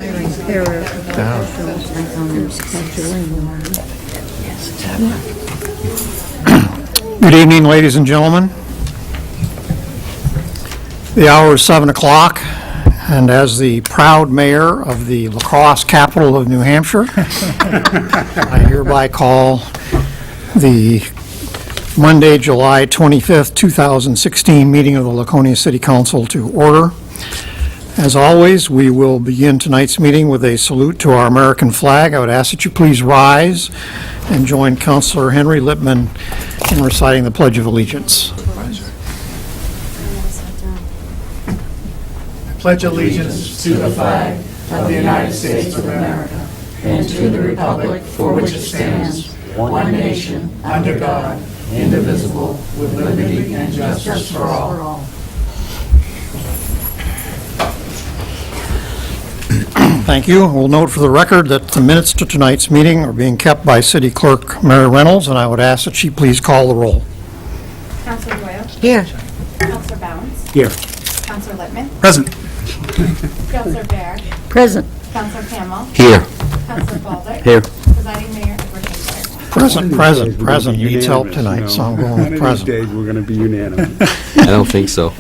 Good evening, ladies and gentlemen. The hour is 7 o'clock, and as the proud mayor of the lacrosse capital of New Hampshire, I hereby call the Monday, July 25th, 2016 meeting of the Laconia City Council to order. As always, we will begin tonight's meeting with a salute to our American flag. I would ask that you please rise and join Councilor Henry Lippman in reciting the Pledge of Allegiance. I pledge allegiance to the flag of the United States of America and to the republic for which it stands, one nation, under God, indivisible, with liberty and justice for all. Thank you. We'll note for the record that the minutes to tonight's meeting are being kept by City Clerk Mary Reynolds, and I would ask that she please call the roll. Councilor Doyle? Here. Councilor Bounds? Here. Councilor Lippman? Present. Councilor Bear? Present. Councilor Campbell? Here. Councilor Baldock? Here. Presiding Mayor Edward Hinkler? Present. Needs help tonight, so I'm going with present. One of these days, we're going to be unanimous. I don't think so.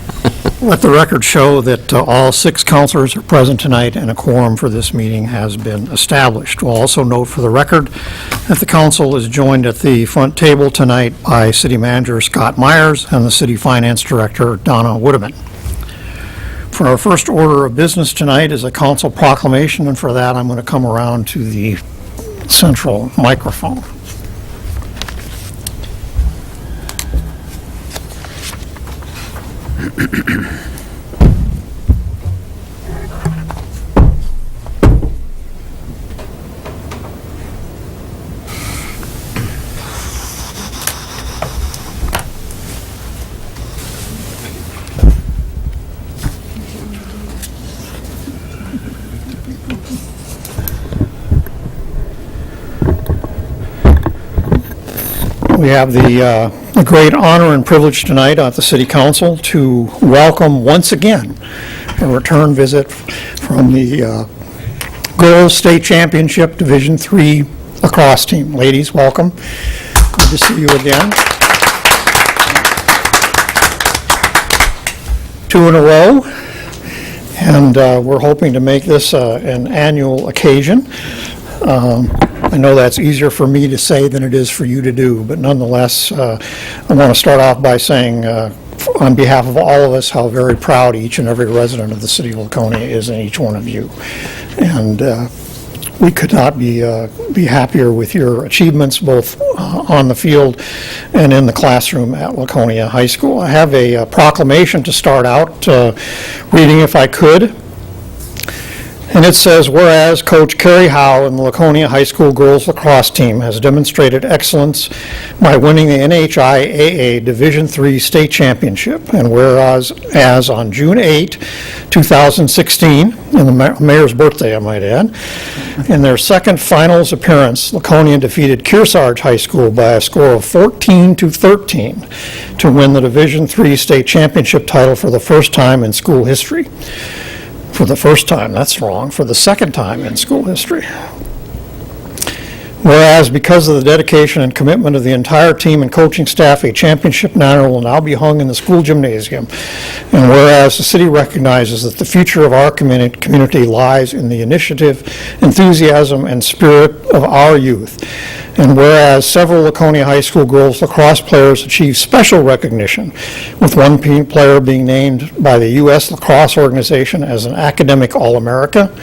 Let the record show that all 6 councilors are present tonight and a quorum for this meeting has been established. We'll also note for the record that the council is joined at the front table tonight by City Manager Scott Myers and the City Finance Director Donna Woodeman. For our first order of business tonight is a council proclamation, and for that I'm going to come around to the central microphone. We have the great honor and privilege tonight at the City Council to welcome once again a return visit from the Girls State Championship Division III lacrosse team. Ladies, welcome. Good to see you again. 2 in a row, and we're hoping to make this an annual occasion. I know that's easier for me to say than it is for you to do, but nonetheless, I want to start off by saying, on behalf of all of us, how very proud each and every resident of the city of Laconia is in each one of you. And we could not be happier with your achievements, both on the field and in the classroom at Laconia High School. I have a proclamation to start out reading, if I could. And it says, whereas Coach Carrie Howe and the Laconia High School girls lacrosse team has demonstrated excellence by winning the NHIAA Division III State Championship, and whereas as on June 8, 2016, in the mayor's birthday, I might add, in their second finals appearance, Laconia defeated Kearsarge High School by a score of 14-13 to win the Division III State Championship title for the first time in school history. For the first time, that's wrong, for the second time in school history. Whereas because of the dedication and commitment of the entire team and coaching staff, a championship banner will now be hung in the school gymnasium. And whereas the city recognizes that the future of our community lies in the initiative, enthusiasm, and spirit of our youth. And whereas several Laconia High School girls lacrosse players achieved special recognition, with one player being named by the U.S. Lacrosse Organization as an academic All-America,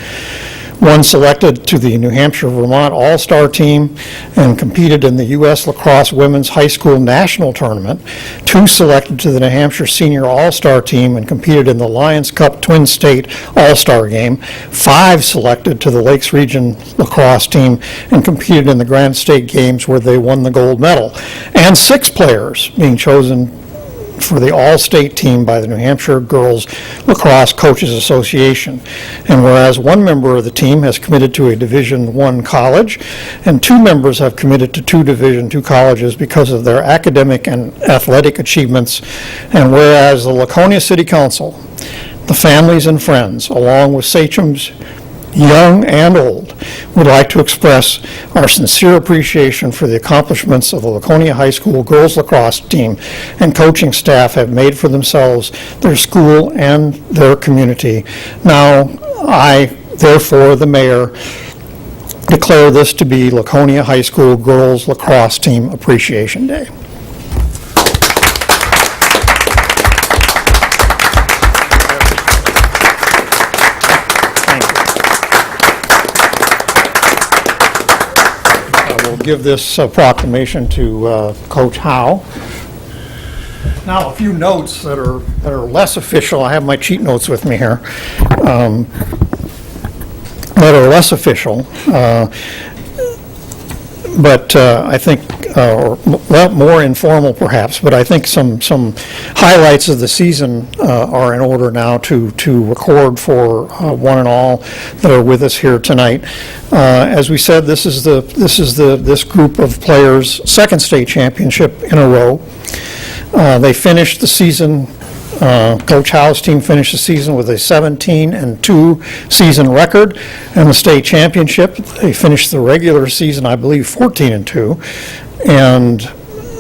one selected to the New Hampshire-Vermont All-Star Team and competed in the U.S. Lacrosse Women's High School National Tournament, 2 selected to the New Hampshire Senior All-Star Team and competed in the Lions Cup Twin State All-Star Game, 5 selected to the Lakes Region Lacrosse Team and competed in the Grand State Games where they won the gold medal, and 6 players being chosen for the All-State team by the New Hampshire Girls Lacrosse Coaches Association. And whereas one member of the team has committed to a Division I college, and 2 members have committed to 2 Division II colleges because of their academic and athletic achievements, and whereas the Laconia City Council, the families and friends, along with sachems, young and old, would like to express our sincere appreciation for the accomplishments of the Laconia High School girls lacrosse team and coaching staff have made for themselves, their school, and their community. Now, I, therefore, the mayor, declare this to be Laconia High School Girls Lacrosse Team Appreciation Day. Thank you. I will give this proclamation to Coach Howe. Now, a few notes that are less official. I have my cheat notes with me here. That are less official, but I think, well, more informal perhaps, but I think some highlights of the season are in order now to record for one and all that are with us here tonight. As we said, this is this group of players' second state championship in a row. They finished the season. Coach Howe's team finished the season with a 17-2 season record and the state championship. They finished the regular season, I believe, 14-2, and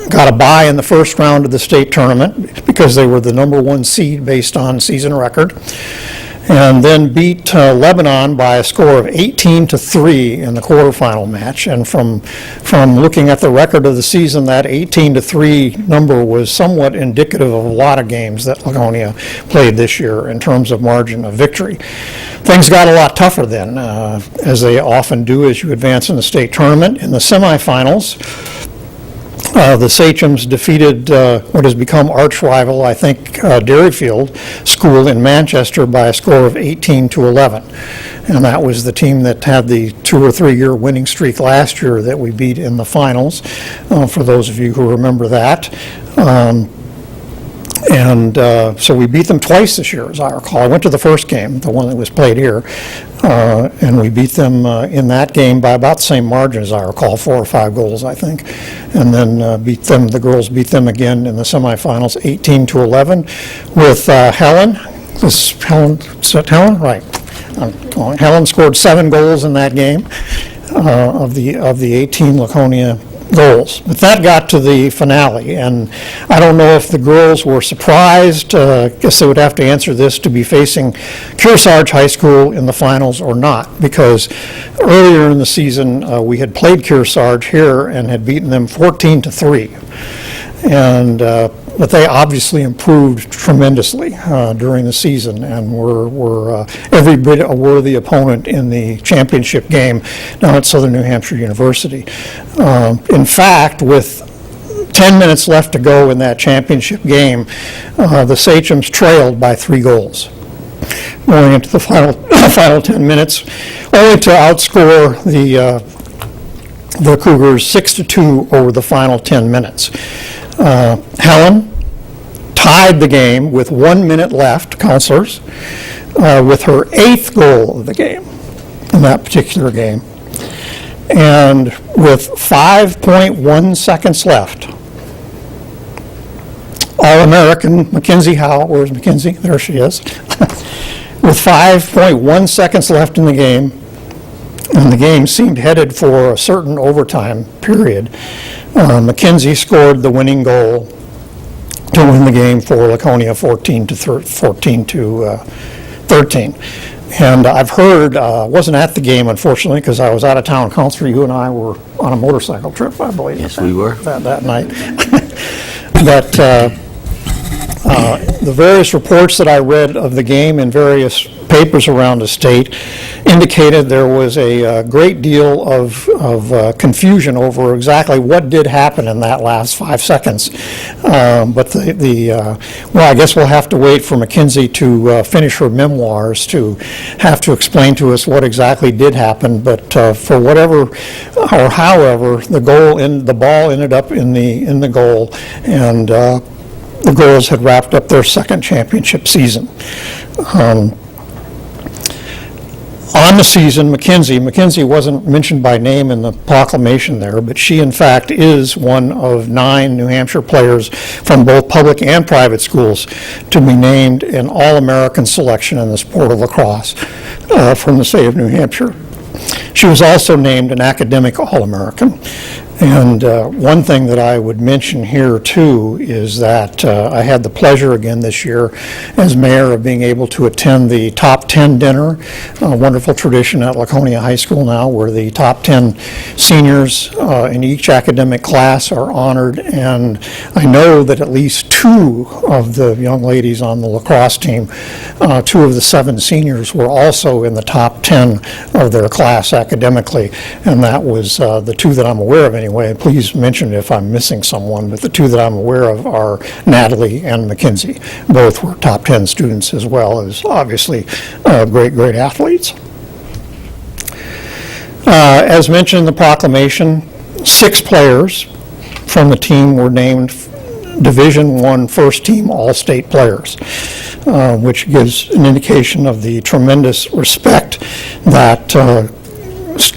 got a bye in the first round of the state tournament because they were the number one seed based on season record, and then beat Lebanon by a score of 18-3 in the quarterfinal match. And from looking at the record of the season, that 18-3 number was somewhat indicative of a lot of games that Laconia played this year in terms of margin of victory. Things got a lot tougher then, as they often do as you advance in the state tournament. In the semifinals, the Sachems defeated what has become arch rival, I think, Dairyfield School in Manchester by a score of 18-11. And that was the team that had the 2 or 3 year winning streak last year that we beat in the finals, for those of you who remember that. So we beat them twice this year, as I recall. I went to the first game, the one that was played here, and we beat them in that game by about the same margin, as I recall, 4 or 5 goals, I think. And then the girls beat them again in the semifinals, 18-11, with Helen. Is it Helen? Right. Helen scored 7 goals in that game of the 18 Laconia goals. But that got to the finale, and I don't know if the girls were surprised. I guess they would have to answer this, to be facing Kearsarge High School in the finals or not, because earlier in the season we had played Kearsarge here and had beaten them 14-3. And but they obviously improved tremendously during the season and were every bit a worthy opponent in the championship game down at Southern New Hampshire University. In fact, with 10 minutes left to go in that championship game, the Sachems trailed by 3 goals going into the final 10 minutes, only to outscore the Cougars 6-2 over the final 10 minutes. Helen tied the game with 1 minute left, counselors, with her 8th goal of the game in that particular game. And with 5.1 seconds left, All-American Mackenzie Howe, where's Mackenzie? There she is. With 5.1 seconds left in the game, and the game seemed headed for a certain overtime period, Mackenzie scored the winning goal to win the game for Laconia 14-13. And I've heard, wasn't at the game unfortunately because I was out of town. Counselor, you and I were on a motorcycle trip, I believe. Yes, we were. That night. But the various reports that I read of the game in various papers around the state indicated there was a great deal of confusion over exactly what did happen in that last 5 seconds. But well, I guess we'll have to wait for Mackenzie to finish her memoirs to have to explain to us what exactly did happen. But for whatever or however, the ball ended up in the goal, and the girls had wrapped up their second championship season. On the season, Mackenzie wasn't mentioned by name in the proclamation there, but she in fact is one of 9 New Hampshire players from both public and private schools to be named an All-American selection in the sport of lacrosse from the state of New Hampshire. She was also named an academic All-American. And one thing that I would mention here, too, is that I had the pleasure again this year as mayor of being able to attend the Top 10 dinner, a wonderful tradition at Laconia High School now, where the top 10 seniors in each academic class are honored. And I know that at least 2 of the young ladies on the lacrosse team, 2 of the 7 seniors, were also in the top 10 of their class academically. And that was the 2 that I'm aware of anyway. Please mention if I'm missing someone, but the 2 that I'm aware of are Natalie and Mackenzie. Both were top 10 students as well as obviously great athletes. As mentioned in the proclamation, 6 players from the team were named Division I first team All-State players, which gives an indication of the tremendous respect that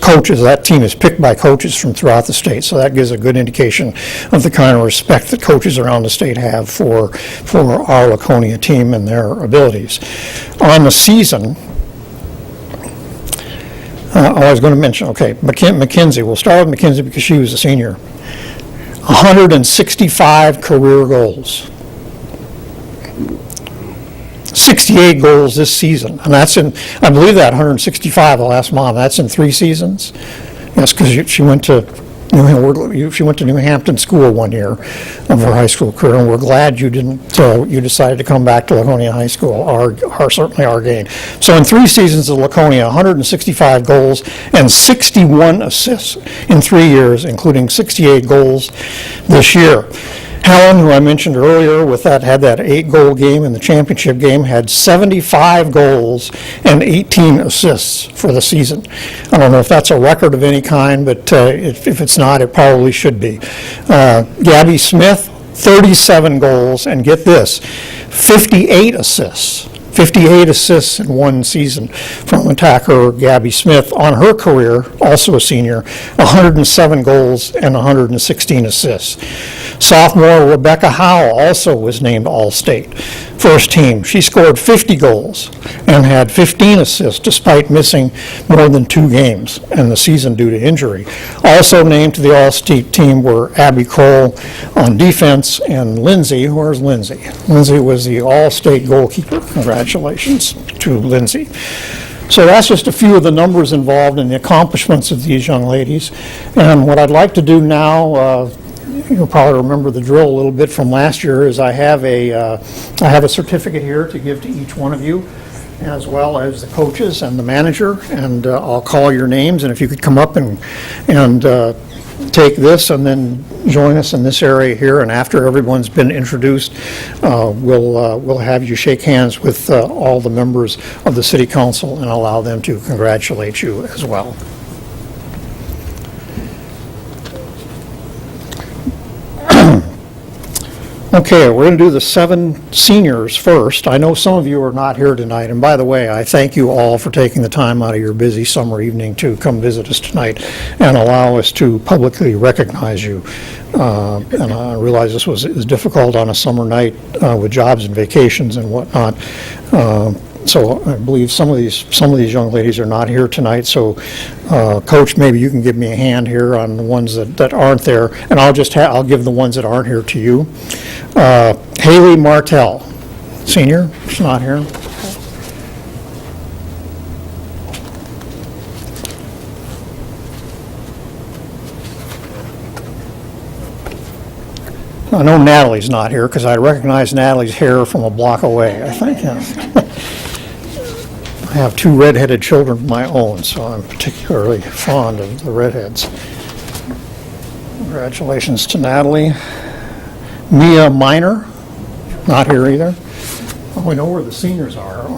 coaches, that team is picked by coaches from throughout the state, so that gives a good indication of the kind of respect that coaches around the state have for our Laconia team and their abilities. On the season, I was going to mention, okay, Mackenzie, we'll start with Mackenzie because she was a senior. 165 career goals. 68 goals this season, and that's in, I believe that 165, I'll ask Mom, that's in 3 seasons? Yes, because she went to New Hampton School one year of her high school career, and we're glad you decided to come back to Laconia High School, certainly our gain. So in 3 seasons of Laconia, 165 goals and 61 assists in 3 years, including 68 goals this year. Helen, who I mentioned earlier, had that 8-goal game in the championship game, had 75 goals and 18 assists for the season. I don't know if that's a record of any kind, but if it's not, it probably should be. Gabby Smith, 37 goals, and get this, 58 assists. 58 assists in one season from attacker Gabby Smith. On her career, also a senior, 107 goals and 116 assists. Sophomore Rebecca Howe also was named All-State first team. She scored 50 goals and had 15 assists despite missing more than 2 games in the season due to injury. Also named to the All-State team were Abby Kroll on defense and Lindsay. Where's Lindsay? Lindsay was the All-State goalkeeper. Congratulations to Lindsay. So that's just a few of the numbers involved in the accomplishments of these young ladies. And what I'd like to do now, you'll probably remember the drill a little bit from last year, is I have a certificate here to give to each one of you, as well as the coaches and the manager, and I'll call your names, and if you could come up and take this and then join us in this area here, and after everyone's been introduced, we'll have you shake hands with all the members of the City Council and allow them to congratulate you as well. Okay, we're going to do the 7 seniors first. I know some of you are not here tonight, and by the way, I thank you all for taking the time out of your busy summer evening to come visit us tonight and allow us to publicly recognize you. And I realize this is difficult on a summer night with jobs and vacations and whatnot. So I believe some of these young ladies are not here tonight. So, Coach, maybe you can give me a hand here on the ones that aren't there, and I'll give the ones that aren't here to you. Haley Martell, senior, she's not here. I know Natalie's not here because I recognize Natalie's hair from a block away, I think. I have 2 redheaded children of my own, so I'm particularly fond of the redheads. Congratulations to Natalie. Mia Minor, not here either. Oh, we know where the seniors are.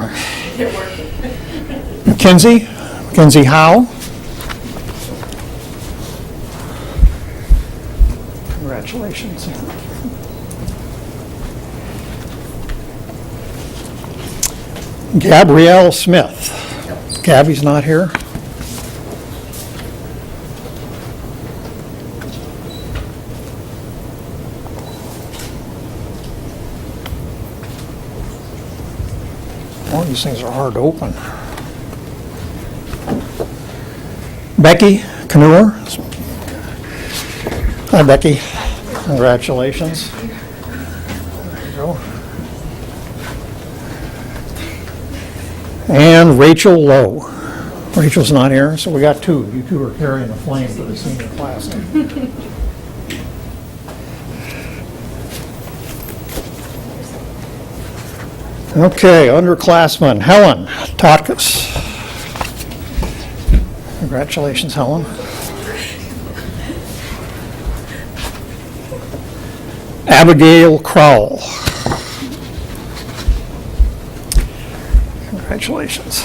Mackenzie Howe. Congratulations. Gabrielle Smith. Gabby's not here. All these things are hard to open. Becky Knur. Hi, Becky. Congratulations. There you go. And Rachel Lowe. Rachel's not here, so we got two. You two are carrying the flame for the senior class. Okay, underclassmen, Helen Totkus. Congratulations, Helen. Abigail Crowell. Congratulations.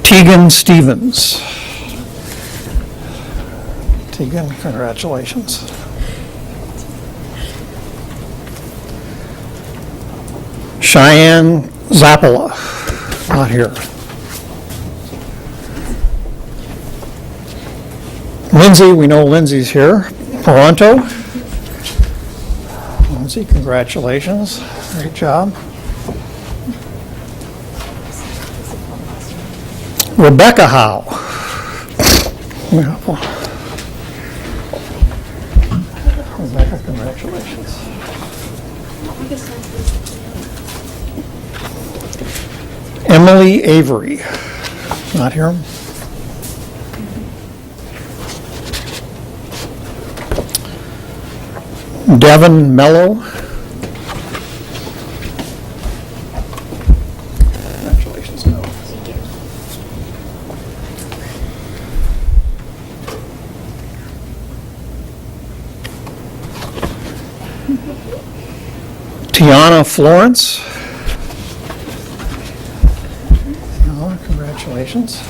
Tegan Stevens. Tegan, congratulations. Cheyenne Zappola, not here. Lindsay, we know Lindsay's here. Toronto. Lindsay, congratulations. Great job. Rebecca Howe. Rebecca, congratulations. Emily Avery, not here. Devin Mello. Congratulations, Mello. Tiana Florence. Tiana, congratulations.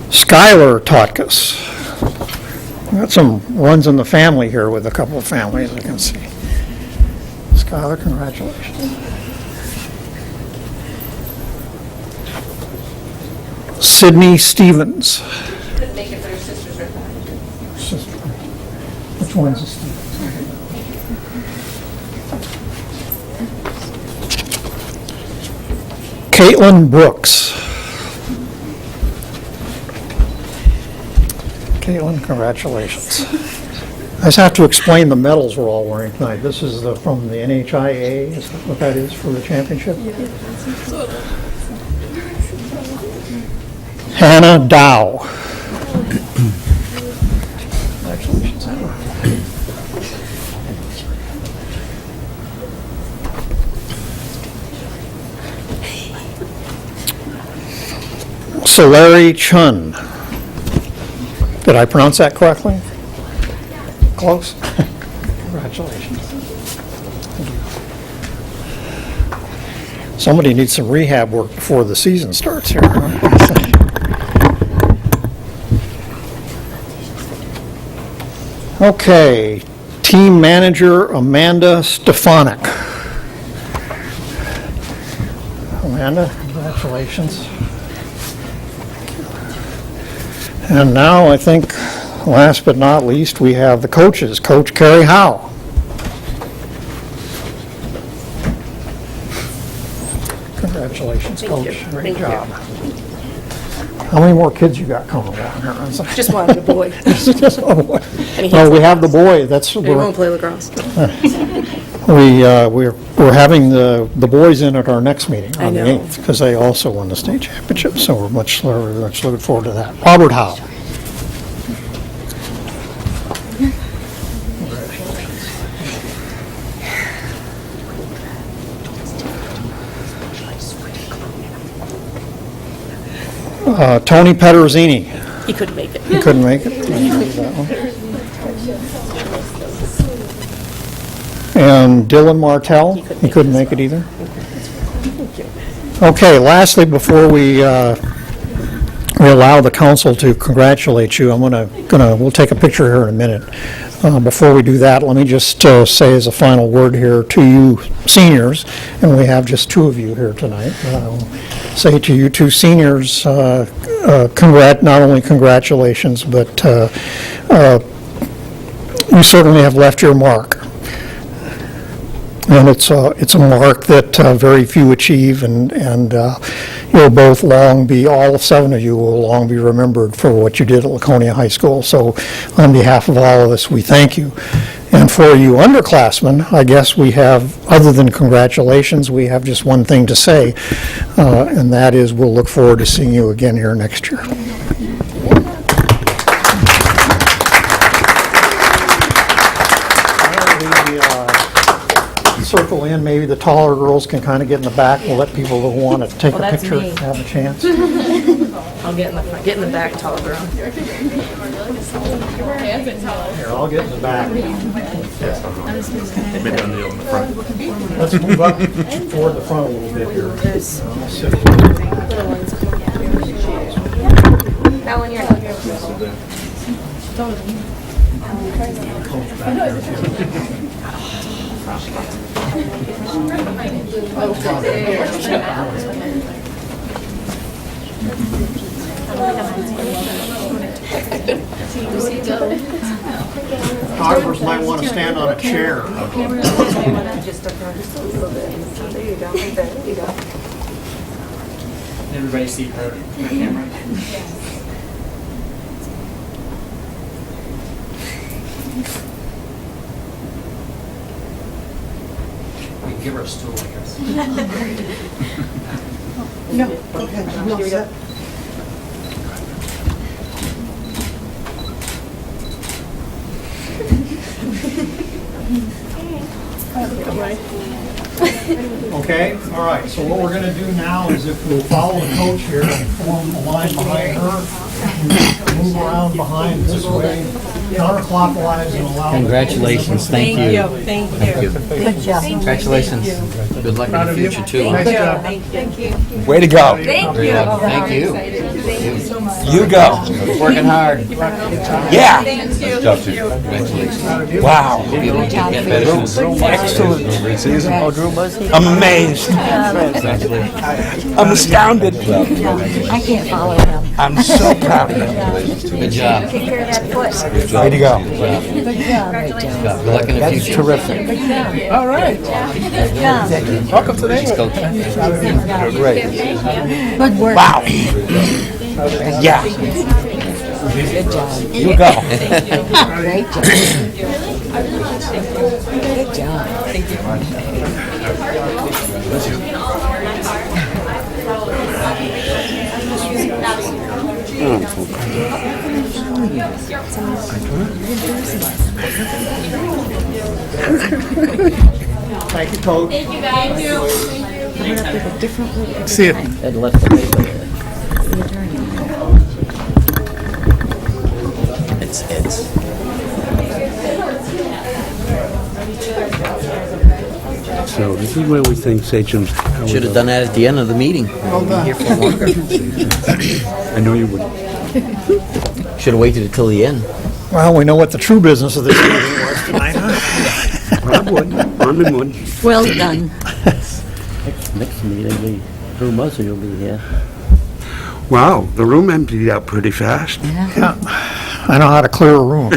Skylar Totkus. We've got some runs in the family here with a couple of families, I can see. Skylar, congratulations. Sydney Stevens. Couldn't make it, but her sister's right behind you. Which one's the Stevens? Caitlin Brooks. Caitlin, congratulations. I just have to explain the medals we're all wearing tonight. This is from the NHIA, is that what that is for the championship? Hannah Dow. Congratulations, Hannah. Solari Chun. Did I pronounce that correctly? Close? Congratulations. Somebody needs some rehab work before the season starts here. Okay, team manager Amanda Stefanik. Amanda, congratulations. And now, I think, last but not least, we have the coaches. Coach Carrie Howe. Congratulations, Coach. Great job. How many more kids you got coming down here? Just one, a boy. Oh, boy. he's Well, we have the boy. That's He won't play lacrosse. we're having the boys in at our next meeting I on the know. 8th because they also won the state championship. So we're much looking forward to that. Robert Howe. Tony Pederzini. He couldn't make it. He couldn't make it. And Dylan Martell, he couldn't make it either. Okay, lastly, before we we allow the council to congratulate you, we'll take a picture here in a minute. Before we do that, let me just say as a final word here to you seniors, and we have just two of you here tonight. Say to you two seniors, not only congratulations, but you certainly have left your mark. And it's a mark that very few achieve, and you'll both all 7 of you will long be remembered for what you did at Laconia High School. So on behalf of all of us, we thank you. And for you underclassmen, I guess we have, other than congratulations, we have just one thing to say, and that is we'll look forward to seeing you again here next year. Circle in, maybe the taller girls can kind of get in the back. We'll let people who want to take a that's picture me. have a chance. I'll get in the front. Get in the back, tall girl. Here, I'll get in the back. Let's move up toward the front a little bit here. I'll sit here. Now when you're Photographers might want to stand on a chair. Everybody see her camera? We can give her a stool, I guess. Okay, all right, so what we're going to do now is if we'll follow the coach here and form a line behind her, move around behind this way, counterclockwise and allow... Congratulations, thank you. Thank you. Good job. Congratulations. Good luck in the future, too. Nice job. Way to go. Thank Very you. well. Thank you. You go. Working hard. Yeah. Congratulations. Wow. You don't get better soon. Excellent. Oh, Drew was he? I'm amazed. Congratulations. I'm astounded. I can't follow him. I'm so proud of you. Good job. Take care of that foot. Way to go. Good job. Good luck in the That's future. terrific. All right. Welcome to the Thanks, Coach. Great. Good work. Wow. Yeah. Good job. You go. Great job. Good job. Thank you, coach. Thank you guys. See you. Ed left the paper there. It's Ed's. So this is where we think Sachem's... Should have done that at the end of the meeting. Be here for longer. I know you would. Should have waited until the end. Well, we know what the true business of this meeting was tonight, huh? I would. Armin would. Well done. Next meeting, Drew Muzzy will be here. Wow, the room emptied out pretty fast. Yeah, I know how to clear a room.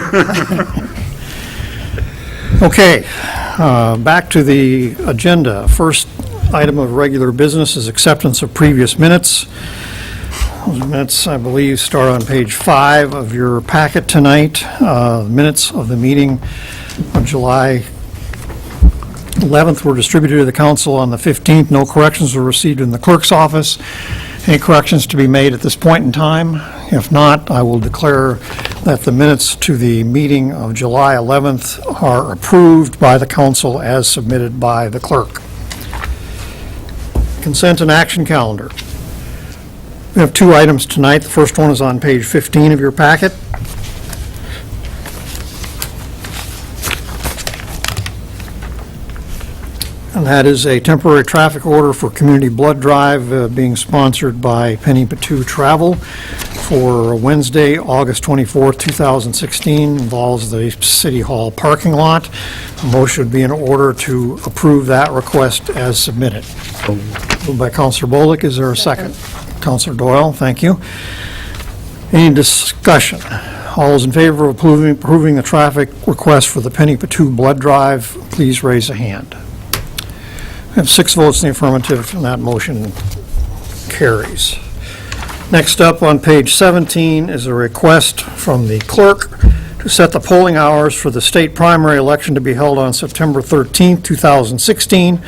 Okay, back to the agenda. First item of regular business is acceptance of previous minutes. Those minutes, I believe, start on page 5 of your packet tonight. Minutes of the meeting of July 11th were distributed to the council on the 15th. No corrections were received in the clerk's office. Any corrections to be made at this point in time? If not, I will declare that the minutes to the meeting of July 11th are approved by the council as submitted by the clerk. Consent and action calendar. We have 2 items tonight. The first one is on page 15 of your packet. And that is a temporary traffic order for Community Blood Drive being sponsored by Penny Patu Travel. for Wednesday, August 24th, 2016, involves the City Hall parking lot. A motion would be in order to approve that request as submitted. Moved by Counselor Bolick. Is there a second? Counselor Doyle, thank you. Any discussion? All those in favor of approving the traffic request for the Penny Patu blood drive, please raise a hand. We have 6 votes in the affirmative, and that motion carries. Next up on page 17 is a request from the clerk to set the polling hours for the state primary election to be held on September 13th, 2016,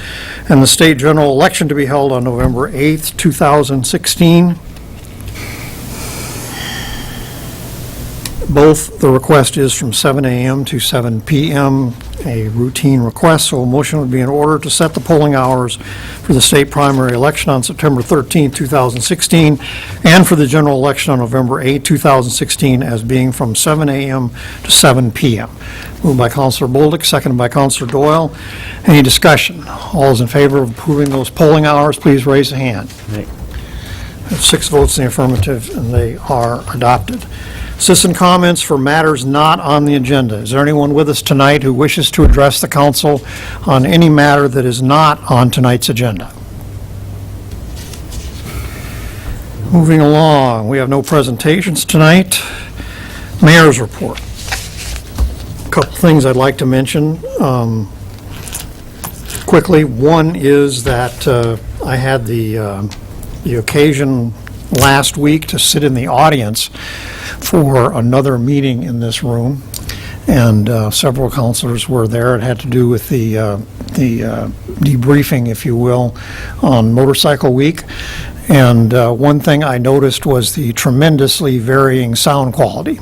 and the state general election to be held on November 8th, 2016. Both, the request is from 7 a.m. to 7 p.m., a routine request, so a motion would be in order to set the polling hours for the state primary election on September 13, 2016, and for the general election on November 8, 2016, as being from 7 a.m. to 7 p.m. Moved by Counselor Bolduc, seconded by Counselor Doyle. Any discussion? All those in favor of approving those polling hours, please raise a hand. Right. 6 votes in the affirmative, and they are adopted. Citizen comments for matters not on the agenda. Is there anyone with us tonight who wishes to address the council on any matter that is not on tonight's agenda? Moving along, we have no presentations tonight. Mayor's report. A couple things I'd like to mention quickly. One is that I had the occasion last week to sit in the audience for another meeting in this room, and several councilors were there. It had to do with the debriefing, if you will, on Motorcycle Week. And one thing I noticed was the tremendously varying sound quality.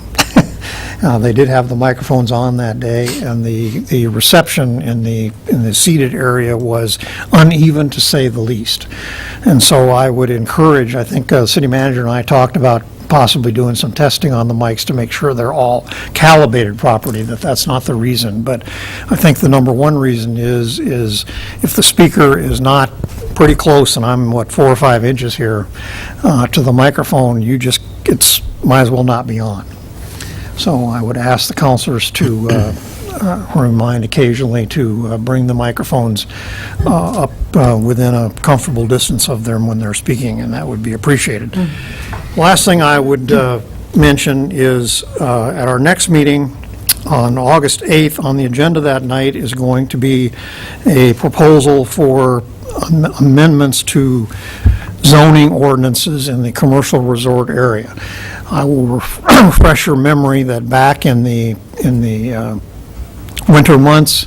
They did have the microphones on that day, and the reception in the seated area was uneven, to say the least. And so I would encourage, I think the city manager and I talked about possibly doing some testing on the mics to make sure they're all calibrated properly, that's not the reason. But I think the number one reason is if the speaker is not pretty close, and I'm, 4 or 5 inches here, to the microphone, it's might as well not be on. So I would ask the councilors to remind occasionally to bring the microphones up within a comfortable distance of them when they're speaking, and that would be appreciated. Last thing I would mention is at our next meeting on August 8th, on the agenda that night is going to be a proposal for amendments to zoning ordinances in the commercial resort area. I will refresh your memory that back in the winter months,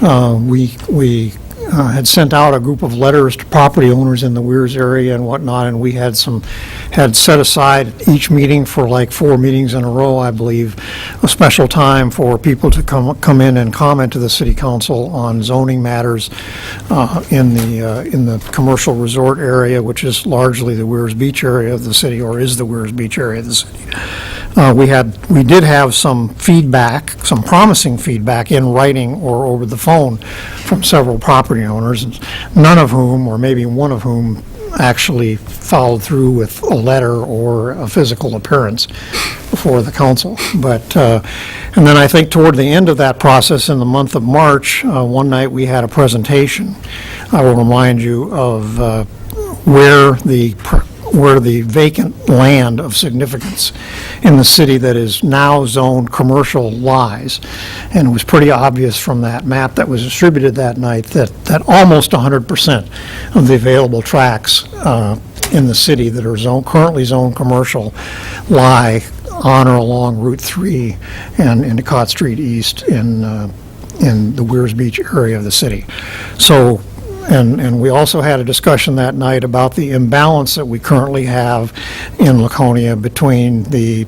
we had sent out a group of letters to property owners in the Weirs area and whatnot, and we had set aside each meeting for like 4 meetings in a row, I believe, a special time for people to come in and comment to the city council on zoning matters in the commercial resort area, which is largely the Weirs Beach area of the city, or is the Weirs Beach area of the city. We did have some feedback, some promising feedback in writing or over the phone from several property owners, none of whom, or maybe one of whom, actually followed through with a letter or a physical appearance before the council. But, and then I think toward the end of that process in the month of March, one night we had a presentation. I will remind you of where the vacant land of significance in the city that is now zoned commercial lies. And it was pretty obvious from that map that was distributed that night that almost 100% of the available tracts in the city that are currently zoned commercial lie on or along Route 3 and into Cott Street East in the Weirs Beach area of the city. So, and we also had a discussion that night about the imbalance that we currently have in Laconia between the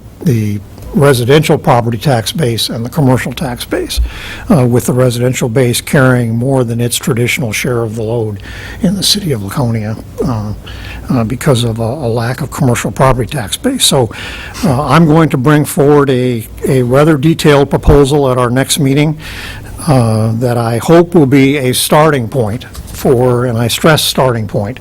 residential property tax base and the commercial tax base, with the residential base carrying more than its traditional share of the load in the city of Laconia because of a lack of commercial property tax base. So I'm going to bring forward a rather detailed proposal at our next meeting that I hope will be a starting point for, and I stress starting point,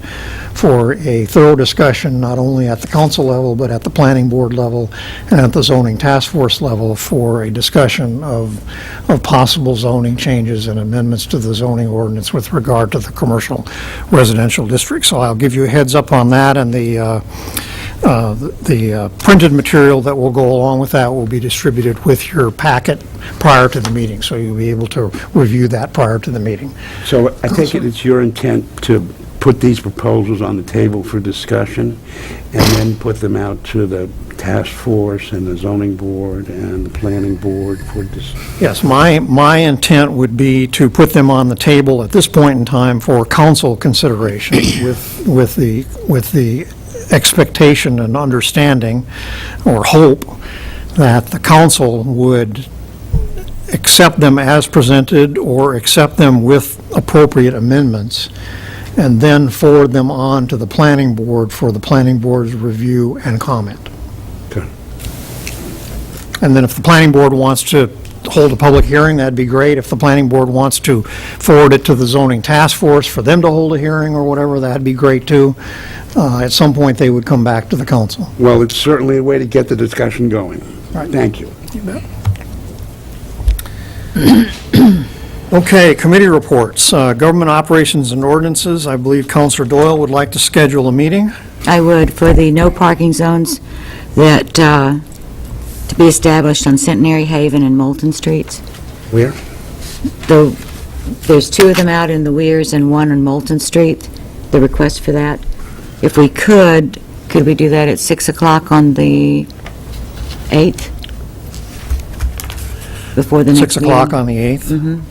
for a thorough discussion, not only at the council level, but at the planning board level and at the zoning task force level, for a discussion of possible zoning changes and amendments to the zoning ordinance with regard to the commercial residential district. So I'll give you a heads up on that, and the printed material that will go along with that will be distributed with your packet prior to the meeting, so you'll be able to review that prior to the meeting. So I take it it's your intent to put these proposals on the table for discussion and then put them out to the task force and the zoning board and the planning board for this? Yes, my intent would be to put them on the table at this point in time for council consideration with the expectation and understanding or hope that the council would accept them as presented or accept them with appropriate amendments, and then forward them on to the planning board for the planning board's review and comment. Okay. And then if the planning board wants to hold a public hearing, that'd be great. If the planning board wants to forward it to the zoning task force for them to hold a hearing or whatever, that'd be great too. At some point, they would come back to the council. Well, it's certainly a way to get the discussion going. Right. Thank you. You bet. Okay, committee reports. Government operations and ordinances. I believe Councilor Doyle would like to schedule a meeting. I would, for the no parking zones that, to be established on Centenary, Haven, and Moulton Streets. Where? There's two of them out in the Weirs and one on Moulton Street, the request for that. If we could we do that at 6 o'clock on the 8th? Before the next 6 o'clock meeting? on the 8th.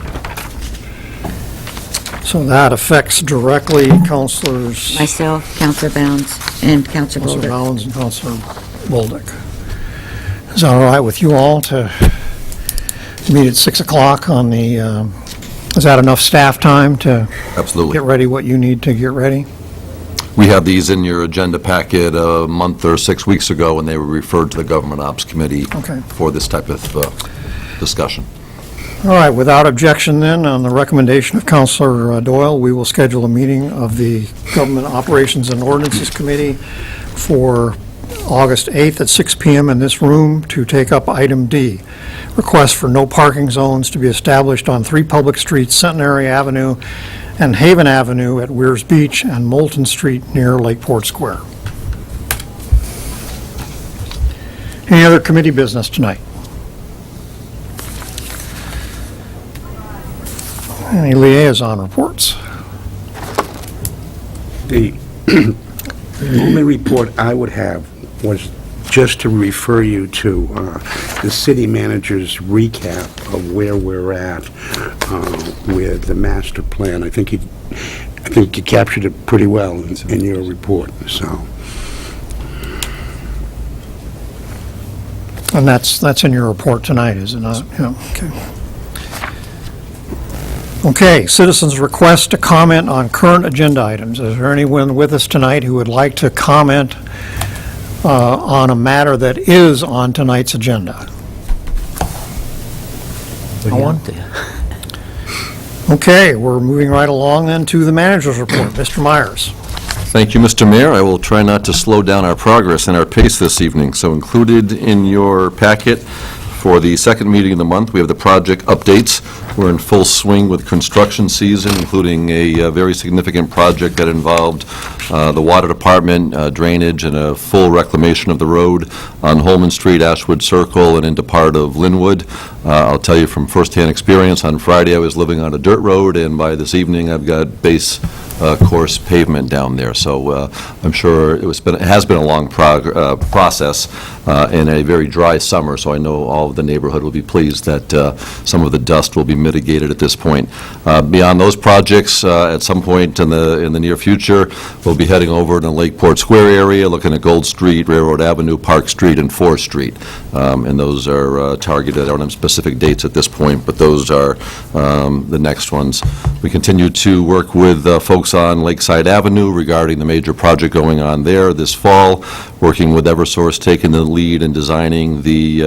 So that affects directly Councilors Myself, Counselor Bounds, and Counselor Councilor Golder. Bounds and Councilor Bolduc. Is that all right with you all to meet at 6 o'clock on the, is that enough staff time to Absolutely. get ready what you need to get ready? We have these in your agenda packet a month or 6 weeks ago, and they were referred to the Government Ops Committee Okay. for this type of discussion. All right, without objection then, on the recommendation of Councilor Doyle, we will schedule a meeting of the Government Operations and Ordinances Committee for August 8th at 6 p.m. in this room to take up item D, request for no parking zones to be established on 3 public streets, Centenary Avenue and Haven Avenue at Weirs Beach and Moulton Street near Lakeport Square. Any other committee business tonight? Any liaison reports? The only report I would have was just to refer you to the city manager's recap of where we're at with the master plan. I think you captured it pretty well in your report, so. And that's in your report tonight, is it not? Yeah, okay. Okay, citizens' request to comment on current agenda items. Is there anyone with us tonight who would like to comment on a matter that is on tonight's agenda? No one? Okay, we're moving right along then to the manager's report. Mr. Myers. Thank you, Mr. Mayor. I will try not to slow down our progress and our pace this evening. So included in your packet for the second meeting of the month, we have the project updates. We're in full swing with construction season, including a very significant project that involved the water department, drainage, and a full reclamation of the road on Holman Street, Ashwood Circle, and into part of Linwood. I'll tell you from firsthand experience, on Friday I was living on a dirt road, and by this evening I've got base course pavement down there. So I'm sure it has been a long process in a very dry summer, so I know all of the neighborhood will be pleased that some of the dust will be mitigated at this point. Beyond those projects, at some point in the near future, we'll be heading over to the Lakeport Square area, looking at Gold Street, Railroad Avenue, Park Street, and 4th Street. And those are targeted. I don't have specific dates at this point, but those are the next ones. We continue to work with folks on Lakeside Avenue regarding the major project going on there this fall, working with Eversource, taking the lead in designing the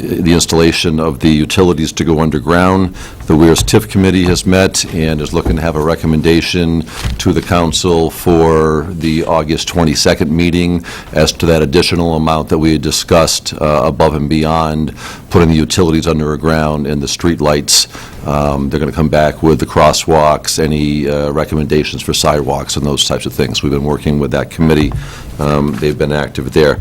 the installation of the utilities to go underground. The Weirs TIF Committee has met and is looking to have a recommendation to the council for the August 22nd meeting as to that additional amount that we had discussed above and beyond putting the utilities underground and the street lights. They're going to come back with the crosswalks, any recommendations for sidewalks and those types of things. We've been working with that committee. They've been active there.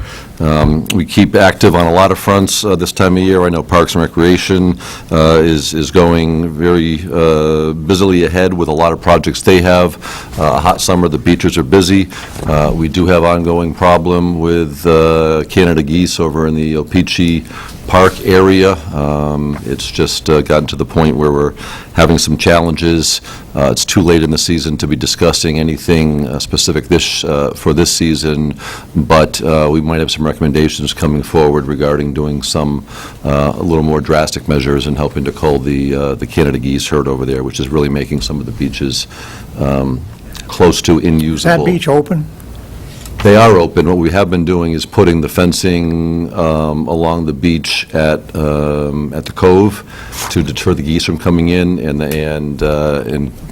We keep active on a lot of fronts this time of year. I know Parks and Recreation is going very busily ahead with a lot of projects they have. A hot summer, the beaches are busy. We do have ongoing problem with Canada geese over in the Opeechee Park area. It's just gotten to the point where we're having some challenges. It's too late in the season to be discussing anything specific for this season, but we might have some recommendations coming forward regarding doing some a little more drastic measures and helping to cull the Canada geese herd over there, which is really making some of the beaches close to Is inusable. that beach open? They are open. What we have been doing is putting the fencing along the beach at the Cove to deter the geese from coming in, and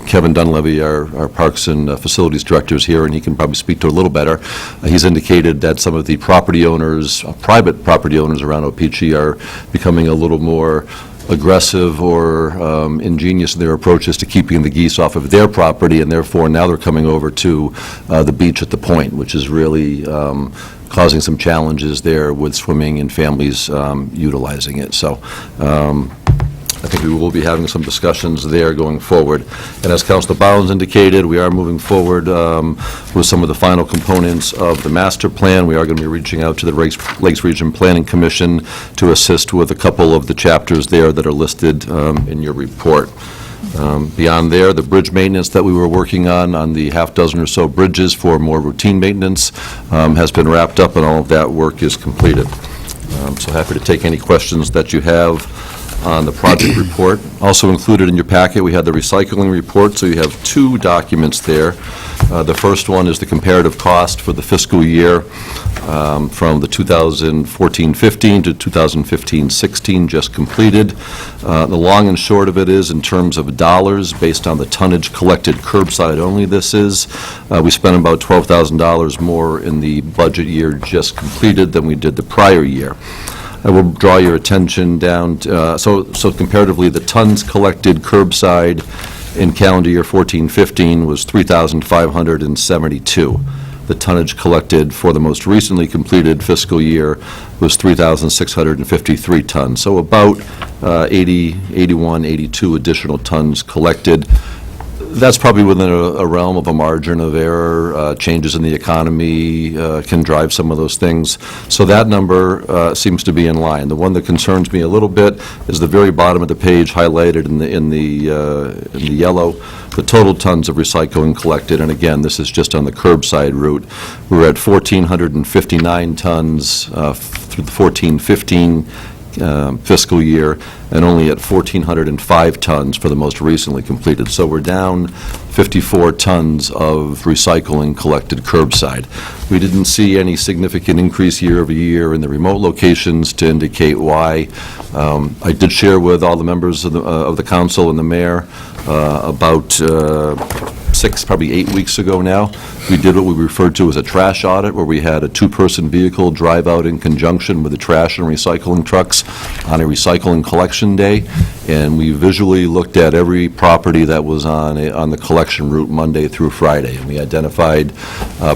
Kevin Dunleavy, our Parks and Facilities Director, is here, and he can probably speak to it a little better. He's indicated that some of the property owners, private property owners around Opeechee, are becoming a little more aggressive or ingenious in their approaches to keeping the geese off of their property, and therefore now they're coming over to the beach at the Point, which is really causing some challenges there with swimming and families utilizing it. So I think we will be having some discussions there going forward. And as Councilor Bounds indicated, we are moving forward with some of the final components of the master plan. We are going to be reaching out to the Lakes Region Planning Commission to assist with a couple of the chapters there that are listed in your report. Beyond there, the bridge maintenance that we were working on the half dozen or so bridges for more routine maintenance has been wrapped up, and all of that work is completed. So happy to take any questions that you have on the project report. Also included in your packet, we had the recycling report, so you have two documents there. The first one is the comparative cost for the fiscal year from the 2014-15 to 2015-16 just completed. The long and short of it is, in terms of dollars, based on the tonnage collected curbside only this is, we spent about $12,000 more in the budget year just completed than we did the prior year. I will draw your attention down, so comparatively, the tons collected curbside in calendar year 14-15 was 3,572. The tonnage collected for the most recently completed fiscal year was 3,653 tons, so about 81, 82 additional tons collected. That's probably within a realm of a margin of error. Changes in the economy can drive some of those things. So that number seems to be in line. The one that concerns me a little bit is the very bottom of the page, highlighted in the yellow, the total tons of recycling collected. And again, this is just on the curbside route. We're at 1,459 tons through the 14-15 fiscal year, and only at 1,405 tons for the most recently completed. So we're down 54 tons of recycling collected curbside. We didn't see any significant increase year over year in the remote locations to indicate why. I did share with all the members of the council and the mayor about 6, probably 8 weeks ago now. We did what we referred to as a trash audit, where we had a 2-person vehicle drive out in conjunction with the trash and recycling trucks on a recycling collection day, and we visually looked at every property that was on the collection route Monday through Friday, and we identified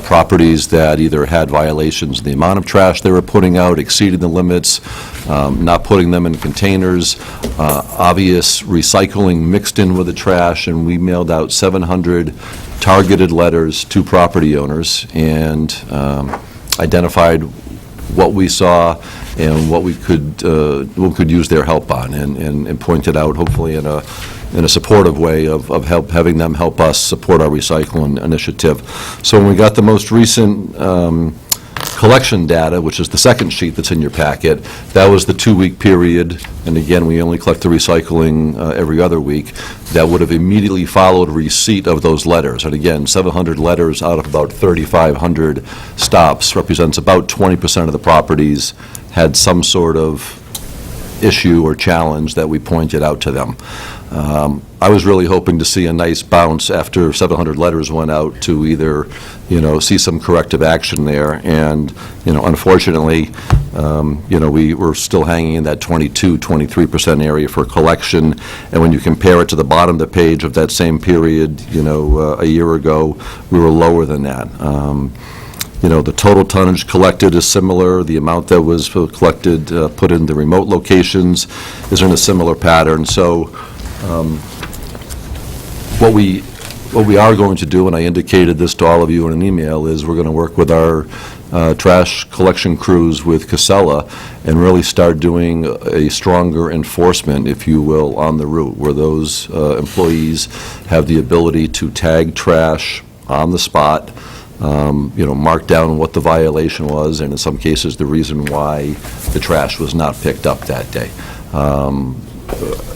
properties that either had violations in the amount of trash they were putting out, exceeding the limits, not putting them in containers, obvious recycling mixed in with the trash, and we mailed out 700 targeted letters to property owners and identified what we saw and what we could use their help on, and pointed out, hopefully in a supportive way, of having them help us support our recycling initiative. So when we got the most recent collection data, which is the second sheet that's in your packet, that was the 2-week period, and again, we only collect the recycling every other week. That would have immediately followed receipt of those letters. And again, 700 letters out of about 3,500 stops represents about 20% of the properties had some sort of issue or challenge that we pointed out to them. I was really hoping to see a nice bounce after 700 letters went out to either, see some corrective action there, and, unfortunately, we were still hanging in that 22-23% area for collection, and when you compare it to the bottom of the page of that same period, a year ago, we were lower than that. The total tonnage collected is similar. The amount that was collected, put in the remote locations is in a similar pattern. So what we are going to do, and I indicated this to all of you in an email, is we're going to work with our trash collection crews with Casella and really start doing a stronger enforcement, if you will, on the route, where those employees have the ability to tag trash on the spot, mark down what the violation was, and in some cases, the reason why the trash was not picked up that day.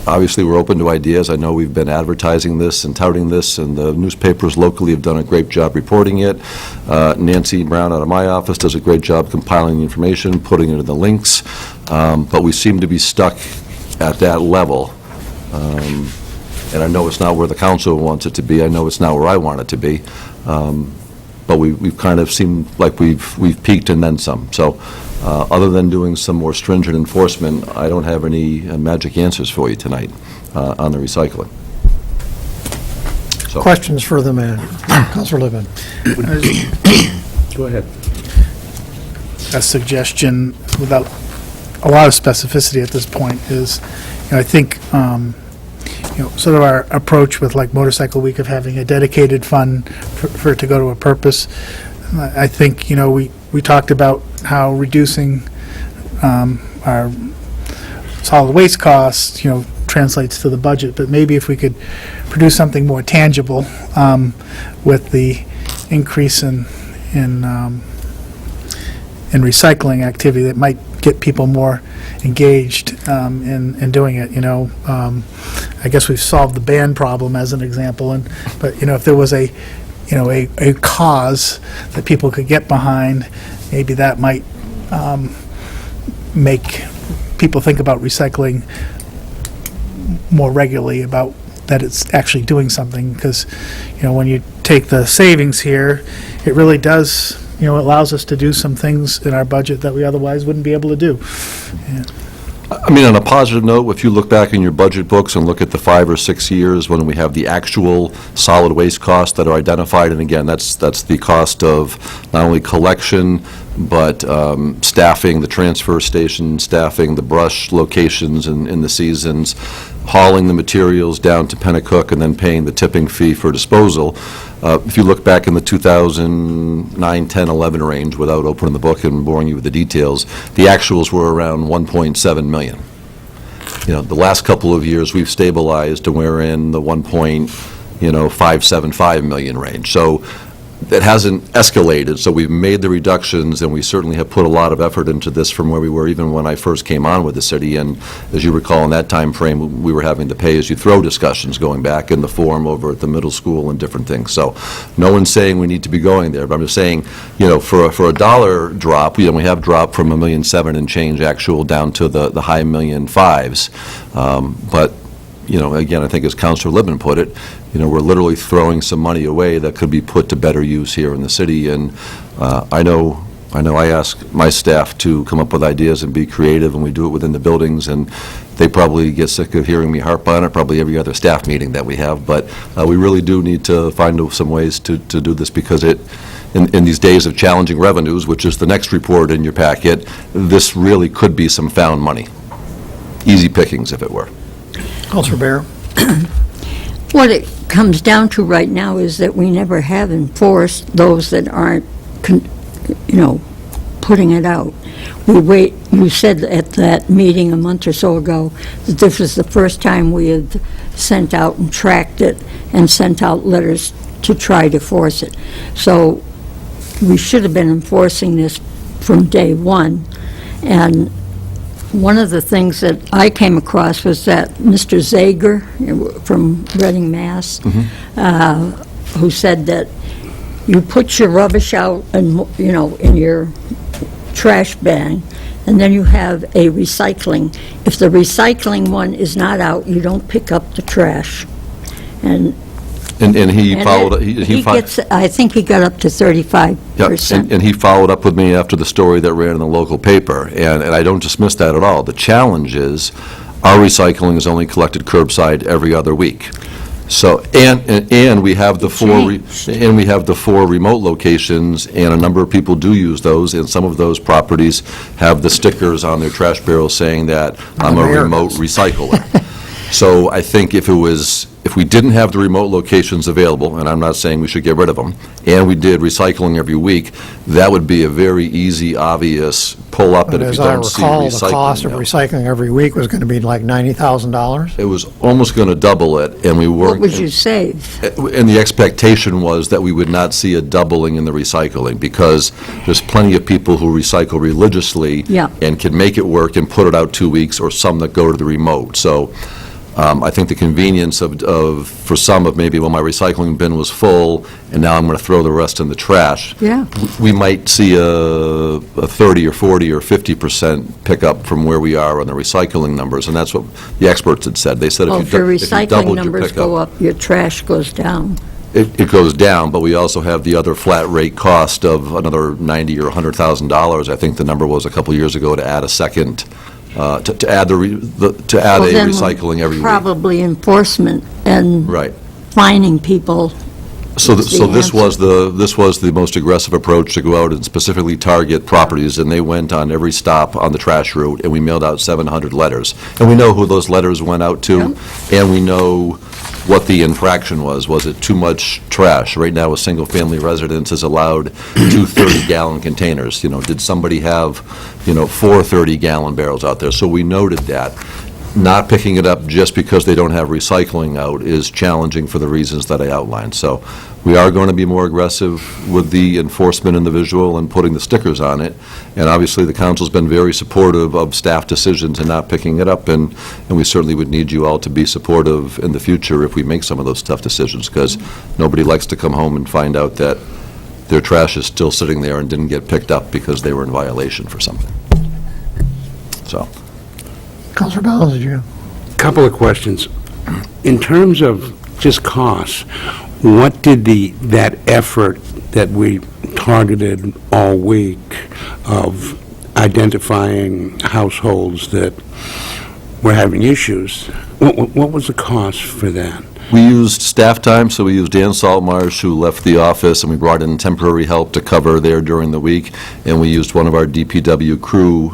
Obviously, we're open to ideas. I know we've been advertising this and touting this, and the newspapers locally have done a great job reporting it. Nancy Brown out of my office does a great job compiling the information, putting it in the links, but we seem to be stuck at that level. And I know it's not where the council wants it to be. I know it's not where I want it to be. But we've kind of seemed like we've peaked and then some. So other than doing some more stringent enforcement, I don't have any magic answers for you tonight on the recycling. So. Questions for the man? Councilor Libin. Go ahead. A suggestion without a lot of specificity at this point is, I think, sort of our approach with like Motorcycle Week of having a dedicated fund for it to go to a purpose. I think, we talked about how reducing our solid waste costs, translates to the budget, but maybe if we could produce something more tangible with the increase in recycling activity that might get people more engaged in doing it. I guess we've solved the ban problem as an example, but if there was a cause that people could get behind, maybe that might make people think about recycling more regularly, about that it's actually doing something, because when you take the savings here, it really does allows us to do some things in our budget that we otherwise wouldn't be able to do. Yeah. I mean, on a positive note, if you look back in your budget books and look at the 5 or 6 years when we have the actual solid waste costs that are identified, and again, that's the cost of not only collection, but staffing the transfer station, staffing the brush locations in the seasons, hauling the materials down to Pennacook, and then paying the tipping fee for disposal. If you look back in the 2009, 10, 11 range, without opening the book and boring you with the details, the actuals were around 1.7 million. The last couple of years, we've stabilized and we're in the 1.575 million range. So it hasn't escalated, so we've made the reductions, and we certainly have put a lot of effort into this from where we were even when I first came on with the city. And as you recall, in that time frame, we were having to pay-as-you-throw discussions going back in the forum over at the middle school and different things. So no one's saying we need to be going there, but I'm just saying, for a dollar drop, we have dropped from $1.7 million and change actual down to the high $1.5 million. But again, I think as Councilor Libin put it, we're literally throwing some money away that could be put to better use here in the city. And I know I ask my staff to come up with ideas and be creative, and we do it within the buildings, and they probably get sick of hearing me harp on it, probably every other staff meeting that we have. But we really do need to find some ways to do this, because in these days of challenging revenues, which is the next report in your packet, this really could be some found money. Easy pickings, if it were. Councilor Bear. What it comes down to right now is that we never have enforced those that aren't, putting it out. You said at that meeting a month or so ago that this was the first time we had sent out and tracked it and sent out letters to try to force it. So we should have been enforcing this from day one. And one of the things that I came across was that Mr. Zager from Reading, Mass., who said that you put your rubbish out and in your trash bin, and then you have a recycling. If the recycling one is not out, you don't pick up the trash. And And he and followed, it- he fo- gets, I think he got up to 35%. Yeah, and he followed up with me after the story that ran in the local paper, and I don't dismiss that at all. The challenge is, our recycling is only collected curbside every other week. So, and we have the four remote locations, and a number of people do use those, and some of those properties have the stickers on their trash barrels saying that I'm a remote recycler. So I think if we didn't have the remote locations available, and I'm not saying we should get rid of them, and we did recycling every week, that would be a very easy, obvious pull-up, But and if as you I don't see recall, the cost of recycling. recycling every week was going to be like $90,000. It was almost going to double it, and we weren't. What would you save? And the expectation was that we would not see a doubling in the recycling, because there's plenty of people who recycle religiously Yeah. and can make it work and put it out 2 weeks, or some that go to the remote. So I think the convenience for some of maybe, well, my recycling bin was full, and now I'm going to throw the rest in the trash. Yeah. We might see a 30 or 40 or 50% pickup from where we are on the recycling numbers, and that's what the experts had said. They said Well, if if your you recycling doubled your numbers go pickup, up, your trash goes down. it goes down, but we also have the other flat rate cost of another $90,000 or $100,000. I think the number was a couple years ago to add a second, to add a Well, then recycling every week. Probably enforcement and Right. fining people. So That's the this was the most aggressive approach, to go out and specifically target properties, and they went on every stop on the trash route, and we mailed out 700 letters. And we know who those letters went out to, and we know what the infraction was. Was it too much trash? Right now, a single-family residence is allowed 2 30-gallon containers. Did somebody have, 4 30-gallon barrels out there? So we noted that. Not picking it up just because they don't have recycling out is challenging for the reasons that I outlined. So we are going to be more aggressive with the enforcement and the visual and putting the stickers on it. And obviously, the council's been very supportive of staff decisions and not picking it up, and we certainly would need you all to be supportive in the future if we make some of those tough decisions, because nobody likes to come home and find out that their trash is still sitting there and didn't get picked up because they were in violation for something. So. Counselor Bounds, did you? Couple of questions. In terms of just costs, what did that effort that we targeted all week of identifying households that were having issues, what was the cost for that? We used staff time, so we used Dan Saltmarsh, who left the office, and we brought in temporary help to cover there during the week, and we used one of our DPW crew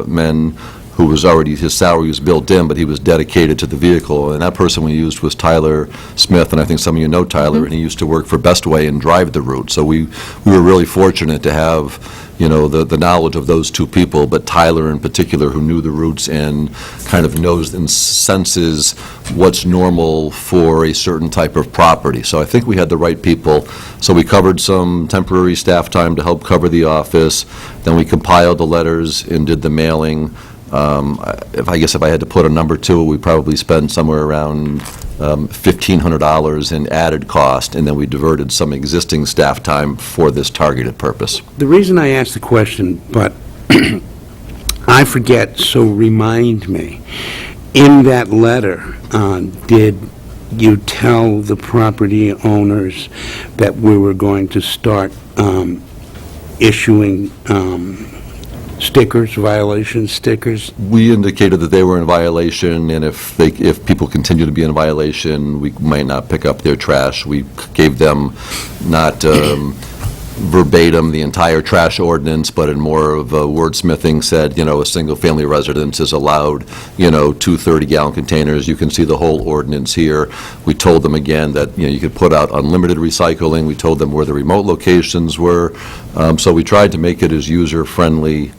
men who was already, his salary was built in, but he was dedicated to the vehicle, and that person we used was Tyler Smith, and I think some of you know Tyler, and he used to work for Bestway and drive the route, so we were really fortunate to have, the knowledge of those two people, but Tyler in particular, who knew the routes and kind of knows and senses what's normal for a certain type of property. So I think we had the right people. So we covered some temporary staff time to help cover the office, then we compiled the letters and did the mailing. If I had to put a number to it, we probably spent somewhere around $1,500 in added cost, and then we diverted some existing staff time for this targeted purpose. The reason I asked the question, but I forget, so remind me, in that letter, did you tell the property owners that we were going to start issuing stickers, violation stickers? We indicated that they were in violation, and if people continue to be in violation, we might not pick up their trash. We gave them not verbatim the entire trash ordinance, but in more of a wordsmithing said, a single-family residence is allowed, 2 30-gallon containers. You can see the whole ordinance here. We told them again that, you could put out unlimited recycling. We told them where the remote locations were. So we tried to make it as user-friendly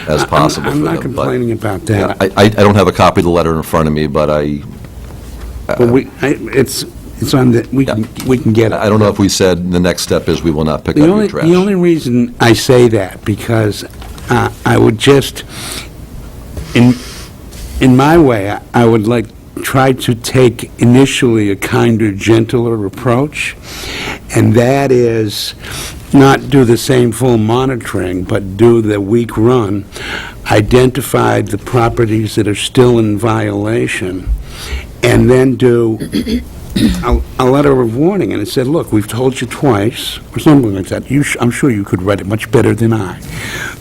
as possible for I'm them. not complaining about Yeah, that. I don't have a copy of the letter in front of me, but But it's on the, we can get it. I don't know if we said the next step is we will not pick up your trash. The only reason I say that, because I would just, in my way, I would like try to take initially a kinder, gentler approach, and that is not do the same full monitoring, but do the week run, identify the properties that are still in violation, and then do a letter of warning, and it said, look, we've told you twice, or something like that. I'm sure you could write it much better than I.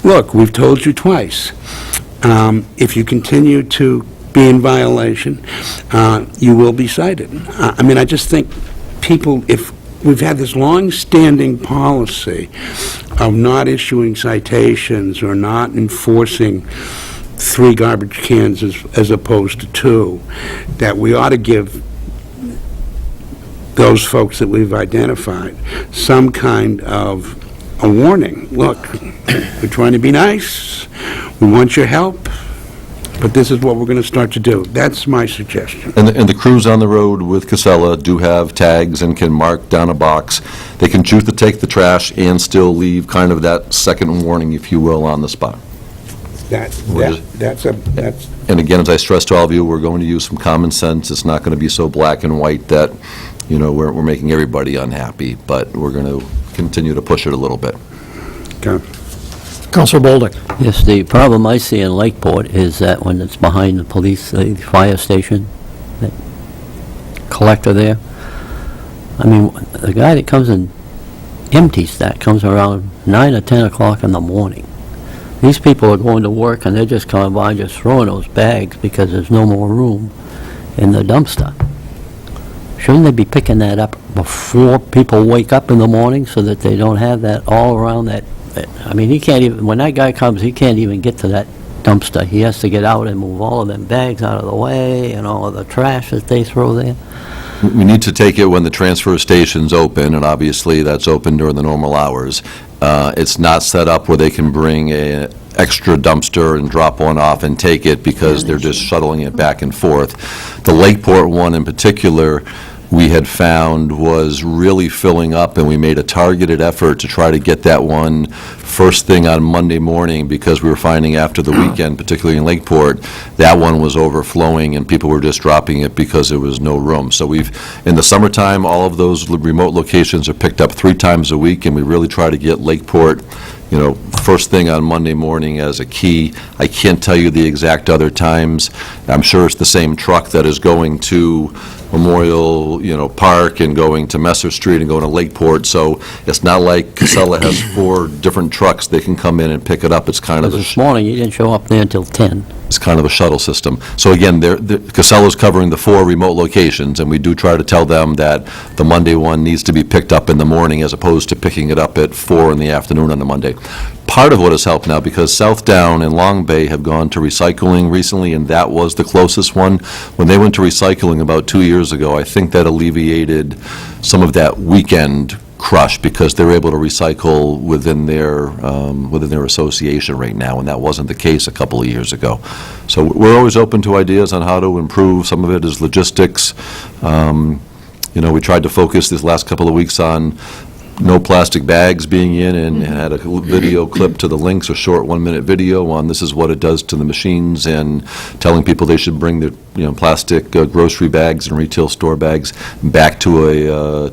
Look, we've told you twice. If you continue to be in violation, you will be cited. I mean, I just think people, if we've had this long-standing policy of not issuing citations or not enforcing 3 garbage cans as opposed to 2, that we ought to give those folks that we've identified some kind of a warning. Look, we're trying to be nice, we want your help, but this is what we're going to start to do. That's my suggestion. And the crews on the road with Casella do have tags and can mark down a box. They can choose to take the trash and still leave kind of that second warning, if you will, on the spot. That's And again, as I stress to all of you, we're going to use some common sense. It's not going to be so black and white that, you know, we're making everybody unhappy, but we're going to continue to push it a little bit. okay. Counselor Bolduc. Yes, the problem I see in Lakeport is that when it's behind the police, the fire station, that collector there, I mean, the guy that comes and empties that comes around 9 or 10 o'clock in the morning. These people are going to work and they're just coming by and just throwing those bags because there's no more room in the dumpster. Shouldn't they be picking that up before people wake up in the morning so that they don't have that all around that? I mean, he can't even, when that guy comes, he can't even get to that dumpster. He has to get out and move all of them bags out of the way and all of the trash that they throw there. We need to take it when the transfer station's open, and obviously that's open during the normal hours. It's not set up where they can bring an extra dumpster and drop one off and take it because they're just shuttling it back and forth. The Lakeport one in particular, we had found was really filling up, and we made a targeted effort to try to get that one first thing on Monday morning because we were finding after the weekend, particularly in Lakeport, that one was overflowing and people were just dropping it because there was no room. So we've, in the summertime, all of those remote locations are picked up 3 times a week, and we really try to get Lakeport, you know, first thing on Monday morning as a key. I can't tell you the exact other times. I'm sure it's the same truck that is going to Memorial, you know, Park and going to Messer Street and going to Lakeport, so it's not like Casella has 4 different trucks. They can come in and pick it up. It's kind of This morning, he didn't show up there until 10. It's kind of a shuttle system. So again, Casella's covering the 4 remote locations, and we do try to tell them that the Monday one needs to be picked up in the morning as opposed to picking it up at 4 in the afternoon on the Monday. Part of what has helped now, because Southdown and Long Bay have gone to recycling recently, and that was the closest one. When they went to recycling about 2 years ago, I think that alleviated some of that weekend crush because they're able to recycle within their association right now, and that wasn't the case a couple of years ago. So we're always open to ideas on how to improve. Some of it is logistics. You know, we tried to focus this last couple of weeks on no plastic bags being in, and had a video clip to the links, a short 1-minute video on this is what it does to the machines, and telling people they should bring their, you know, plastic grocery bags and retail store bags back to a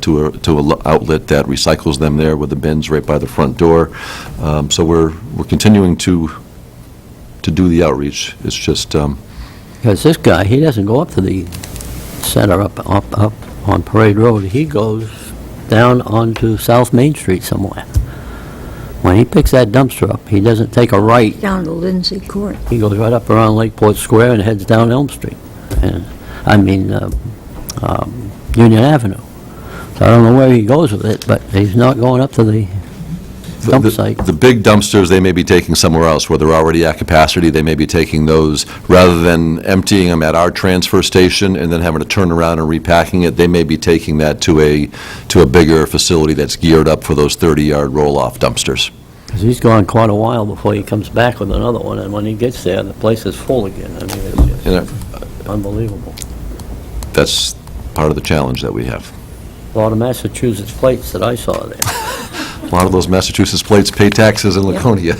outlet that recycles them there with the bins right by the front door. So we're continuing to do the outreach. It's just Because this guy, he doesn't go up to the center up on Parade Road. He goes down onto South Main Street somewhere. When he picks that dumpster up, he doesn't take a right. Down to Lindsay Court. He goes right up around Lakeport Square and heads down Elm Street. And Union Avenue. So I don't know where he goes with it, but he's not going up to the dump site. The big dumpsters, they may be taking somewhere else where they're already at capacity. They may be taking those, rather than emptying them at our transfer station and then having to turn around and repacking it, they may be taking that to a bigger facility that's geared up for those 30-yard roll-off dumpsters. Because he's gone quite a while before he comes back with another one, and when he gets there, the place is full again. I mean, it's just unbelievable. That's part of the challenge that we have. A lot of Massachusetts plates that I saw there. A lot of those Massachusetts plates pay taxes in Laconia.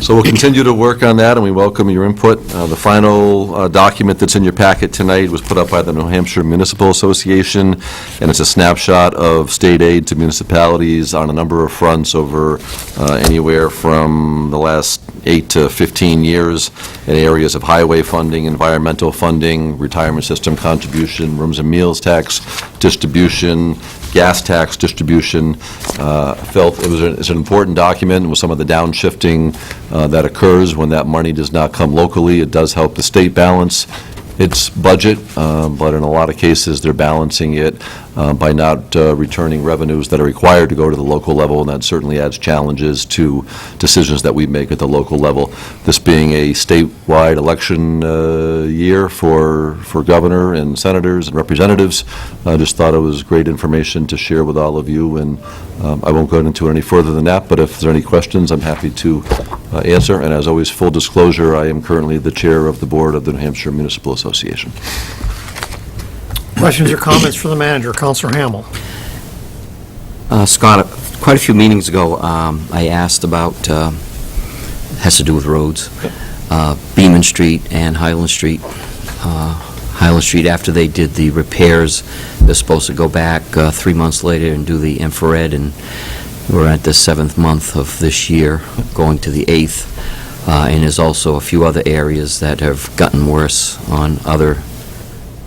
So we'll continue to work on that, and we welcome your input. The final document that's in your packet tonight was put up by the New Hampshire Municipal Association, and it's a snapshot of state aid to municipalities on a number of fronts over anywhere from the last 8 to 15 years in areas of highway funding, environmental funding, retirement system contribution, rooms and meals tax distribution, gas tax distribution. Felt it's an important document with some of the downshifting that occurs when that money does not come locally. It does help the state balance its budget, but in a lot of cases, they're balancing it by not returning revenues that are required to go to the local level, and that certainly adds challenges to decisions that we make at the local level. This being a statewide election year for governor and senators and representatives, I just thought it was great information to share with all of you, and I won't go into it any further than that, but if there are any questions, I'm happy to answer. And as always, full disclosure, I am currently the chair of the board of the New Hampshire Municipal Association. Questions or comments for the manager? Counselor Hamel. Scott, quite a few meetings ago, I asked about, has to do with roads, Beaman Street and Highland Street. Highland Street, after they did the repairs, they're supposed to go back 3 months later and do the infrared, and we're at the 7th month of this year, going to the 8th. And there's also a few other areas that have gotten worse on other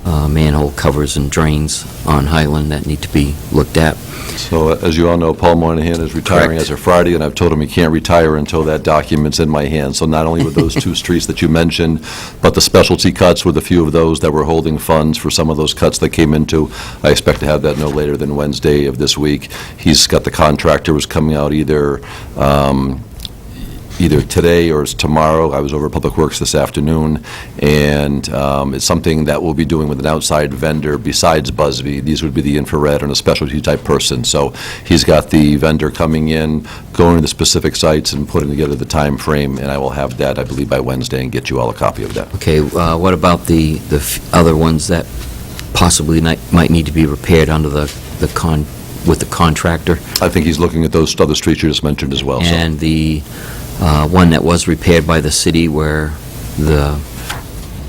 manhole covers and drains on Highland that need to be looked at. So, as you all know, Paul Moynihan is retiring Correct. as of Friday, and I've told him he can't retire until that document's in my hand. So not only with those two streets that you mentioned, but the specialty cuts with a few of those that were holding funds for some of those cuts that came into, I expect to have that no later than Wednesday of this week. He's got the contractor was coming out either today or tomorrow. I was over at Public Works this afternoon, and it's something that we'll be doing with an outside vendor besides Busby. These would be the infrared and a specialty type person. So he's got the vendor coming in, going to the specific sites and putting together the time frame, and I will have that, I believe, by Wednesday and get you all a copy of that. Okay, what about the other ones that possibly might need to be repaired under with the contractor? I think he's looking at those other streets you just mentioned as well. So. And the one that was repaired by the city where the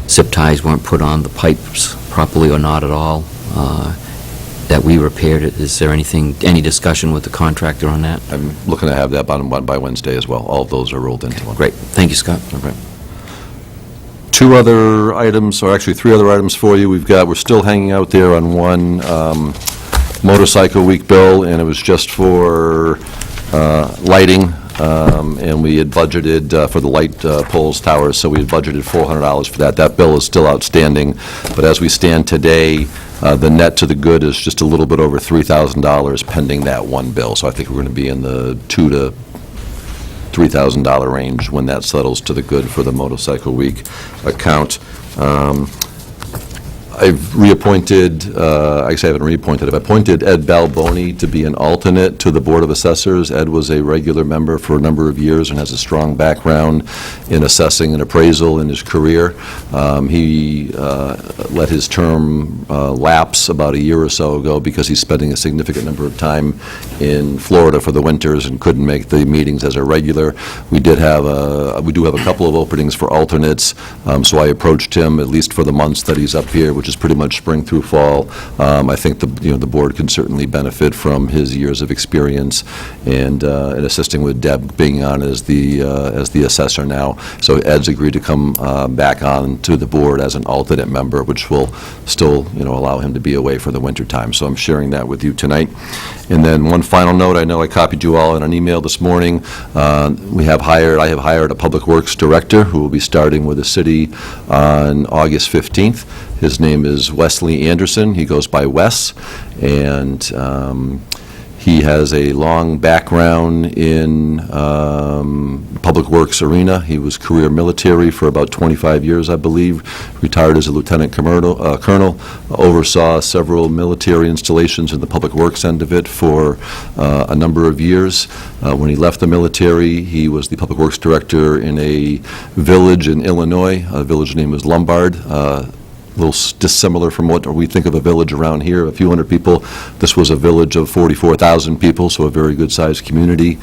zip ties weren't put on the pipes properly or not at all, that we repaired it. Is there any discussion with the contractor on that? I'm looking to have that by Wednesday as well. All of those are rolled into one. Great. Thank you, Scott. All right. 2 other items, or actually 3 other items for you. We're still hanging out there on one motorcycle week bill, and it was just for lighting. And we had budgeted for the light poles, towers, so we had budgeted $400 for that. That bill is still outstanding, but as we stand today, the net to the good is just a little bit over $3,000 pending that one bill. So I think we're going to be in the $2,000 to $3,000 range when that settles to the good for the motorcycle week account. I've reappointed, I guess I haven't reappointed, I've appointed Ed Balboni to be an alternate to the Board of Assessors. Ed was a regular member for a number of years and has a strong background in assessing and appraisal in his career. He let his term lapse about a year or so ago because he's spending a significant number of time in Florida for the winters and couldn't make the meetings as a regular. We do have a couple of openings for alternates, so I approached him, at least for the months that he's up here, which is pretty much spring through fall. I think the board can certainly benefit from his years of experience and assisting with Deb being on as the assessor now. So Ed's agreed to come back on to the board as an alternate member, which will still allow him to be away for the winter time. So I'm sharing that with you tonight. And then one final note, I know I copied you all in an email this morning. I have hired a Public Works director who will be starting with the city on August 15th. His name is Wesley Anderson. He goes by Wes, and he has a long background in public works arena. He was career military for about 25 years, I believe, retired as a lieutenant colonel, oversaw several military installations in the public works end of it for a number of years. When he left the military, he was the public works director in a village in Illinois. A village name was Lombard. little dissimilar from what we think of a village around here, a few hundred people. This was a village of 44,000 people, so a very good-sized community.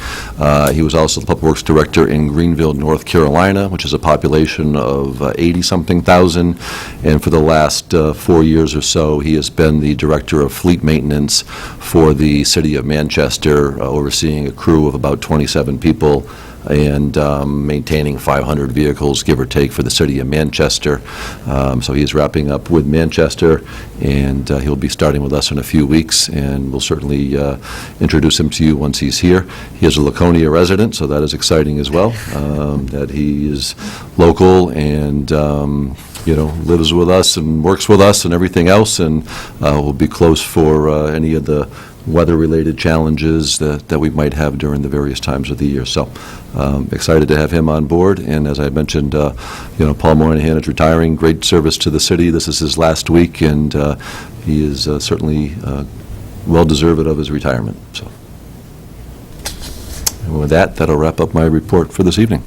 He was also the Public Works Director in Greenville, North Carolina, which is a population of 80-something thousand, and for the last 4 years or so, he has been the Director of Fleet Maintenance for the City of Manchester, overseeing a crew of about 27 people, and maintaining 500 vehicles, give or take, for the City of Manchester. So he is wrapping up with Manchester, and he'll be starting with us in a few weeks, and we'll certainly introduce him to you once he's here. He is a Laconia resident, so that is exciting as well, that he is local and lives with us and works with us and everything else, and will be close for any of the weather-related challenges that we might have during the various times of the year. So excited to have him on board, and as I mentioned, Paul Moynihan is retiring. Great service to the city. This is his last week, and he is certainly well-deserved of his retirement. So, and with that'll wrap up my report for this evening.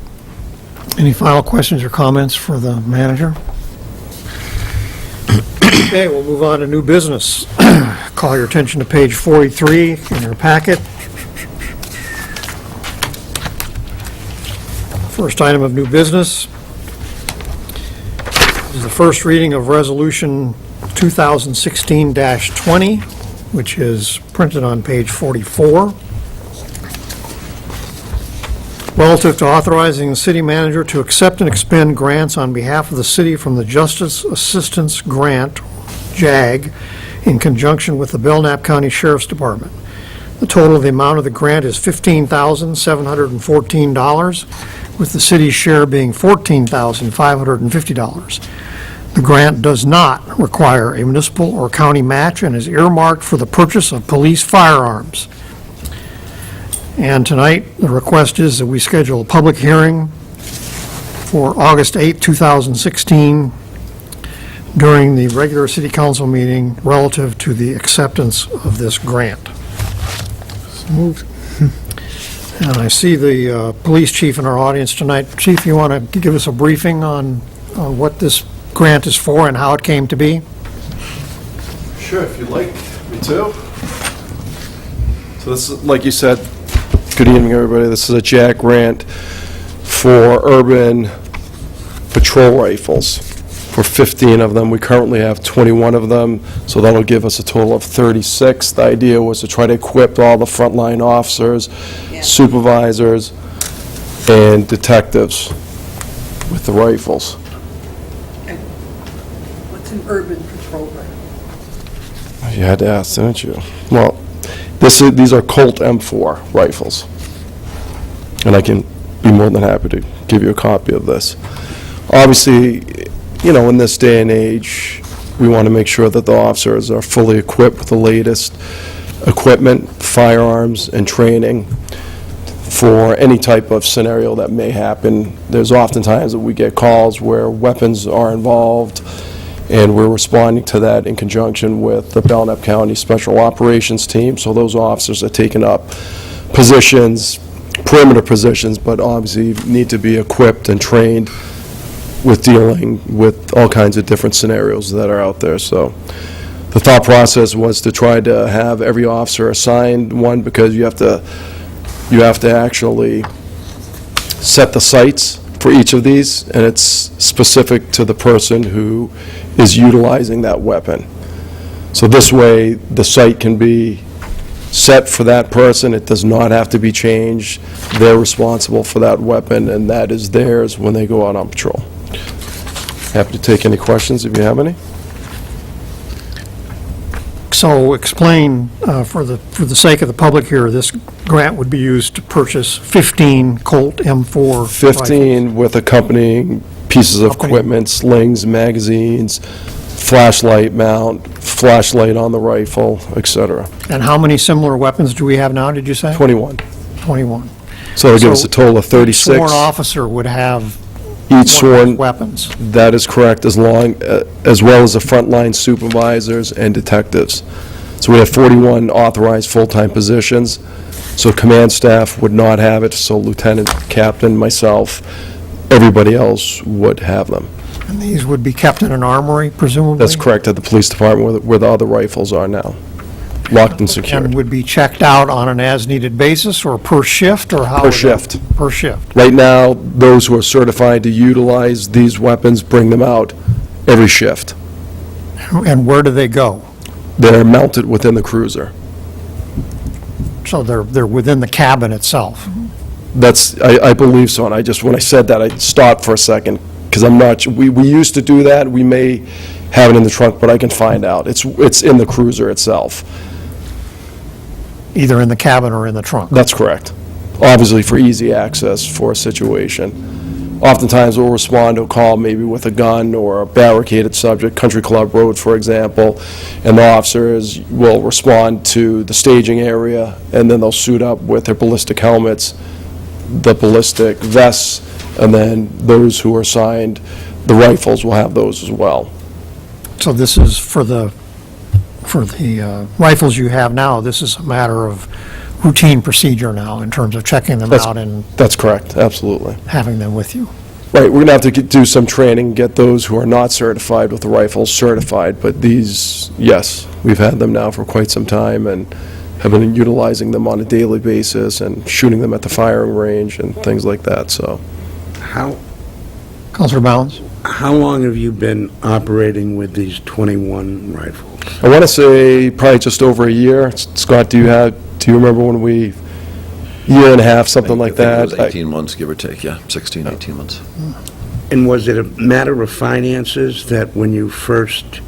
Any final questions or comments for the manager? Okay, we'll move on to new business. Call your attention to page 43 in your packet. First item of new business is the first reading of Resolution 2016-20, which is printed on page 44. Relative to authorizing the city manager to accept and expend grants on behalf of the city from the Justice Assistance Grant, JAG, in conjunction with the Belknap County Sheriff's Department. The total of the amount of the grant is $15,714, with the city's share being $14,550. The grant does not require a municipal or county match and is earmarked for the purchase of police firearms. And tonight, the request is that we schedule a public hearing for August 8, 2016, during the regular city council meeting relative to the acceptance of this grant. So moved. And I see the police chief in our audience tonight. Chief, you want to give us a briefing on what this grant is for and how it came to be? Sure, if you'd like me to. So this is, like you said, good evening, everybody. This is a JAG grant for urban patrol rifles, for 15 of them. We currently have 21 of them, so that'll give us a total of 36. The idea was to try to equip all the frontline officers, supervisors, and detectives with the rifles. What's an urban patrol rifle? You had to ask, didn't you? Well, these are Colt M4 rifles, and I can be more than happy to give you a copy of this. Obviously, in this day and age, we want to make sure that the officers are fully equipped with the latest equipment, firearms, and training for any type of scenario that may happen. There's oftentimes that we get calls where weapons are involved, and we're responding to that in conjunction with the Belknap County Special Operations Team. So those officers are taking up positions, perimeter positions, but obviously need to be equipped and trained with dealing with all kinds of different scenarios that are out there. So the thought process was to try to have every officer assigned one, because you have to actually set the sights for each of these, and it's specific to the person who is utilizing that weapon. So this way, the sight can be set for that person. It does not have to be changed. They're responsible for that weapon, and that is theirs when they go out on patrol. Happy to take any questions if you have any. So explain, for the sake of the public here, this grant would be used to purchase 15 Colt M4 15 with accompanying pieces of equipment, slings, magazines, flashlight mount, flashlight on the rifle, etc. And how many similar weapons do we have now, did you say? 21. 21. So it'll give us a total of 36. Each sworn officer would have Each one of sworn, those weapons. that is correct, as well as the frontline supervisors and detectives. So we have 41 authorized full-time positions. So command staff would not have it, so lieutenant, captain, myself, everybody else would have them. And these would be kept in an armory, presumably? That's correct, at the police department where the other rifles are now, locked and secured. And would be checked out on an as-needed basis, or per shift, or how? Per shift. Per shift. Right now, those who are certified to utilize these weapons bring them out every shift. And where do they go? They're mounted within the cruiser. So they're within the cabin itself? That's, I believe so, and when I said that, I stopped for a second, because I'm not, we used to do that, we may have it in the trunk, but I can find out. It's in the cruiser itself. Either in the cabin or in the trunk? That's correct. Obviously for easy access for a situation. Oftentimes we'll respond to a call maybe with a gun or a barricaded subject, Country Club Road, for example, and the officers will respond to the staging area, and then they'll suit up with their ballistic helmets, the ballistic vests, and then those who are assigned the rifles will have those as well. So this is for the rifles you have now, this is a matter of routine procedure now in terms of checking them out and That's correct, absolutely. having them with you? Right, we're going to have to do some training, get those who are not certified with the rifles certified, but these, yes, we've had them now for quite some time and have been utilizing them on a daily basis and shooting them at the firing range and things like that, so. Counselor Bounds? How long have you been operating with these 21 rifles? I want to say probably just over a year. Scott, do you remember when year and a half, something like that? I think it was 18 months, give or take, yeah, 16, 18 months. And was it a matter of finances that when you first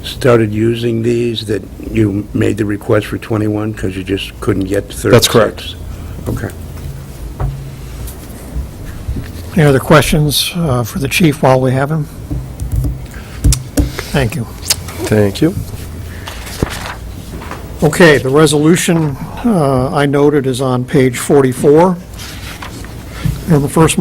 started using these, that you made the request for 21 because you just couldn't get to 36? That's correct. Okay. Any other questions for the chief while we have him? Thank you. Thank you. Okay, the resolution I noted is on page 44. And the first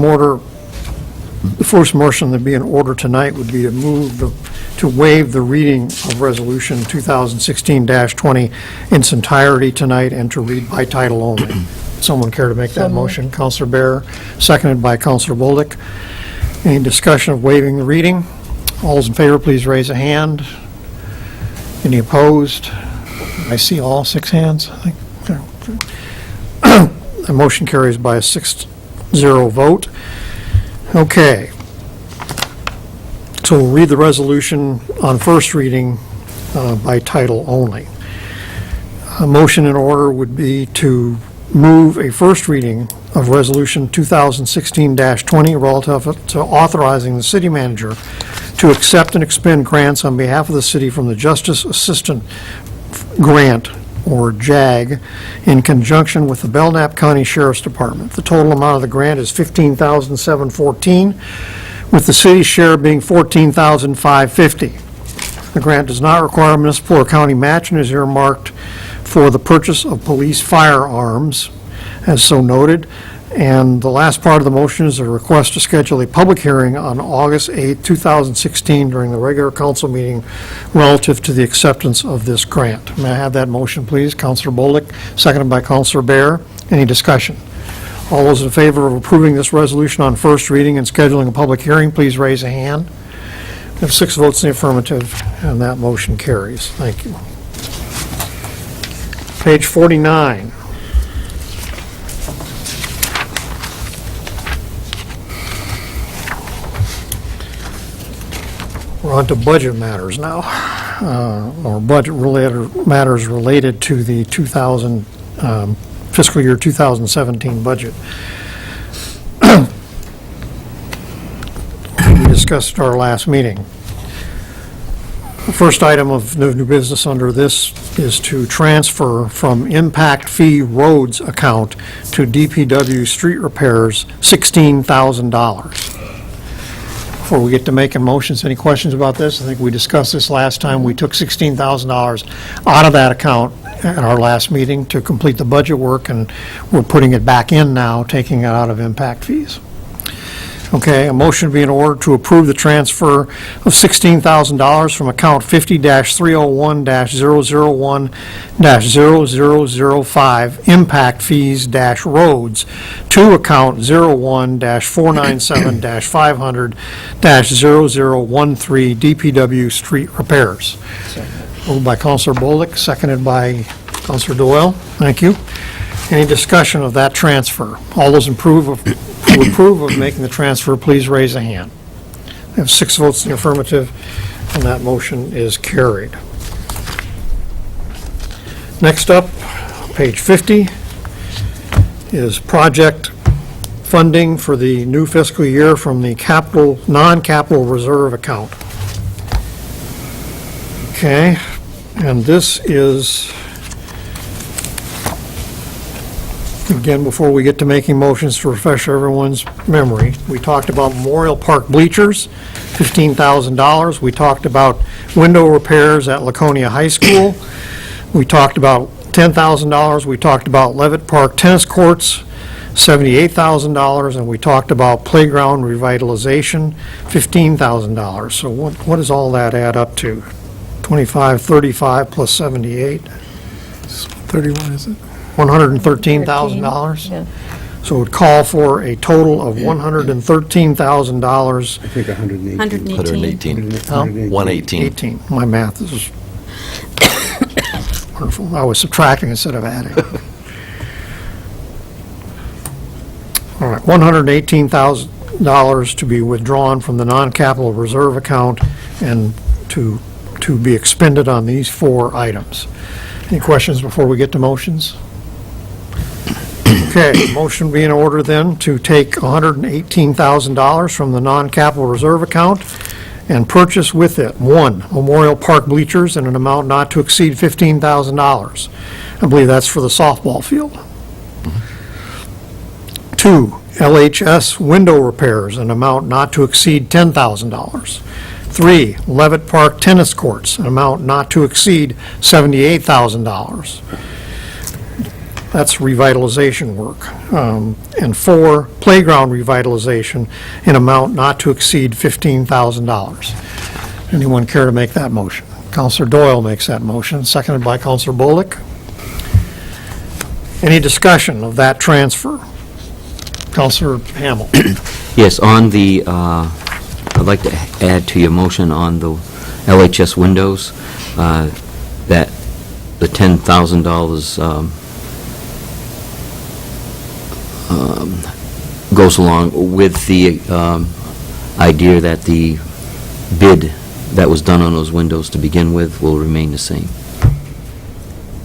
motion that'd be in order tonight would be to waive the reading of Resolution 2016-20 in its entirety tonight and to read by title only. Someone care to make that motion? Counselor Bear, seconded by Counselor Bolduc. Any discussion of waiving the reading? All those in favor, please raise a hand. Any opposed? I see all 6 hands, I think. The motion carries by a 6-0 vote. Okay. So we'll read the resolution on first reading by title only. A motion in order would be to move a first reading of Resolution 2016-20 relative to authorizing the city manager to accept and expend grants on behalf of the city from the Justice Assistant Grant, or JAG, in conjunction with the Belknap County Sheriff's Department. The total amount of the grant is $15,714, with the city's share being $14,550. The grant does not require a municipal or county match and is earmarked for the purchase of police firearms, as so noted. And the last part of the motion is a request to schedule a public hearing on August 8, 2016, during the regular council meeting relative to the acceptance of this grant. May I have that motion, please? Councilor Bolduc, seconded by Councilor Bear. Any discussion? All those in favor of approving this resolution on first reading and scheduling a public hearing, please raise a hand. We have 6 votes in the affirmative, and that motion carries. Thank you. Page 49. We're on to budget matters now, or budget-related matters related to the fiscal year 2017 budget. We discussed at our last meeting. The first item of new business under this is to transfer from impact fee roads account to DPW street repairs $16,000. Before we get to making motions, any questions about this? I think we discussed this last time. We took $16,000 out of that account at our last meeting to complete the budget work, and we're putting it back in now, taking it out of impact fees. Okay, a motion be in order to approve the transfer of $16,000 from account 50-301-001-0005, impact fees-roads, to account 01-497-500-0013, DPW street repairs. Moved by Counselor Bolduc, seconded by Counselor Doyle. Thank you. Any discussion of that transfer? All those who approve of making the transfer, please raise a hand. We have 6 votes in the affirmative, and that motion is carried. Next up, page 50, is project funding for the new fiscal year from the non-capital reserve account. Okay, and this is, again, before we get to making motions to refresh everyone's memory, we talked about Memorial Park bleachers, $15,000. We talked about window repairs at Laconia High School. We talked about $10,000. We talked about Levitt Park tennis courts, $78,000. And we talked about playground revitalization, $15,000. So what does all that add up to? 25, 35 plus 78? 31, is it? $113,000? Yeah. So it would call for a total of $113,000. I think 118. 118. 118. 18. My math is wonderful. I was subtracting instead of adding. All right, $118,000 to be withdrawn from the non-capital reserve account and to be expended on these 4 items. Any questions before we get to motions? Okay, motion be in order then to take $118,000 from the non-capital reserve account and purchase with it, 1, Memorial Park bleachers in an amount not to exceed $15,000. I believe that's for the softball field. 2, LHS window repairs, an amount not to exceed $10,000. 3, Levitt Park tennis courts, an amount not to exceed $78,000. That's revitalization work. And 4, playground revitalization, an amount not to exceed $15,000. Anyone care to make that motion? Counselor Doyle makes that motion, seconded by Counselor Bolduc. Any discussion of that transfer? Counselor Hamel. Yes, on the, I'd like to add to your motion on the LHS windows, that the $10,000 goes along with the idea that the bid that was done on those windows to begin with will remain the same.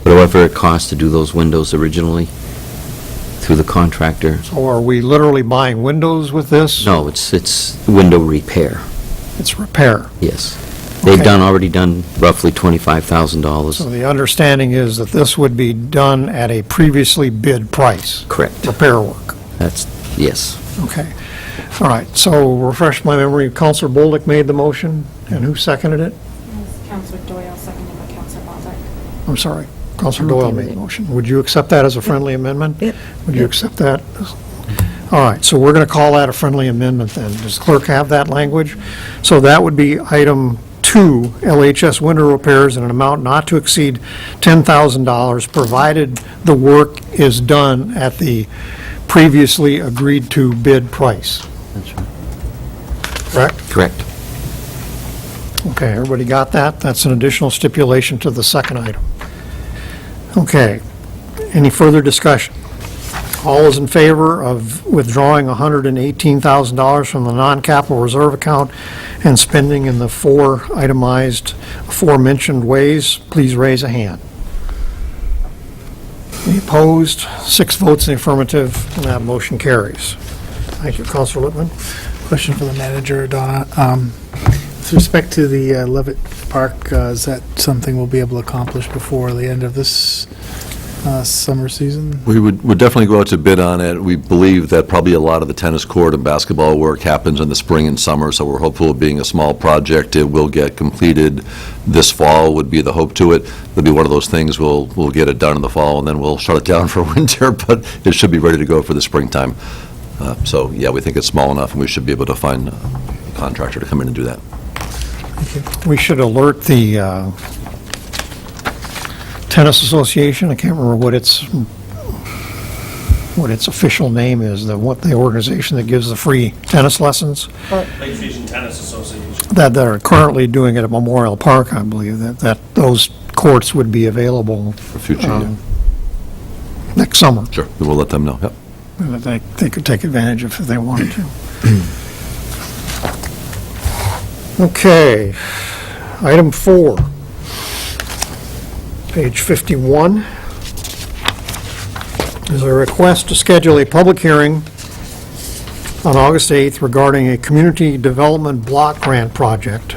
Whatever it cost to do those windows originally through the contractor. So are we literally buying windows with this? No, it's window repair, It's repair. yes. They've Okay. already done roughly $25,000. So the understanding is that this would be done at a previously bid price, Correct. repair work. That's, yes. Okay. All right, so refresh my memory, Counselor Bolduc made the motion, and who seconded it? Counselor Doyle, seconded by Counselor Bolduc. I'm sorry, Counselor I'm okay Doyle with made it. the motion. Would you accept that as a friendly amendment? Yep. Would you accept that? All right, so we're going to call that a friendly amendment then. Does clerk have that language? So that would be item 2, LHS window repairs in an amount not to exceed $10,000, provided the work is done at the previously agreed-to bid price. That's right. Correct? Correct. Okay, everybody got that? That's an additional stipulation to the second item. Okay, any further discussion? All is in favor of withdrawing $118,000 from the non-capital reserve account and spending in the 4 itemized, aforementioned ways, please raise a hand. Any opposed? 6 votes in the affirmative, and that motion carries. Thank you, Counselor Lippman. Question for the manager, Donna. With respect to the Levitt Park, is that something we'll be able to accomplish before the end of this summer season? We would definitely go out to bid on it. We believe that probably a lot of the tennis court and basketball work happens in the spring and summer, so we're hopeful of being a small project. It will get completed this fall, would be the hope to it. It'll be one of those things, we'll get it done in the fall, and then we'll shut it down for winter, but it should be ready to go for the springtime. So, yeah, we think it's small enough, and we should be able to find a contractor to come in and do that. We should alert the Tennis Association. I can't remember what its official name is, what the organization that gives the free tennis lessons Lake Region Tennis Association. that are currently doing it at Memorial Park, I believe, that those courts would be available For future, yeah. next summer. Sure, we will let them know, yep. And that they could take advantage of if they wanted to. Okay, item 4, page 51, is a request to schedule a public hearing on August 8th regarding a community development block grant project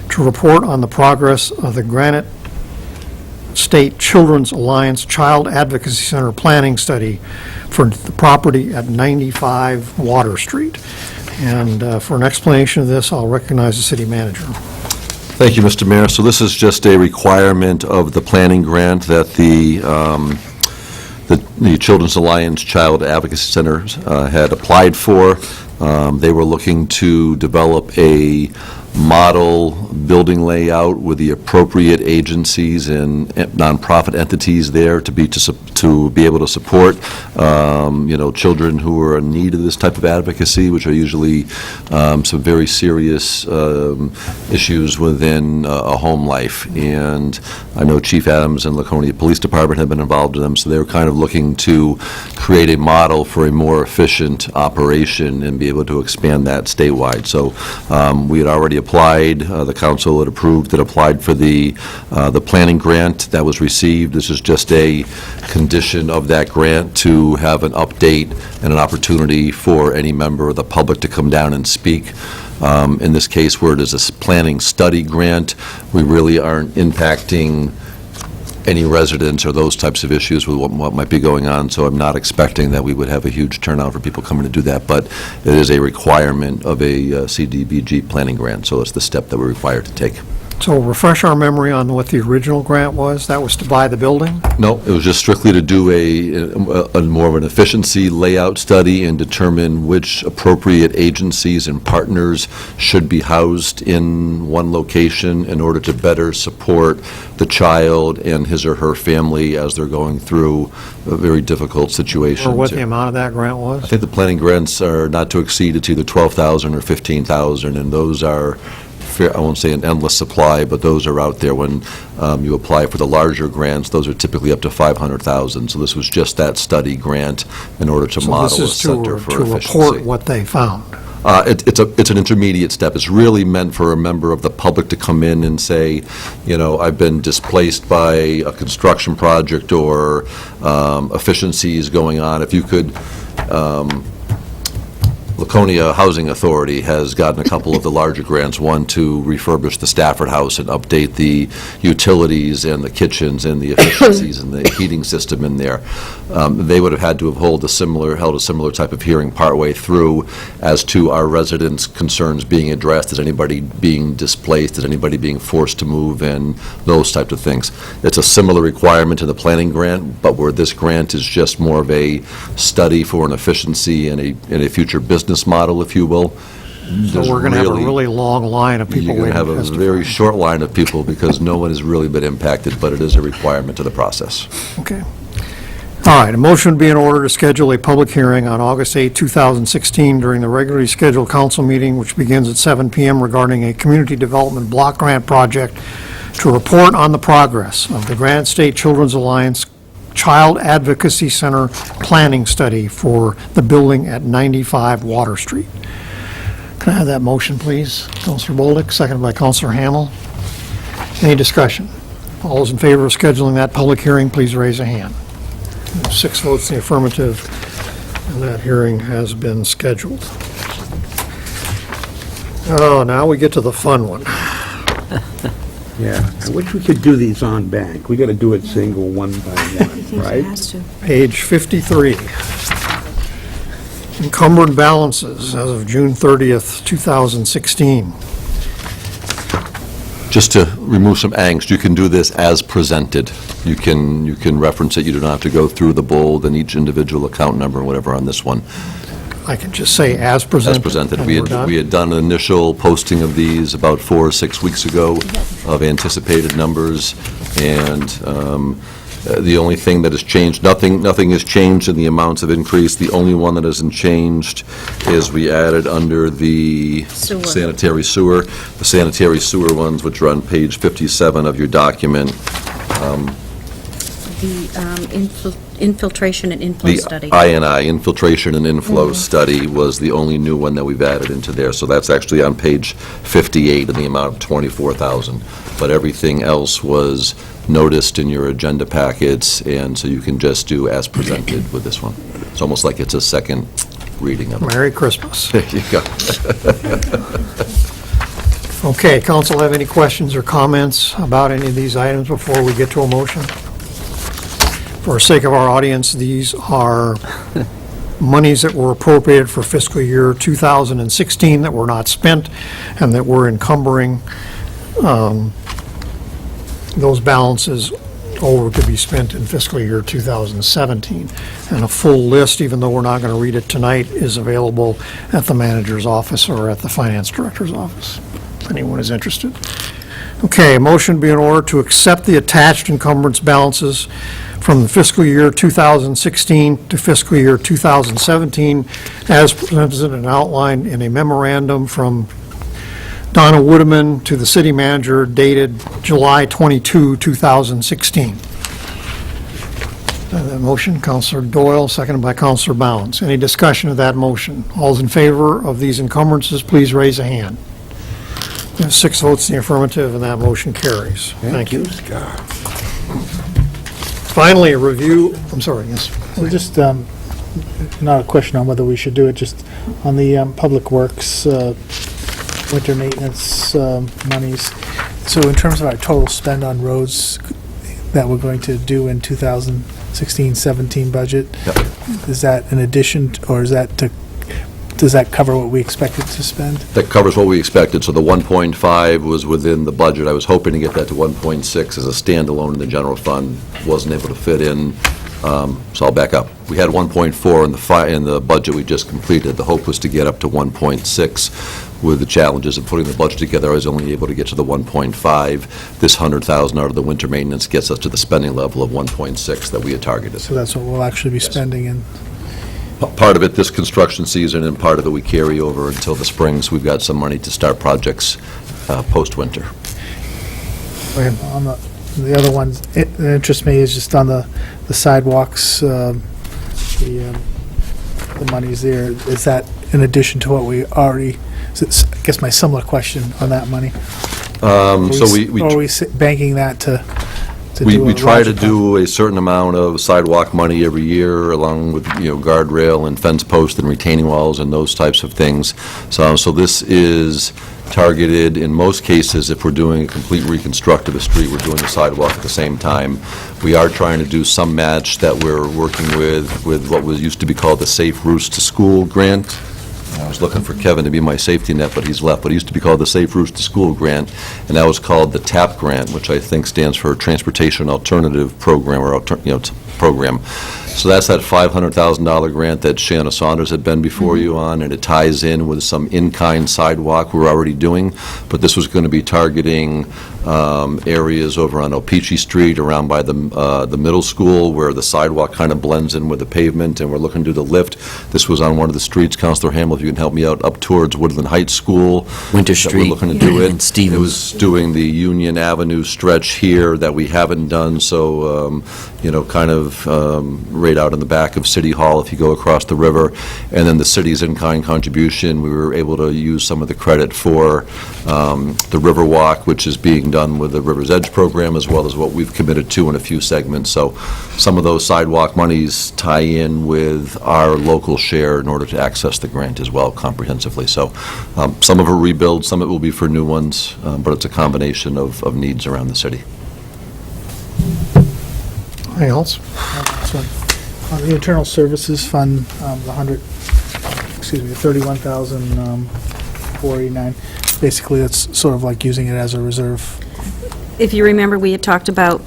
to report on the progress of the Granite State Children's Alliance Child Advocacy Center planning study for the property at 95 Water Street. And for an explanation of this, I'll recognize the city manager. Thank you, Mr. Mayor. So this is just a requirement of the planning grant that the Children's Alliance Child Advocacy Center had applied for. They were looking to develop a model building layout with the appropriate agencies and nonprofit entities there to be able to support children who are in need of this type of advocacy, which are usually some very serious issues within a home life. And I know Chief Adams and Laconia Police Department have been involved in them, so they're kind of looking to create a model for a more efficient operation and be able to expand that statewide. So we had already applied, the council had approved, that applied for the planning grant that was received. This is just a condition of that grant to have an update and an opportunity for any member of the public to come down and speak. In this case, where it is a planning study grant, we really aren't impacting any residents or those types of issues with what might be going on, so I'm not expecting that we would have a huge turnout for people coming to do that, but it is a requirement of a CDBG planning grant, so it's the step that we're required to take. So refresh our memory on what the original grant was. That was to buy the building? No, it was just strictly to do a more of an efficiency layout study and determine which appropriate agencies and partners should be housed in one location in order to better support the child and his or her family as they're going through a very difficult situation. Or what the amount of that grant was? I think the planning grants are not to exceed, it's either $12,000 or $15,000, and those are, I won't say an endless supply, but those are out there. When you apply for the larger grants, those are typically up to $500,000. So this was just that study grant in order to model a center for efficiency. So this is to report what they found? It's an intermediate step. It's really meant for a member of the public to come in and say, I've been displaced by a construction project or efficiencies going on. If you could, Laconia Housing Authority has gotten a couple of the larger grants, one to refurbish the Stafford House and update the utilities and the kitchens and the efficiencies and the heating system in there. They would have had to have held a similar type of hearing partway through as to our residents' concerns being addressed. Is anybody being displaced? Is anybody being forced to move? And those types of things. It's a similar requirement to the planning grant, but where this grant is just more of a study for an efficiency and a future business model, if you will. So we're going to have a really long line of people waiting to You're going to have a very short line of people because no one has really been impacted, but it is a requirement to the process. Okay. All right, a motion would be in order to schedule a public hearing on August 8, 2016 during the regularly scheduled council meeting, which begins at 7 p.m. regarding a community development block grant project to report on the progress of the Granite State Children's Alliance Child Advocacy Center planning study for the building at 95 Water Street. Can I have that motion, please? Councilor Bolduc, seconded by Councilor Hamel. Any discussion? All those in favor of scheduling that public hearing, please raise a hand. 6 votes in the affirmative, and that hearing has been scheduled. Oh, now we get to the fun one. Yeah, I wish we could do these on bank. We got to do it single, one by one, right? Page 53. Encumbered balances as of June 30th, 2016. just to remove some angst, you can do this as presented. You can reference it, you do not have to go through the bold and each individual account number or whatever on this one. I can just say as presented. As presented. and We we're done. had done an initial posting of these about 4 or 6 weeks ago of anticipated numbers, and the only thing that has changed, nothing has changed in the amounts of increase. The only one that hasn't changed is we added under the Sewer. sanitary sewer, the sanitary sewer ones, which are on page 57 of your document. The infiltration and inflow study. The INI, infiltration and inflow study, was the only new one that we've added into there. So that's actually on page 58 in the amount of $24,000. But everything else was noticed in your agenda packets, and so you can just do as presented with this one. It's almost like it's a second reading of it. Merry Christmas. There you go. Okay, council have any questions or comments about any of these items before we get to a motion? For the sake of our audience, these are monies that were appropriated for fiscal year 2016 that were not spent and that we're encumbering those balances over to be spent in fiscal year 2017. And a full list, even though we're not going to read it tonight, is available at the manager's office or at the finance director's office, if anyone is interested. Okay, a motion be in order to accept the attached encumbrance balances from the fiscal year 2016 to fiscal year 2017 as presented and outlined in a memorandum from Donna Woodeman to the city manager dated July 22, 2016. That motion, Councilor Doyle, seconded by Councilor Bounds. Any discussion of that motion? All's in favor of these encumbrances, please raise a hand. There's 6 votes in the affirmative, and that motion carries. Thank you. Scott. Finally, a review, I'm sorry, yes. Well, just, not a question on whether we should do it, just on the Public Works winter maintenance monies. So in terms of our total spend on roads that we're going to do in 2016-17 budget, is that an addition, or is that does that cover what we expected to spend? That covers what we expected, so the 1.5 was within the budget. I was hoping to get that to 1.6 as a standalone in the general fund. Wasn't able to fit in, so I'll back up. We had 1.4 in the budget we just completed. The hope was to get up to 1.6. With the challenges of putting the budget together, I was only able to get to the 1.5. This 100,000 out of the winter maintenance gets us to the spending level of 1.6 that we had targeted. So that's what we'll actually be spending in. Part of it this construction season, and part of it we carry over until the spring, so we've got some money to start projects post-winter. On the other ones, that interests me is just on the sidewalks, the monies there. Is that in addition to what we already, I guess my similar question on that money? So we Are we banking that to do We a try to larger do a certain amount of sidewalk money every year, along with, guardrail and fence posts and retaining walls and those types of things. So this is targeted, in most cases, if we're doing a complete reconstruct of a street, we're doing the sidewalk at the same time. We are trying to do some match that we're working with what was used to be called the Safe Routes to School grant. I was looking for Kevin to be my safety net, but he's left. But it used to be called the Safe Routes to School grant, and that was called the TAP grant, which I think stands for Transportation Alternative Program, or program. So that's that $500,000 grant that Shanna Saunders had been before you on, and it ties in with some in-kind sidewalk we're already doing. But this was going to be targeting areas over on Opeachy Street, around by the middle school, where the sidewalk kind of blends in with the pavement, and we're looking to do the lift. This was on one of the streets, Councilor Hamel, if you can help me out, up towards Woodland Heights School. Winter that Street We're looking to do it. and Stevens. It was doing the Union Avenue stretch here that we haven't done, so, kind of right out in the back of City Hall if you go across the river. And then the city's in-kind contribution, we were able to use some of the credit for the Riverwalk, which is being done with the River's Edge program, as well as what we've committed to in a few segments. So some of those sidewalk monies tie in with our local share in order to access the grant as well comprehensively. So some of it rebuild, some of it will be for new ones, but it's a combination of needs around the city. Anything else? So, on the Internal Services Fund, the 31,489, basically, it's sort of like using it as a reserve. If you remember, we had talked about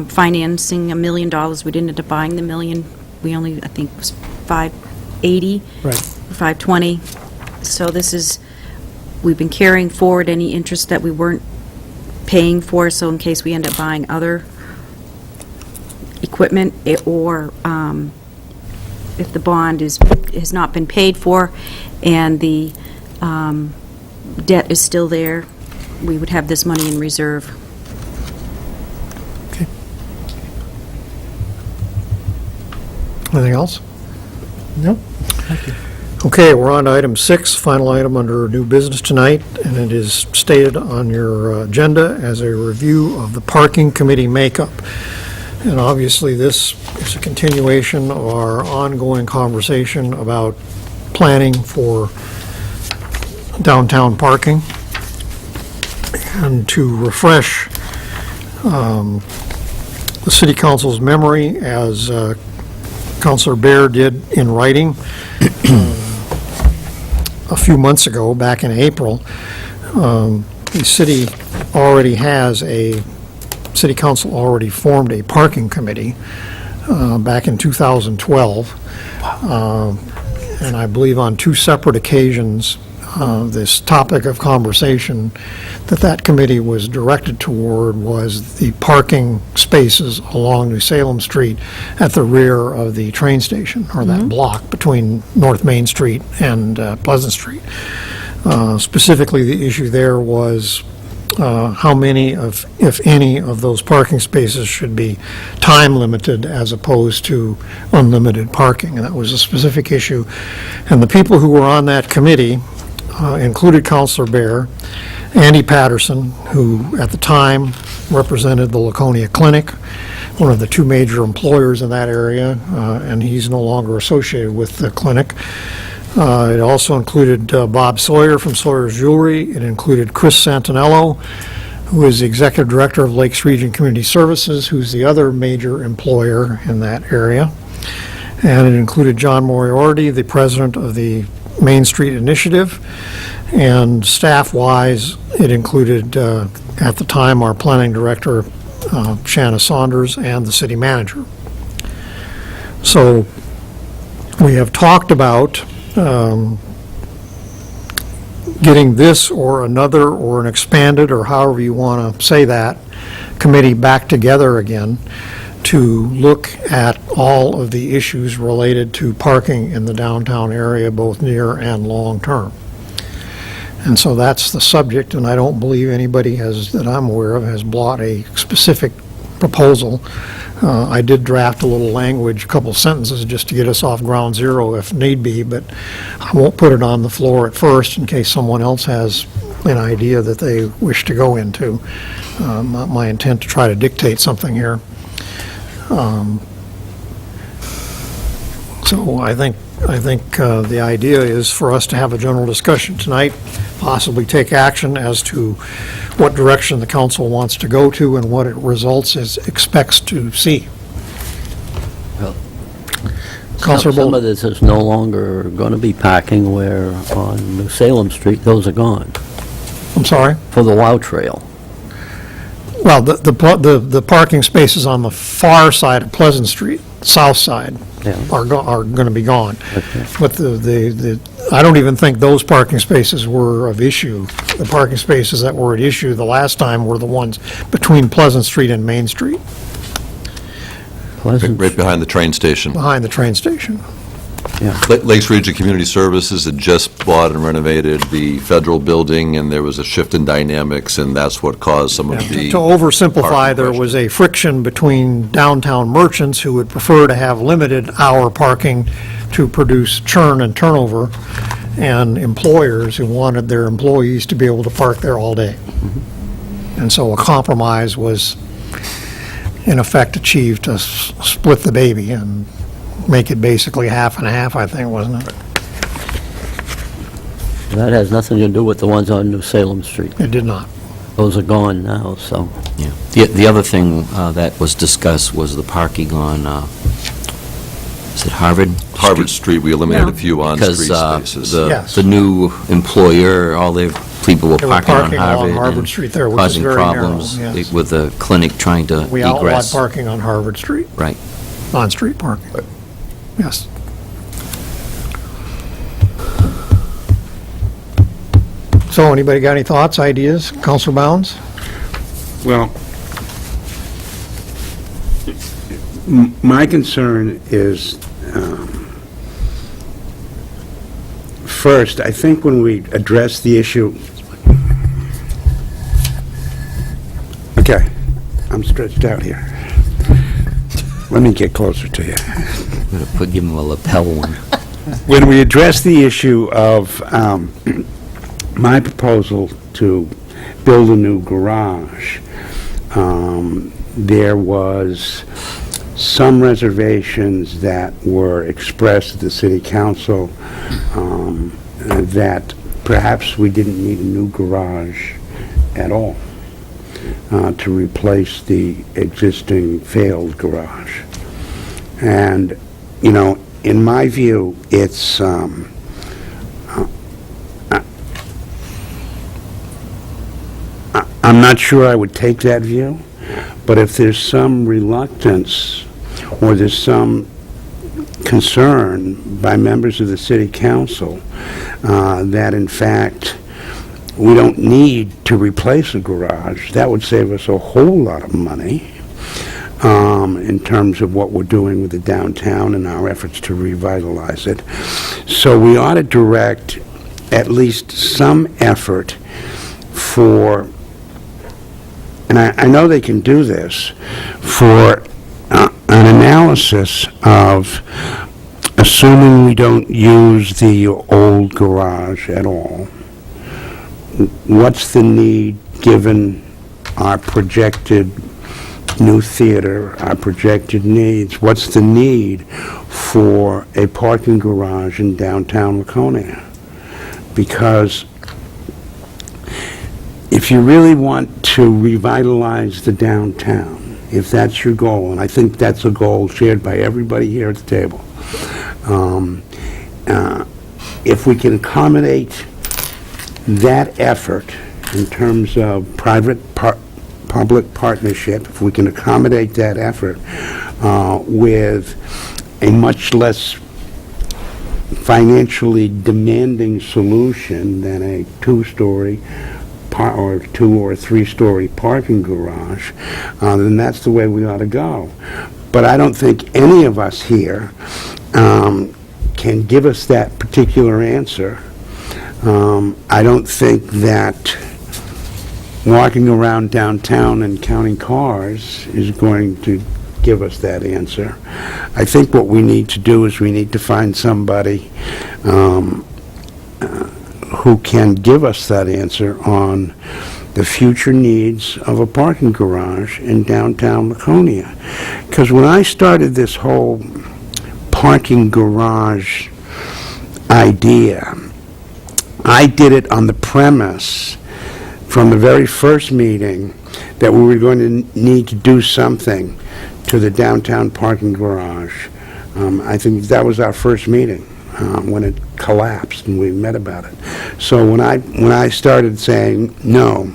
financing $1 million. We didn't end up buying the million. We only, I think, it was 580, Right. 520. So this is, we've been carrying forward any interest that we weren't paying for, so in case we end up buying other equipment, or if the bond has not been paid for and the debt is still there, we would have this money in reserve. Okay. Anything else? No? Thank you. Okay, we're on to item 6, final item under new business tonight, and it is stated on your agenda as a review of the parking committee makeup. And obviously, this is a continuation of our ongoing conversation about planning for downtown parking. And to refresh the city council's memory, as Councilor Bear did in writing a few months ago, back in April, the city council already formed a parking committee back in 2012. And I believe on 2 separate occasions, this topic of conversation that committee was directed toward was the parking spaces along New Salem Street at the rear of the train station, or that block between North Main Street and Pleasant Street. Specifically, the issue there was how many, if any, of those parking spaces should be time-limited as opposed to unlimited parking. And that was a specific issue. And the people who were on that committee included Councilor Bear, Andy Patterson, who at the time represented the Laconia Clinic, one of the 2 major employers in that area, and he's no longer associated with the clinic. It also included Bob Sawyer from Sawyer's Jewelry. It included Chris Santinello, who is the Executive Director of Lakes Region Community Services, who's the other major employer in that area. And it included John Moriarty, the President of the Main Street Initiative. And staff-wise, it included, at the time, our Planning Director, Shanna Saunders, and the City Manager. So we have talked about getting this or another or an expanded, or however you want to say that, committee back together again to look at all of the issues related to parking in the downtown area, both near and long-term. And so that's the subject, and I don't believe anybody has, that I'm aware of, has brought a specific proposal. I did draft a little language, a couple sentences, just to get us off ground zero if need be, but I won't put it on the floor at first in case someone else has an idea that they wish to go into. Not my intent to try to dictate something here. So I think the idea is for us to have a general discussion tonight, possibly take action as to what direction the council wants to go to and what it expects to see. Well, Councilor Some Bolton. of this is no longer going to be parking, where on New Salem Street, those are gone, I'm sorry? for the WOW Trail. Well, the parking spaces on the far side of Pleasant Street, south side, Yeah. are going to be gone. Okay. But I don't even think those parking spaces were of issue. The parking spaces that were at issue the last time were the ones between Pleasant Street and Main Street, Pleasant, Right behind the train station. behind the train station. Lakes Region Community Services had just bought and renovated the federal building, and there was a shift in dynamics, and that's what caused some of the... To oversimplify, parking there question. was a friction between downtown merchants who would prefer to have limited hour parking to produce churn and turnover, and employers who wanted their employees to be able to park there all day. And so a compromise was, in effect, achieved to split the baby and make it basically half and half, I think, wasn't it? that has nothing to do with the ones on New Salem Street. It did not. Those are gone now, so. Yeah. The other thing that was discussed was the parking on, is it Harvard? Harvard Street, we eliminated a No. few on-street Because spaces. Yes. the new employer, all they're people were They were parking on parking along Harvard. Harvard and Street there, which is causing very narrow, problems yes. with the clinic trying to We outlawed egress. parking on Harvard Street, Right. on-street parking. Yes. So, anybody got any thoughts, ideas? Counselor Bounds? Well, my concern is, first, I think when we address the issue, okay, I'm stretched out here. Let me get closer to you. Give them a lapel one. When we address the issue of my proposal to build a new garage, there was some reservations that were expressed at the city council that perhaps we didn't need a new garage at all to replace the existing failed garage. And, you know, in my view, it's, I'm not sure I would take that view, but if there's some reluctance or there's some concern by members of the city council that in fact we don't need to replace a garage, that would save us a whole lot of money in terms of what we're doing with the downtown and our efforts to revitalize it. So we ought to direct at least some effort for, and I know they can do this, for an analysis of, assuming we don't use the old garage at all, what's the need, given our projected new theater, our projected needs, what's the need for a parking garage in downtown Laconia? Because if you really want to revitalize the downtown, if that's your goal, and I think that's a goal shared by everybody here at the table, if we can accommodate that effort in terms of public partnership, if we can accommodate that effort with a much less financially demanding solution than a two-story or two- or three-story parking garage, then that's the way we ought to go. But I don't think any of us here can give us that particular answer. I don't think that walking around downtown and counting cars is going to give us that answer. I think what we need to do is we need to find somebody who can give us that answer on the future needs of a parking garage in downtown Laconia. Because when I started this whole parking garage idea, I did it on the premise from the very first meeting that we were going to need to do something to the downtown parking garage. I think that was our first meeting when it collapsed and we met about it. So when I started saying, no,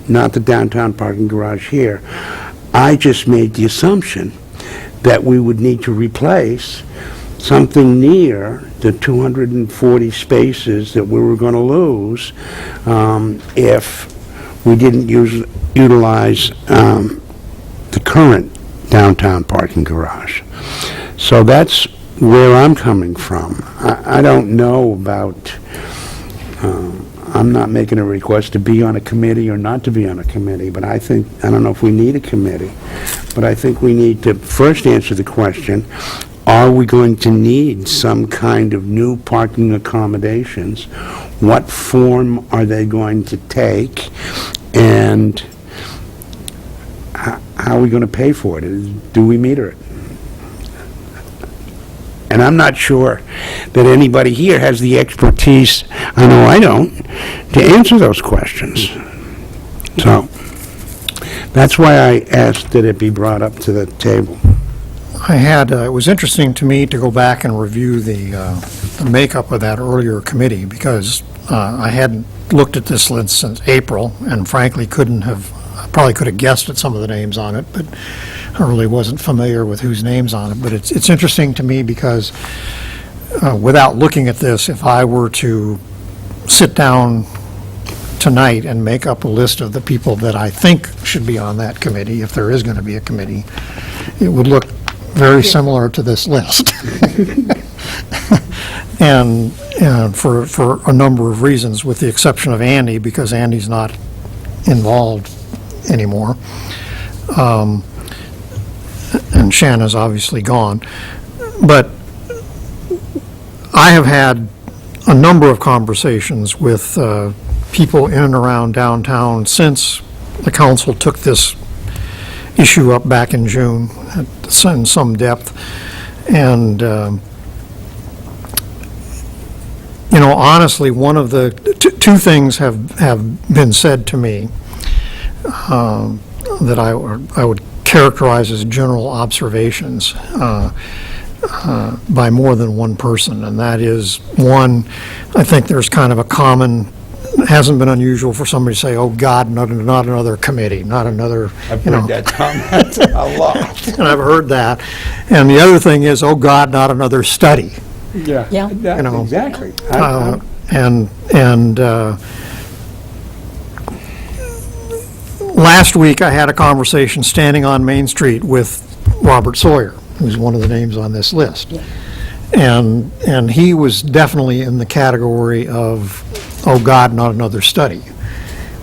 not the downtown parking garage here, I just made the assumption that we would need to replace something near the 240 spaces that we were going to lose if we didn't utilize the current downtown parking garage. So that's where I'm coming from. I don't know about, I'm not making a request to be on a committee or not to be on a committee, but I don't know if we need a committee, but I think we need to first answer the question, are we going to need some kind of new parking accommodations? What form are they going to take? And how are we going to pay for it? Do we meter it? And I'm not sure that anybody here has the expertise, I know I don't, to answer those questions. So that's why I asked that it be brought up to the table. It was interesting to me to go back and review the makeup of that earlier committee, because I hadn't looked at this list since April, and frankly probably could have guessed at some of the names on it, but I really wasn't familiar with whose names on it. But it's interesting to me because without looking at this, if I were to sit down tonight and make up a list of the people that I think should be on that committee, if there is going to be a committee, it would look very similar to this list. And for a number of reasons, with the exception of Andy, because Andy's not involved anymore. And Shanna's obviously gone. But I have had a number of conversations with people in and around downtown since the council took this issue up back in June in some depth. And, honestly, one of the two things have been said to me that I would characterize as general observations by more than one person. And that is, one, I think there's kind of a common, it hasn't been unusual for somebody to say, oh, God, not another committee, not another, I've heard that comment a lot. and I've heard that. And the other thing is, oh, God, not another study. Yeah. Yeah. Exactly. Last week, I had a conversation standing on Main Street with Robert Sawyer, who's one of the names on this list. And he was definitely in the category of, oh, God, not another study.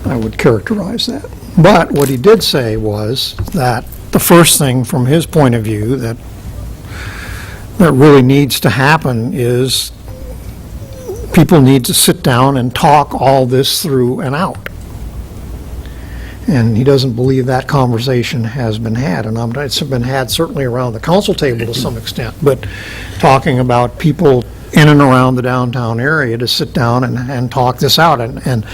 I would characterize that. But what he did say was that the first thing from his point of view that really needs to happen is people need to sit down and talk all this through and out. And he doesn't believe that conversation has been had. And it's been had certainly around the council table to some extent, but talking about people in and around the downtown area to sit down and talk this out, and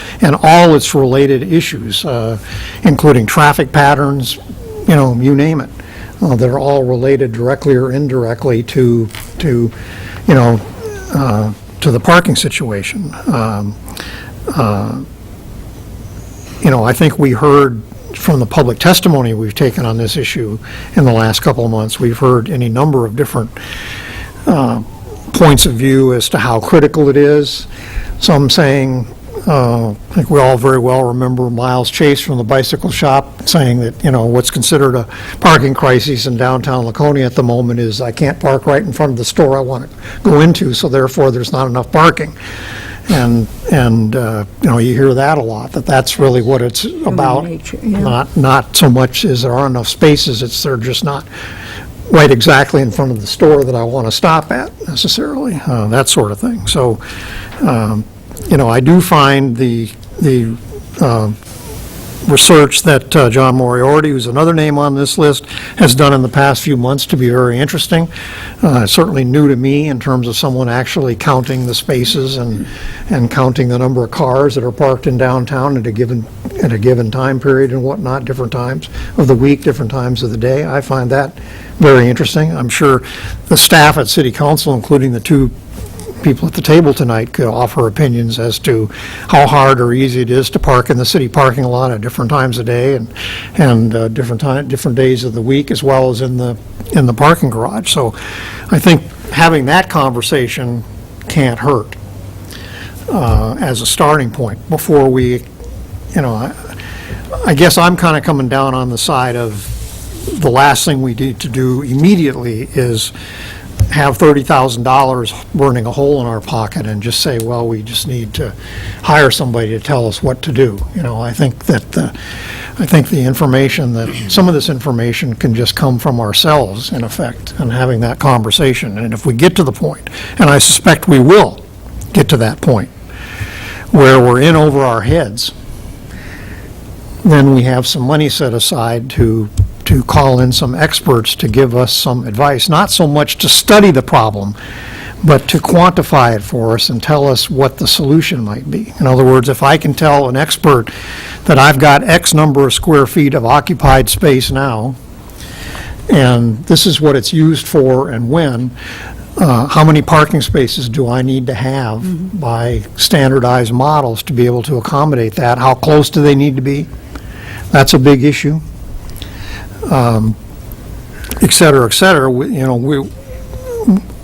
all its related issues, including traffic patterns, you name it. They're all related directly or indirectly to the parking situation. I think we heard from the public testimony we've taken on this issue in the last couple of months, we've heard any number of different points of view as to how critical it is. Some saying, I think we all very well remember Miles Chase from the bicycle shop saying that, what's considered a parking crisis in downtown Laconia at the moment is I can't park right in front of the store I want to go into, so therefore there's not enough parking. And you hear that a lot, that's really what it's about. nature, yeah. Not so much as there aren't enough spaces, it's they're just not right exactly in front of the store that I want to stop at necessarily, that sort of thing. So, I do find the research that John Moriarty, who's another name on this list, has done in the past few months to be very interesting. Certainly new to me in terms of someone actually counting the spaces and counting the number of cars that are parked in downtown at a given time period and whatnot, different times of the week, different times of the day. I find that very interesting. I'm sure the staff at City Council, including the two people at the table tonight, could offer opinions as to how hard or easy it is to park in the city parking lot at different times of day and different days of the week, as well as in the parking garage. So I think having that conversation can't hurt as a starting point before we, I guess I'm kind of coming down on the side of the last thing we need to do immediately is have $30,000 burning a hole in our pocket and just say, well, we just need to hire somebody to tell us what to do. I think the information some of this information can just come from ourselves, in effect, and having that conversation. And if we get to the point, and I suspect we will get to that point, where we're in over our heads, then we have some money set aside to call in some experts to give us some advice, not so much to study the problem, but to quantify it for us and tell us what the solution might be. In other words, if I can tell an expert that I've got X number of square feet of occupied space now, and this is what it's used for and when, how many parking spaces do I need to have by standardized models to be able to accommodate that? How close do they need to be? That's a big issue. Et cetera, et cetera.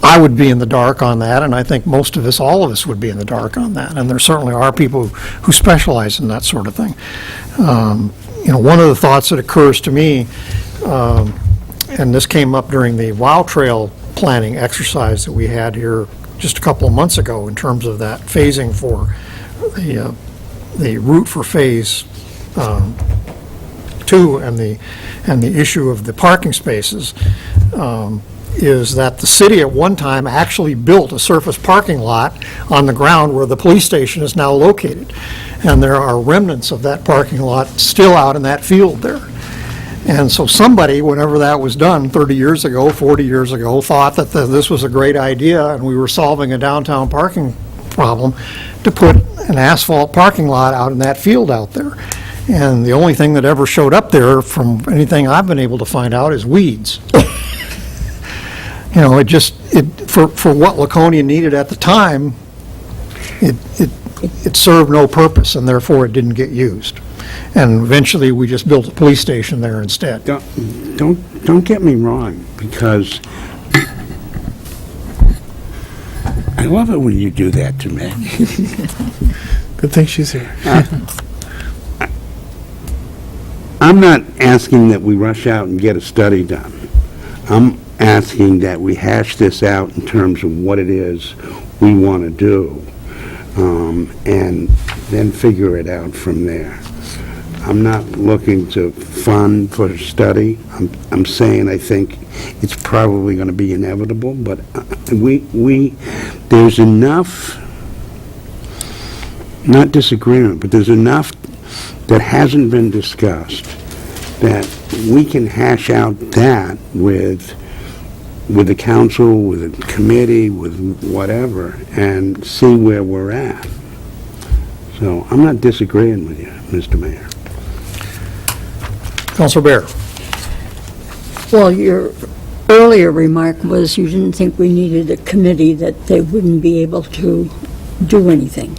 I would be in the dark on that, and I think most of us, all of us would be in the dark on that. And there certainly are people who specialize in that sort of thing. One of the thoughts that occurs to me, and this came up during the WOW Trail planning exercise that we had here just a couple of months ago in terms of that phasing for the route for Phase 2 and the issue of the parking spaces, is that the city at one time actually built a surface parking lot on the ground where the police station is now located. And there are remnants of that parking lot still out in that field there. And so somebody, whenever that was done 30 years ago, 40 years ago, thought that this was a great idea and we were solving a downtown parking problem to put an asphalt parking lot out in that field out there. And the only thing that ever showed up there, from anything I've been able to find out, is weeds. For what Laconia needed at the time, it served no purpose, and therefore it didn't get used. And eventually, we just built a police station there instead. Don't get me wrong, because I love it when you do that to me. Good thing she's here. I'm not asking that we rush out and get a study done. I'm asking that we hash this out in terms of what it is we want to do, and then figure it out from there. I'm not looking to fund for a study. I'm saying I think it's probably going to be inevitable, but there's enough, not disagreement, but there's enough that hasn't been discussed that we can hash out that with the council, with the committee, with whatever, and see where we're at. So I'm not disagreeing with you, Mr. Mayor. Councilor Bear. Well, your earlier remark was you didn't think we needed a committee, that they wouldn't be able to do anything.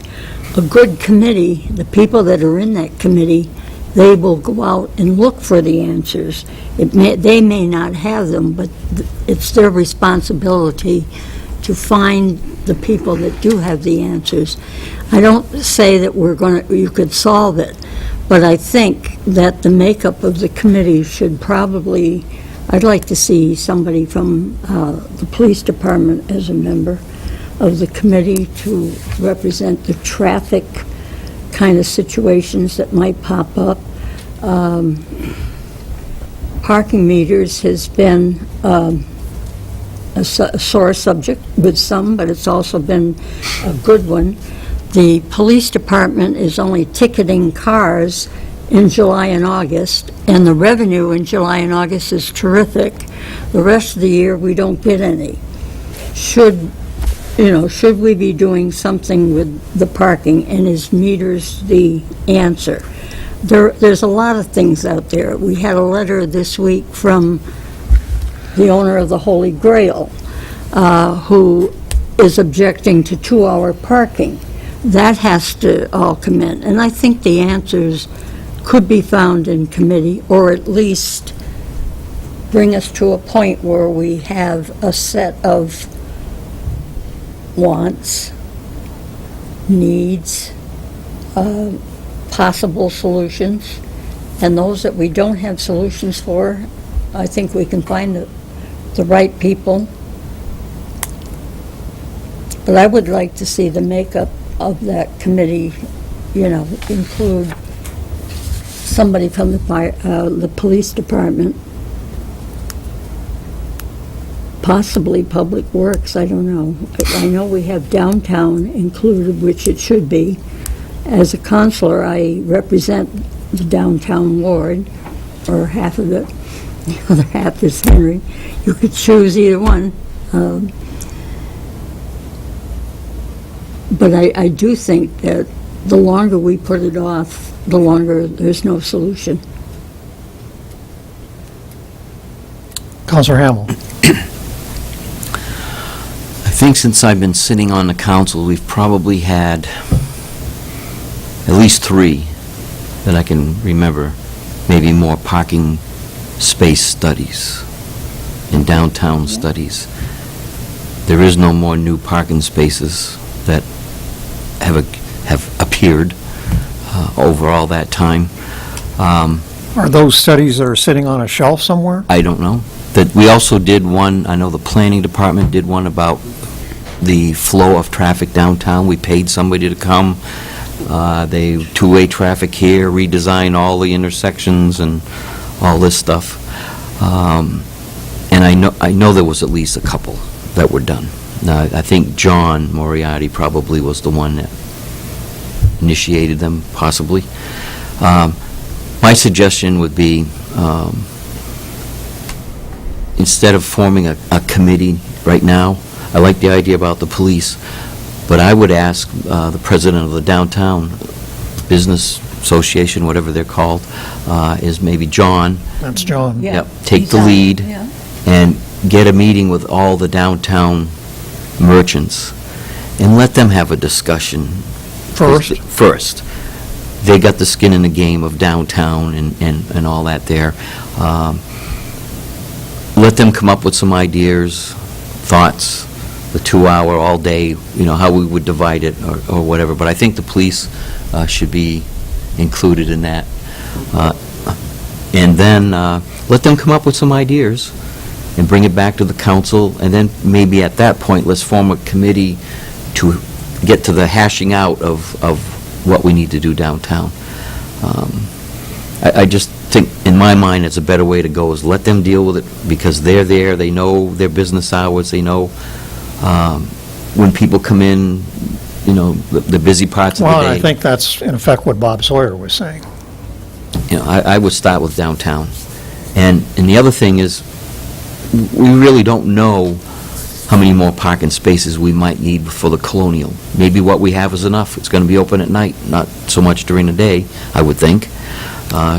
A good committee, the people that are in that committee, they will go out and look for the answers. They may not have them, but it's their responsibility to find the people that do have the answers. I don't say that you could solve it, but I think that the makeup of the committee should probably, I'd like to see somebody from the police department as a member of the committee to represent the traffic kind of situations that might pop up. Parking meters has been a sore subject with some, but it's also been a good one. The police department is only ticketing cars in July and August, and the revenue in July and August is terrific. The rest of the year, we don't get any. Should we be doing something with the parking, and is meters the answer? There's a lot of things out there. We had a letter this week from the owner of the Holy Grail, who is objecting to 2-hour parking. That has to all come in, and I think the answers could be found in committee, or at least bring us to a point where we have a set of wants, needs, possible solutions, and those that we don't have solutions for, I think we can find the right people. But I would like to see the makeup of that committee, include somebody from the police department, possibly Public Works, I don't know. I know we have downtown included, which it should be. As a counselor, I represent the downtown ward, or half of it. The other half is Henry. You could choose either one. But I do think that the longer we put it off, the longer there's no solution. Councilor Hamel. think since I've been sitting on the council, we've probably had at least 3 that I can remember, maybe more, parking space studies and downtown studies. There is no more new parking spaces that have appeared over all that time. Are those studies that are sitting on a shelf somewhere? I don't know. That we also did one, I know the planning department did one about the flow of traffic downtown. We paid somebody to come. They two-way traffic here, redesign all the intersections and all this stuff. And I know there was at least a couple that were done. Now, I think John Moriarty probably was the one that initiated them, possibly. My suggestion would be, instead of forming a committee right now, I like the idea about the police, but I would ask the president of the Downtown Business Association, whatever they're called, is maybe John. That's John. Yeah. Yep, take the lead and get a meeting with all the downtown merchants and let them have a discussion. First. They got the skin in the game of downtown and all that there. Let them come up with some ideas, thoughts, the 2-hour, all day, how we would divide it or whatever. But I think the police should be included in that. And then let them come up with some ideas and bring it back to the council, and then maybe at that point, let's form a committee to get to the hashing out of what we need to do downtown. I just think, in my mind, it's a better way to go, is let them deal with it, because they're there, they know their business hours, they know when people come in, the busy parts of the day. Well, and I think that's, in effect, what Bob Sawyer was saying. I would start with downtown. And the other thing is, we really don't know how many more parking spaces we might need for the Colonial. Maybe what we have is enough. It's going to be open at night, not so much during the day, I would think.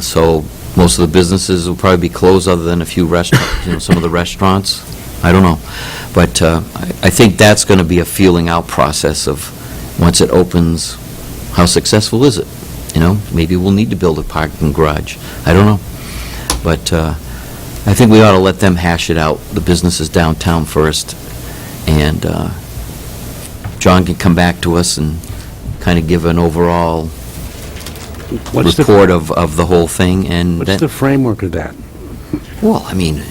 So most of the businesses will probably be closed, other than a few restaurants, some of the restaurants. I don't know. But I think that's going to be a feeling out process of, once it opens, how successful is it? Maybe we'll need to build a parking garage. I don't know. But I think we ought to let them hash it out, the businesses downtown first, and John can come back to us and kind of give an overall report of the whole thing, and What's the framework of that? well, I mean,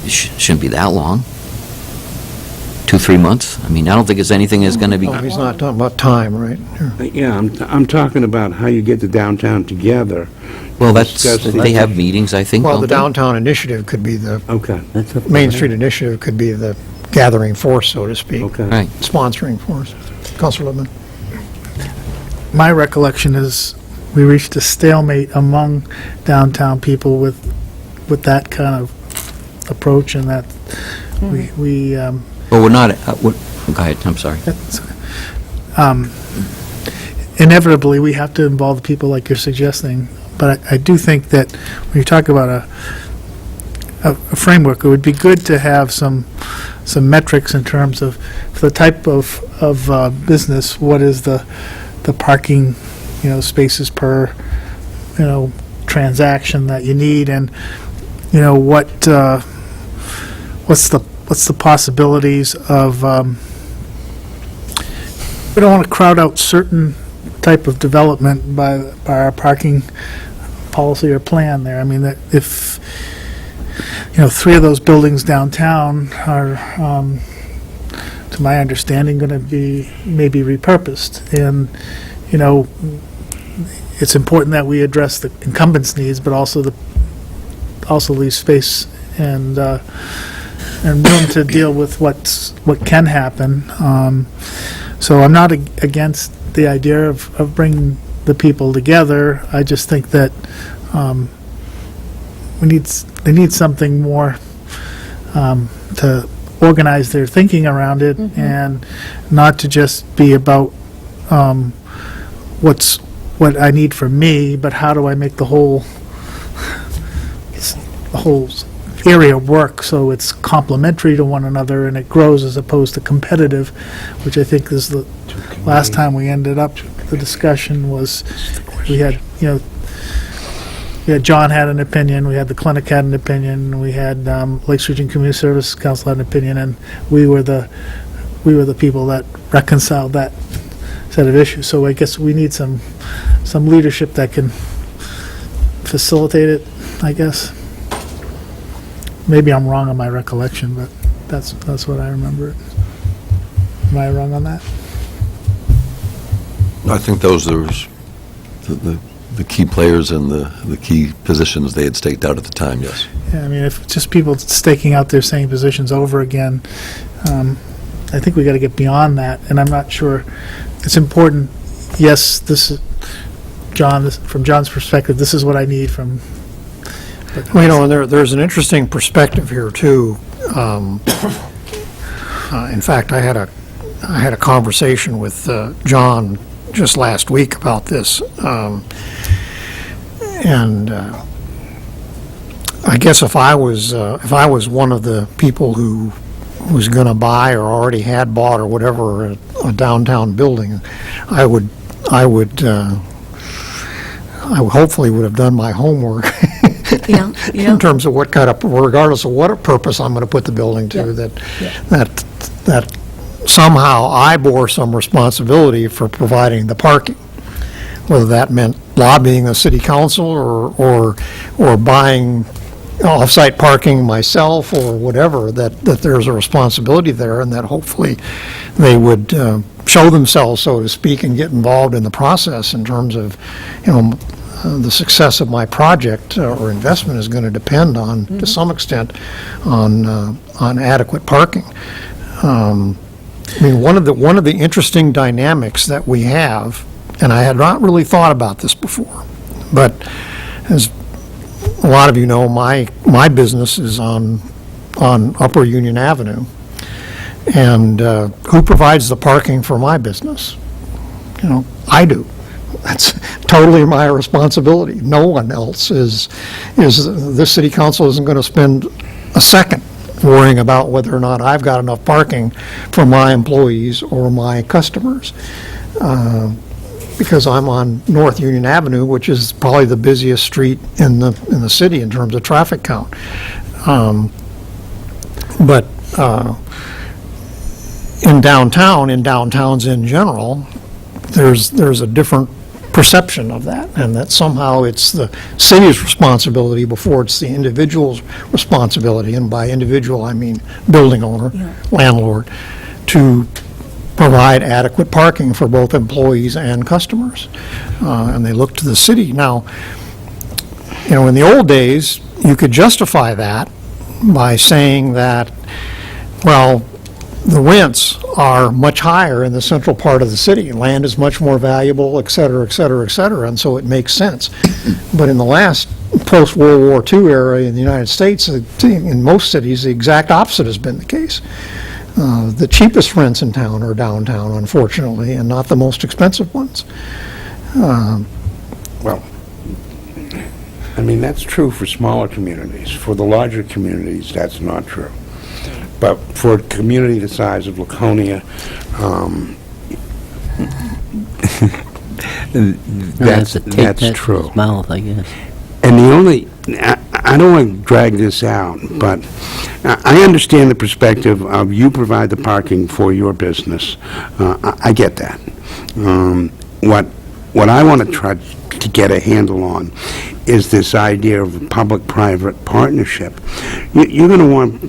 it shouldn't be that long. 2-3 months. I mean, I don't think it's anything that's going to be... Oh, he's not talking about time, right? Here. Yeah, I'm talking about how you get the downtown together. Well, that's, Discuss- they have meetings, I think, Well, don't the they? downtown initiative could be the, Okay. Main Street initiative could be the gathering force, so to speak. Okay. Right. Sponsoring force. Councilor Lippman? My recollection is we reached a stalemate among downtown people with that kind of approach, and that we Well, we're not... go ahead, I'm sorry. inevitably, we have to involve the people like you're suggesting, but I do think that when you talk about a framework, it would be good to have some metrics in terms of, for the type of business, what is the parking, spaces per, transaction that you need, and, what's the possibilities of, we don't want to crowd out certain type of development by our parking policy or plan there. I mean, that if, 3 of those buildings downtown are, to my understanding, going to be maybe repurposed. And, it's important that we address the incumbents' needs, but also leave space and room to deal with what can happen. So I'm not against the idea of bringing the people together. I just think that they need something more to organize their thinking around it, and not to just be about what I need for me, but how do I make the whole area work so it's complementary to one another and it grows as opposed to competitive, which I think is the last time we ended up, the discussion was, we had, John had an opinion, we had the clinic had an opinion, we had Lakes Region Community Service Council had an opinion, and we were the people that reconciled that set of issues. So I guess we need some leadership that can facilitate it, I guess. Maybe I'm wrong on my recollection, but that's what I remember. Am I wrong on that? I think those are the key players and the key positions they had staked out at the time, yes. Yeah, I mean, if it's just people staking out their same positions over again, I think we got to get beyond that, and I'm not sure, it's important, yes, this is, John, from John's perspective, this is what I need from... Well, and there's an interesting perspective here, too. In fact, I had a conversation with John just last week about this, and I guess if I was one of the people who was going to buy or already had bought or whatever a downtown building, I would hopefully would have done my homework. Yeah, yeah. In terms of what kind of, regardless of what purpose I'm going to put the building to, that somehow I bore some responsibility for providing the parking, whether that meant lobbying the city council or buying off-site parking myself or whatever, that there's a responsibility there, and that hopefully they would show themselves, so to speak, and get involved in the process in terms of, the success of my project or investment is going to depend on, to some extent, on adequate parking. I mean, one of the interesting dynamics that we have, and I had not really thought about this before, but as a lot of you know, my business is on Upper Union Avenue, and who provides the parking for my business? I do. That's totally my responsibility. No one else is. This city council isn't going to spend a second worrying about whether or not I've got enough parking for my employees or my customers, because I'm on North Union Avenue, which is probably the busiest street in the city in terms of traffic count. But in downtowns in general, there's a different perception of that, and that somehow it's the city's responsibility before it's the individual's responsibility, and by individual I mean building owner, landlord, to provide adequate parking for both employees and customers. And they look to the city. Now, in the old days, you could justify that by saying that, well, the rents are much higher in the central part of the city. Land is much more valuable, et cetera, et cetera, et cetera, and so it makes sense. But in the last post-World War II era in the United States, in most cities, the exact opposite has been the case. The cheapest rents in town are downtown, unfortunately, and not the most expensive ones. Well, I mean, that's true for smaller communities. For the larger communities, that's not true. But for a community the size of Laconia, that's true. His mouth, I guess. And the only, I don't want to drag this out, but I understand the perspective of you provide the parking for your business. I get that. What I want to try to get a handle on is this idea of a public-private partnership. Belknap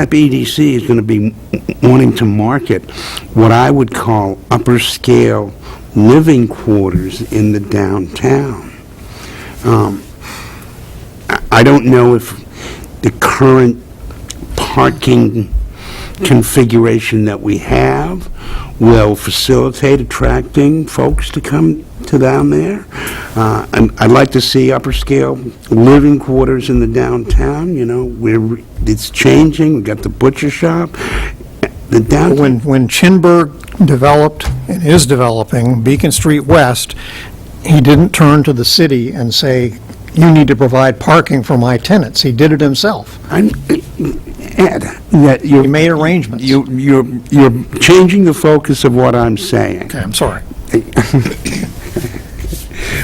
EDC is going to be wanting to market what I would call upper-scale living quarters in the downtown. I don't know if the current parking configuration that we have will facilitate attracting folks to come to down there. I'd like to see upper-scale living quarters in the downtown, where it's changing. We've got the butcher shop. The downtown... When Chinburg developed and is developing Beacon Street West, he didn't turn to the city and say, you need to provide parking for my tenants. He did it himself. Ed, that you... He made arrangements. You're changing the focus of what I'm saying. Okay, I'm sorry.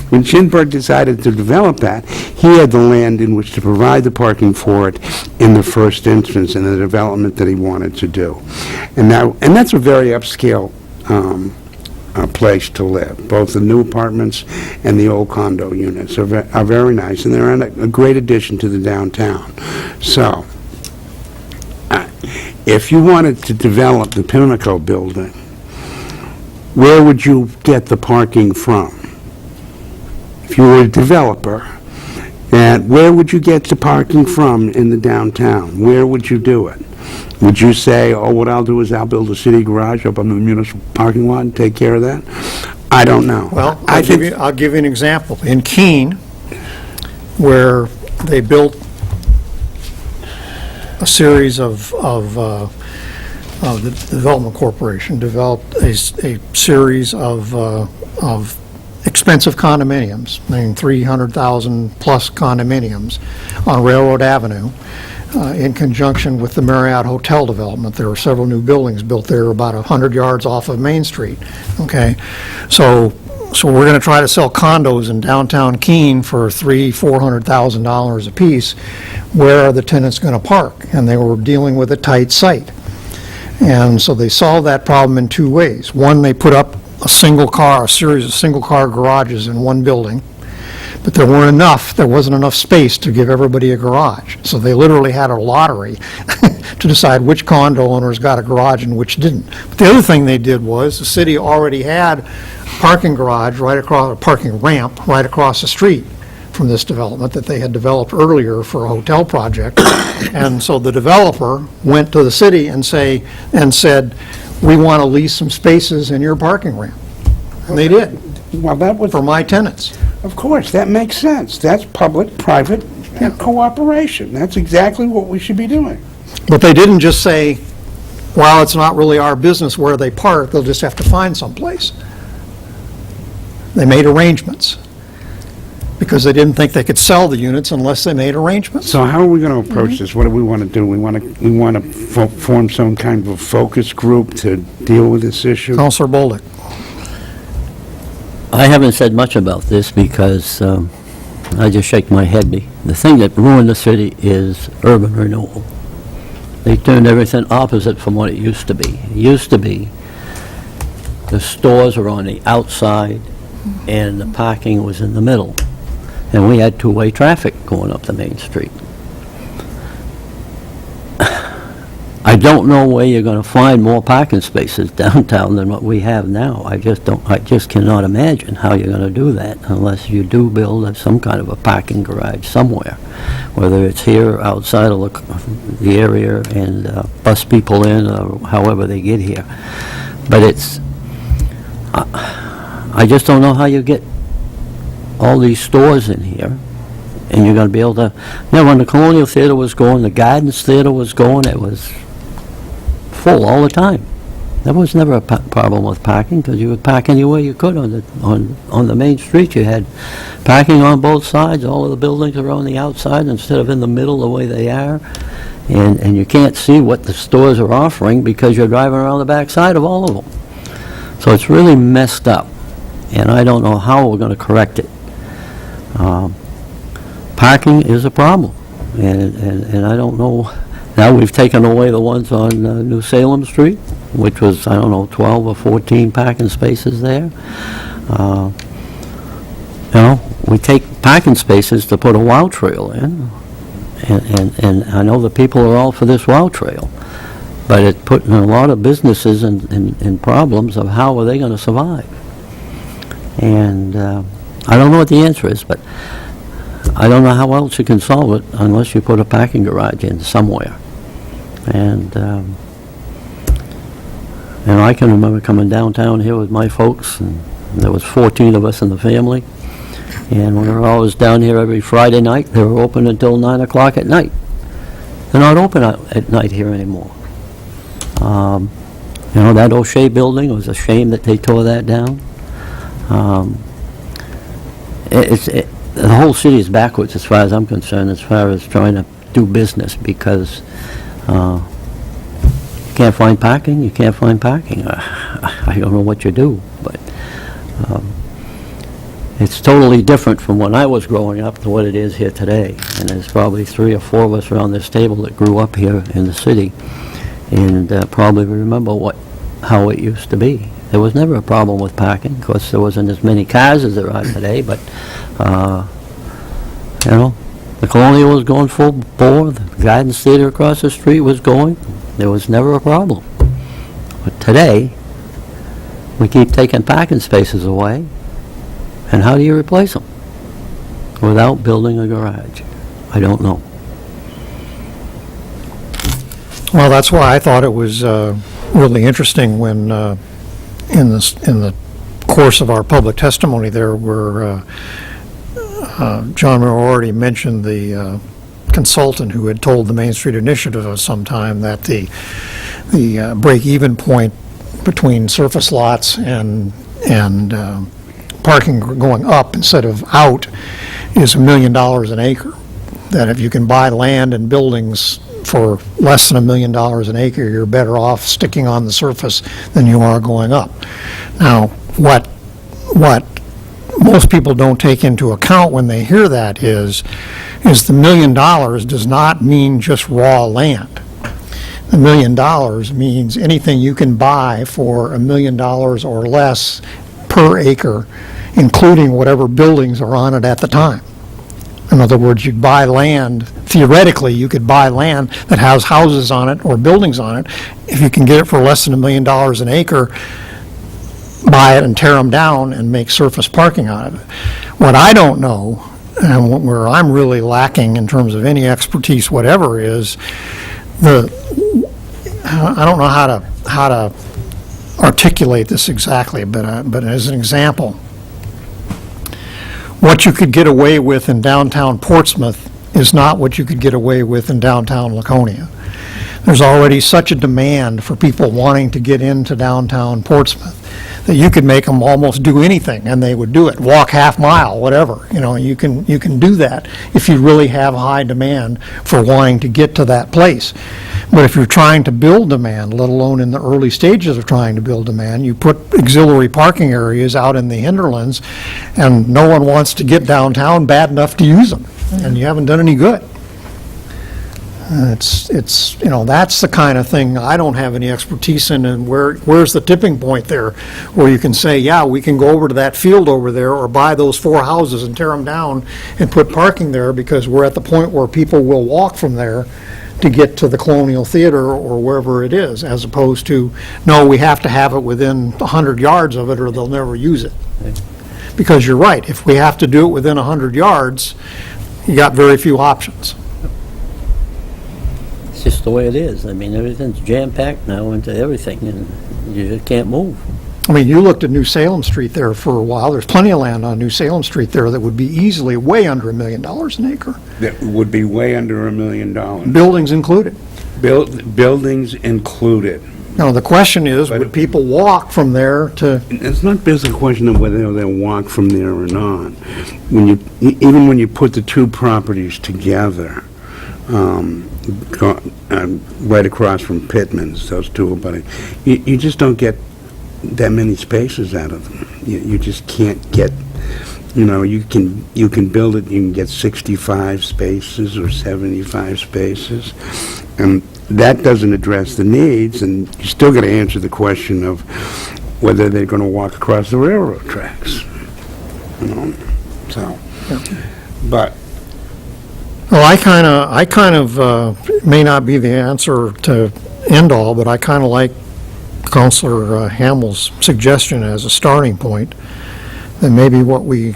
When Schindberg decided to develop that, he had the land in which to provide the parking for it in the first instance in the development that he wanted to do. And that's a very upscale place to live. Both the new apartments and the old condo units are very nice, and they're a great addition to the downtown. So, if you wanted to develop the Pinnacle building, where would you get the parking from? If you were a developer, and where would you get the parking from in the downtown? Where would you do it? Would you say, oh, what I'll do is I'll build a city garage up on the municipal parking lot and take care of that? I don't know. Well, I'll give you an example. In Keene, where they built a series of the Development Corporation developed a series of expensive condominiums, I mean 300,000-plus condominiums on Railroad Avenue, in conjunction with the Marriott Hotel development. There were several new buildings built there about 100 yards off of Main Street, okay? So we're going to try to sell condos in downtown Keene for $400,000 apiece. Where are the tenants going to park? And they were dealing with a tight site. And so they solved that problem in two ways. One, they put up a series of single-car garages in one building, but there wasn't enough space to give everybody a garage. So they literally had a lottery to decide which condo owners got a garage and which didn't. But the other thing they did was, the city already had a parking ramp right across the street from this development that they had developed earlier for a hotel project. And so the developer went to the city and said, we want to lease some spaces in your parking ramp. And they did. Well, that was... For my tenants. Of course, that makes sense. That's public-private cooperation. That's exactly what we should be doing. But they didn't just say, well, it's not really our business where they park, they'll just have to find someplace. They made arrangements, because they didn't think they could sell the units unless they made arrangements. So how are we going to approach this? What do we want to do? We want to form some kind of a focus group to deal with this issue? Councilor Bolduc. I haven't said much about this because I just shake my head. The thing that ruined the city is urban renewal. They turned everything opposite from what it used to be. It used to be the stores were on the outside and the parking was in the middle. And we had two-way traffic going up the main street. I don't know where you're going to find more parking spaces downtown than what we have now. I just cannot imagine how you're going to do that unless you do build some kind of a parking garage somewhere, whether it's here or outside of the area and bus people in or however they get here. But I just don't know how you get all these stores in here, and you're going to be able to... when the Colonial Theater was going, the Gardens Theater was going, it was full all the time. There was never a problem with parking, because you would park anywhere you could on the main street. You had parking on both sides. All of the buildings are on the outside instead of in the middle the way they are, and you can't see what the stores are offering because you're driving around the back side of all of them. So it's really messed up, and I don't know how we're going to correct it. Parking is a problem, and I don't know. Now we've taken away the ones on New Salem Street, which was, 12 or 14 parking spaces there. We take parking spaces to put a WOW trail in, and I know the people are all for this WOW trail, but it's putting a lot of businesses in problems of how are they going to survive. And I don't know what the answer is, but I don't know how else you can solve it unless you put a parking garage in somewhere. And I can remember coming downtown here with my folks, and there was 14 of us in the family, and we were always down here every Friday night. They were open until 9 o'clock at night. They're not open at night here anymore. That O'Shea building, it was a shame that they tore that down. the whole city is backwards as far as I'm concerned, as far as trying to do business, because you can't find parking, you can't find parking. I don't know what you do, but it's totally different from when I was growing up to what it is here today. And there's probably 3 or 4 of us around this table that grew up here in the city, and probably remember how it used to be. There was never a problem with parking. Of course, there wasn't as many cars as there are today, but, you know, the Colonial was going full bore, the Gardens Theater across the street was going. There was never a problem. But today, we keep taking parking spaces away, and how do you replace them? Without building a garage? I don't know. Well, that's why I thought it was really interesting when, in the course of our public testimony there, where John Moore already mentioned the consultant who had told the Main Street Initiative of some time that the break-even point between surface lots and parking going up instead of out is $1 million an acre. That if you can buy land and buildings for less than $1 million an acre, you're better off sticking on the surface than you are going up. Now, what most people don't take into account when they hear that is the $1 million does not mean just raw land. The $1 million means anything you can buy for $1 million or less per acre, including whatever buildings are on it at the time. In other words, you'd buy land, theoretically, you could buy land that has houses on it or buildings on it. If you can get it for less than $1 million an acre, buy it and tear them down and make surface parking out of it. What I don't know, and where I'm really lacking in terms of any expertise whatever, is I don't know how to articulate this exactly, but as an example, what you could get away with in downtown Portsmouth is not what you could get away with in downtown Laconia. There's already such a demand for people wanting to get into downtown Portsmouth that you could make them almost do anything, and they would do it. Walk half mile, whatever. You know, you can do that if you really have high demand for wanting to get to that place. But if you're trying to build demand, let alone in the early stages of trying to build demand, you put auxiliary parking areas out in the hinterlands, and no one wants to get downtown bad enough to use them, and you haven't done any good. It's you know, that's the kind of thing I don't have any expertise in, and where's the tipping point there where you can say, yeah, we can go over to that field over there or buy those 4 houses and tear them down and put parking there because we're at the point where people will walk from there to get to the Colonial Theater or wherever it is, as opposed to, no, we have to have it within 100 yards of it or they'll never use it. Because you're right, if we have to do it within 100 yards, you got very few options. It's just the way it is. I mean, everything's jam-packed now into everything, and you just can't move. I mean, you looked at New Salem Street there for a while. There's plenty of land on New Salem Street there that would be easily way under $1 million an acre. That would be way under $1 million. Buildings included. Buildings included. Now, the question is, would people walk from there to... It's not just a question of whether they'll walk from there or not. Even when you put the 2 properties together, right across from Pittman's, those 2 are buddy, you just don't get that many spaces out of them. You just can't get, you know, you can build it, you can get 65 spaces or 75 spaces, and that doesn't address the needs, and you still got to answer the question of whether they're going to walk across the railroad tracks, you know, so, but Well, I kind of may not be the answer to end all, but I kind of like Councilor Hamill's suggestion as a starting point, that maybe what we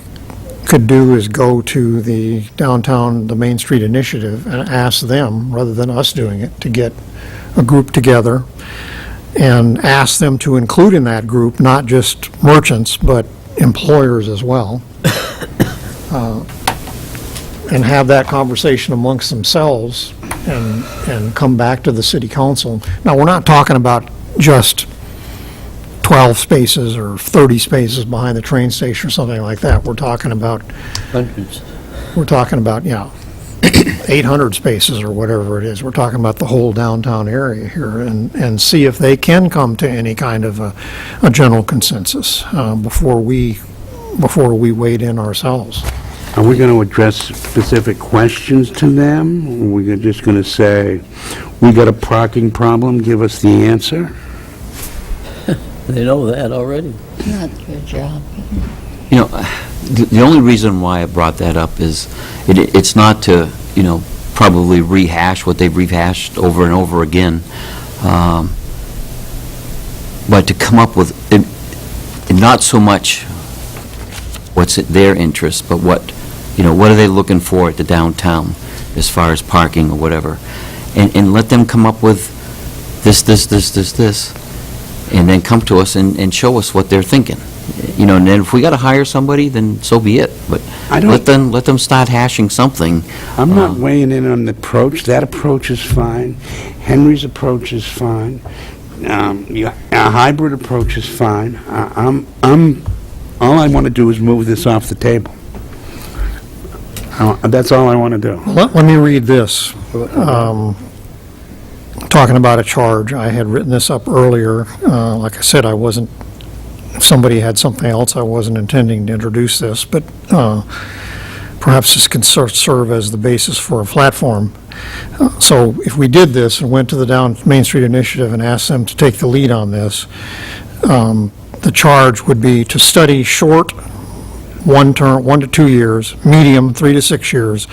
could do is go to the Main Street Initiative and ask them, rather than us doing it, to get a group together and ask them to include in that group not just merchants, but employers as well. And have that conversation amongst themselves and come back to the city council. Now, we're not talking about just 12 spaces or 30 spaces behind the train station or something like that. We're talking about, Hundreds. yeah, 800 spaces or whatever it is. We're talking about the whole downtown area here, and see if they can come to any kind of a general consensus before we wade in ourselves. Are we going to address specific questions to them? Or are we just going to say, we got a parking problem, give us the answer? They know that already. Good job. You know, the only reason why I brought that up is, it's not to, probably rehash what they've rehashed over and over again, but to come up with, and not so much what's at their interest, but what are they looking for at the downtown as far as parking or whatever, and let them come up with this, and then come to us and show us what they're thinking. And then if we got to hire somebody, then so be it. But let them start hashing something. I'm not weighing in on the approach. That approach is fine. Henry's approach is fine. A hybrid approach is fine. All I want to do is move this off the table. That's all I want to do. Let me read this. Talking about a charge, I had written this up earlier. Like I said, if somebody had something else, I wasn't intending to introduce this, but perhaps this can serve as the basis for a platform. So if we did this and went to the Main Street Initiative and asked them to take the lead on this, the charge would be to study short, 1 to 2 years, medium, 3 to 6 years,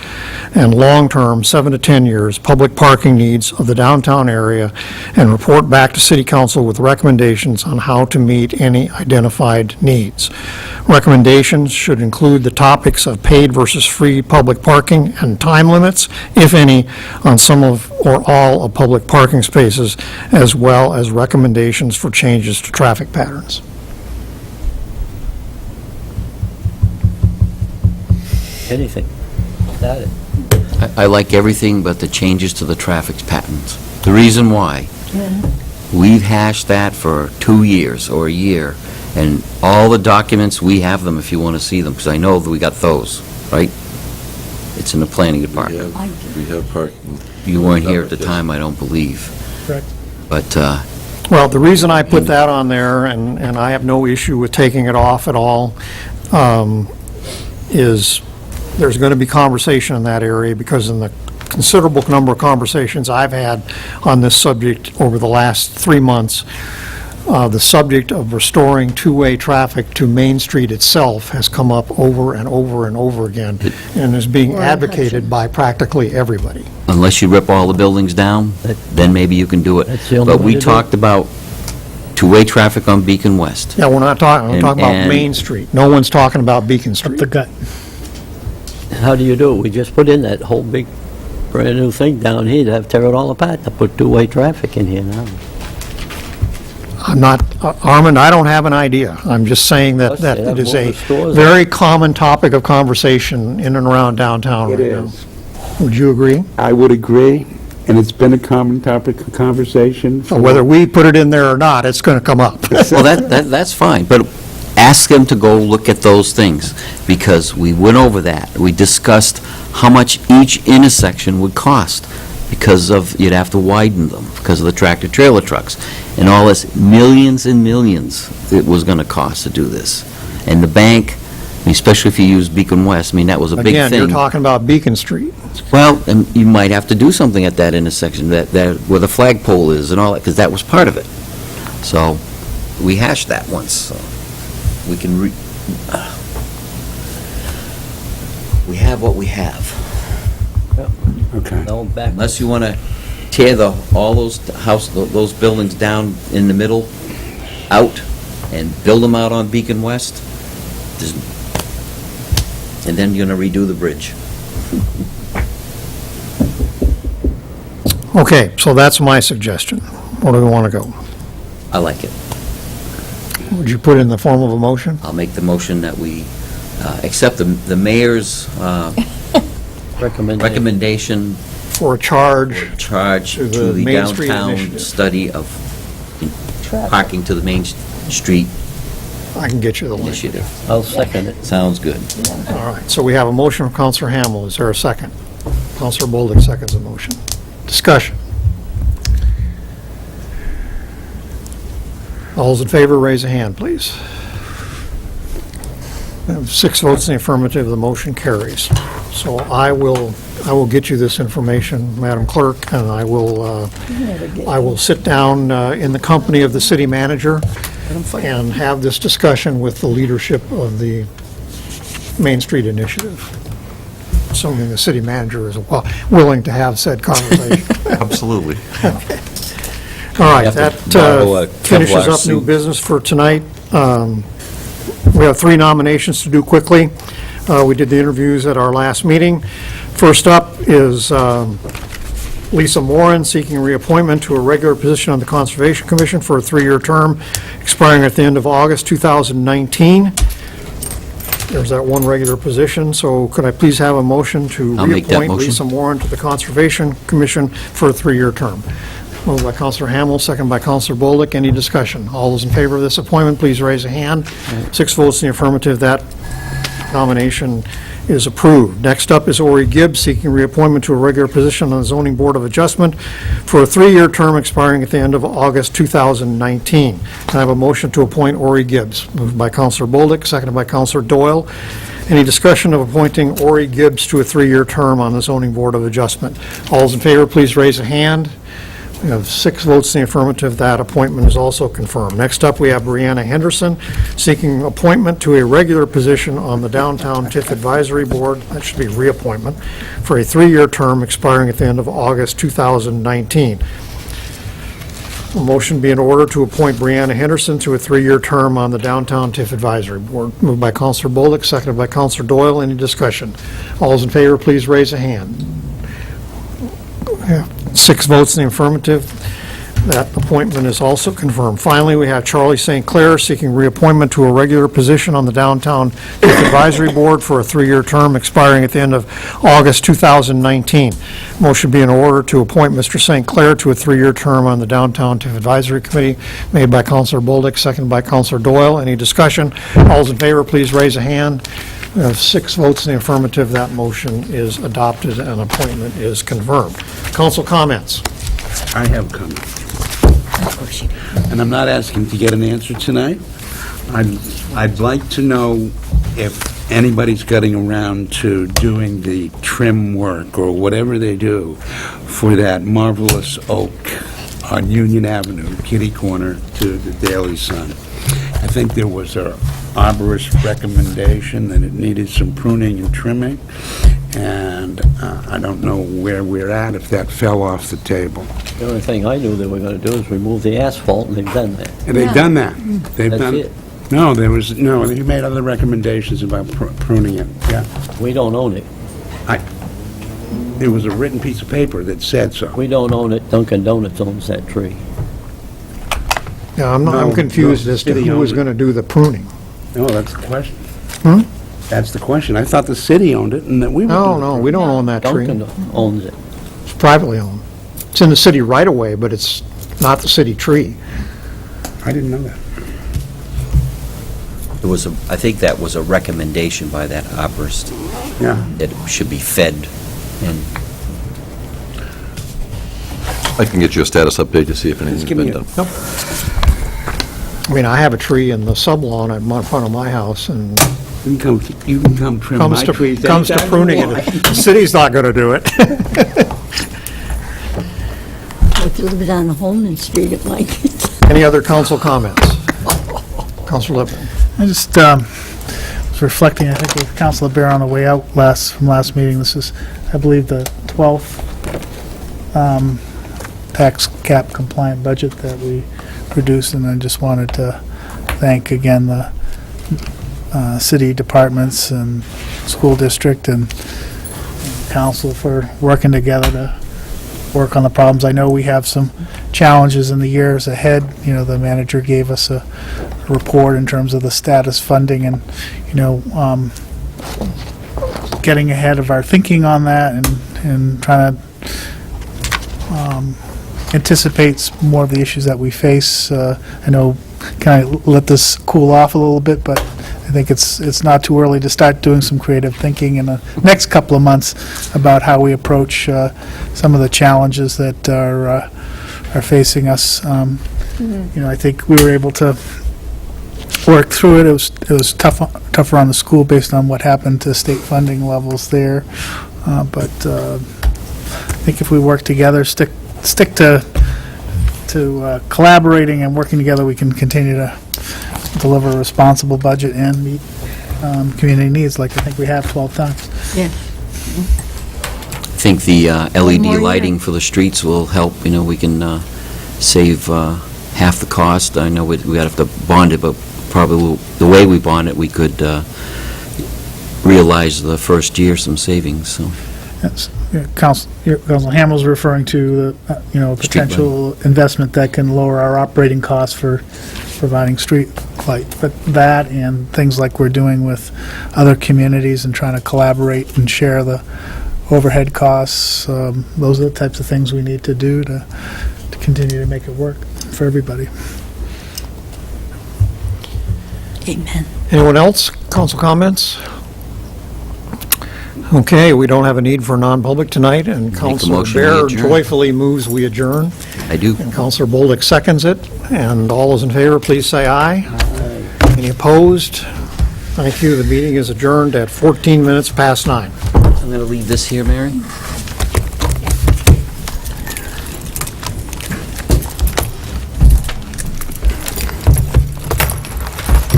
and long-term, 7 to 10 years, public parking needs of the downtown area, and report back to City Council with recommendations on how to meet any identified needs. Recommendations should include the topics of paid versus free public parking and time limits, if any, on some of or all of public parking spaces, as well as recommendations for changes to traffic patterns. Anything. Got it. I like everything but the changes to the traffic patterns. The reason why, we've hashed that for 2 years or a year, and all the documents, we have them if you want to see them, because I know that we got those, right? It's in the planning department. We have parking. You weren't here at the time, I don't believe. Correct. But, Well, the reason I put that on there, and I have no issue with taking it off at all, is there's going to be conversation in that area, because in the considerable number of conversations I've had on this subject over the last 3 months, the subject of restoring two-way traffic to Main Street itself has come up over and over and over again, and is being advocated by practically everybody. unless you rip all the buildings down, then maybe you can do it. That's the only But way we to do talked about two-way traffic on Beacon West. Yeah, we're not talking, I'm talking about And- Main Street. No one's talking about Beacon Up Street. the gut. How do you do it? We just put in that whole big brand-new thing down here to have tear it all apart, to put two-way traffic in here now. I'm not, Armand, I don't have an idea. I'm just saying that Plus, that they it have is more a stores. very common topic of conversation in and around downtown It right now. is. Would you agree? I would agree, and it's been a common topic of conversation. So whether we put it in there or not, it's going to come up. Well, that's fine, but ask them to go look at those things, because we went over that. We discussed how much each intersection would cost, because of, you'd have to widen them, because of the tractor-trailer trucks, and all this, millions and millions it was going to cost to do this. And the bank, I mean, especially if you use Beacon West, I mean, that was a big thing. Again, you're talking about Beacon Street. Well, and you might have to do something at that intersection, that where the flagpole is and all that, because that was part of it. So, we hashed that once, so we can we have what we have. Okay. No, back. Unless you want to tear all those buildings down in the middle, out, and build them out on Beacon West, and then you're going to redo the bridge. Okay, so that's my suggestion. Where do we want to go? I like it. Would you put it in the form of a motion? I'll make the motion that we accept the mayor's recommendation For a charge charge To to the the Main Street downtown Initiative. study of parking to the main, Street I can get you the link. Initiative. I'll second it. Sounds good. All right, so we have a motion from Counselor Hamel. Is there a second? Counselor Bolduc seconds the motion. Discussion. All those in favor, raise a hand, please. We have 6 votes in the affirmative, the motion carries. So I will get you this information, Madam Clerk, and I will sit down in the company of the city manager and have this discussion with the leadership of the Main Street Initiative, assuming the city manager is willing to have said conversation. Absolutely. All right, You have that to borrow a finishes Kevlar up new suit. business for tonight. We have 3 nominations to do quickly. We did the interviews at our last meeting. First up is Lisa Moran, seeking reappointment to a regular position on the Conservation Commission for a 3-year term expiring at the end of August 2019. There's that one regular position, so could I please have a motion to I'll make that reappoint motion. Lisa Moran to the Conservation Commission for a 3-year term? Moved by Counselor Hamel, second by Counselor Bolduc. Any discussion? All those in favor of this appointment, please raise a hand. 6 votes in the affirmative, that nomination is approved. Next up is Ori Gibbs, seeking reappointment to a regular position on the Zoning Board of Adjustment for a 3-year term expiring at the end of August 2019. Can I have a motion to appoint Ori Gibbs? Moved by Counselor Bolduc, seconded by Counselor Doyle. Any discussion of appointing Ori Gibbs to a 3-year term on the Zoning Board of Adjustment? All those in favor, please raise a hand. We have 6 votes in the affirmative. That appointment is also confirmed. Next up, we have Brianna Henderson, seeking appointment to a regular position on the Downtown TIF Advisory Board. That should be reappointment, for a 3-year term expiring at the end of August 2019. A motion be in order to appoint Brianna Henderson to a 3-year term on the Downtown TIF Advisory Board. Moved by Counselor Bolduc, seconded by Counselor Doyle. Any discussion? All those in favor, please raise a hand. 6 votes in the affirmative. That appointment is also confirmed. Finally, we have Charlie St. Clair seeking reappointment to a regular position on the Downtown TIF Advisory Board for a 3-year term expiring at the end of August 2019. Motion be in order to appoint Mr. St. Clair to a 3-year term on the Downtown TIF Advisory Committee, made by Counselor Bolduc, seconded by Counselor Doyle. Any discussion? All those in favor, please raise a hand. We have 6 votes in the affirmative. That motion is adopted and appointment is confirmed. Council comments. I have a comment. And I'm not asking to get an answer tonight. I'd like to know if anybody's getting around to doing the trim work or whatever they do for that marvelous oak on Union Avenue, kitty corner to the Daily Sun. I think there was a arborist recommendation that it needed some pruning and trimming, and I don't know where we're at, if that fell off the table. The only thing I knew they were going to do is remove the asphalt, and they've done that. And they've done that. They've That's done. it. No, you made other recommendations about pruning it, yeah. We don't own it. There was a written piece of paper that said so. We don't own it. Dunkin' Donuts owns that tree. Yeah, I'm No, confused no, as to city who owns was it. going to do the pruning. No, that's the question. Hmm? That's the question. I thought the city owned it and that we would do No, the no, we don't own that tree. Dunkin' owns it. It's privately owned. It's in the city right away, but it's not the city tree. I didn't know that. I think that was a recommendation by that arborist, Yeah. that it should be fed, and I can get you a status update to see if anything's give me been a- done. I mean, I have a tree in the sub-lawn in front of my house, and You can come trim my trees comes to anytime you pruning it. want. The city's not going to do it. If you lived on Holman Street, it might. Any other council comments? Councilor Lippman. I just was reflecting, I think, with Councilor Bear on the way out from last meeting. This is, I believe, the 12th tax cap compliant budget that we produced, and I just wanted to thank again the city departments and school district and council for working together to work on the problems. I know we have some challenges in the years ahead. You know, the manager gave us a report in terms of the status funding and, getting ahead of our thinking on that and trying to anticipates more of the issues that we face. I know kind of let this cool off a little bit, but I think it's not too early to start doing some creative thinking in the next couple of months about how we approach some of the challenges that are facing us. I think we were able to work through it. It was tougher on the school based on what happened to state funding levels there. But I think if we work together, stick to collaborating and working together, we can continue to deliver a responsible budget and meet community needs like I think we have 12 times. Yeah. I think the LED more lighting for the streets will help. We can save half the cost. I know we'd have to bond it, but probably the way we bond it, we could realize the first year some savings, so. Yes. Council Hamill's referring to the, a potential investment that can lower our operating costs for providing street light. But that and things like we're doing with other communities and trying to collaborate and share the overhead costs, those are the types of things we need to do to continue to make it work for everybody. Amen. Anyone else? Council comments? Okay, we don't have a need for non-public tonight, and Councilor motion we Bear adjourn. joyfully moves we adjourn, I do. and Councilor Bolduc seconds it, and all those in favor, please say aye. Any opposed? Thank you. The meeting is adjourned at 14 minutes past 9. I'm going to leave this here, Mary.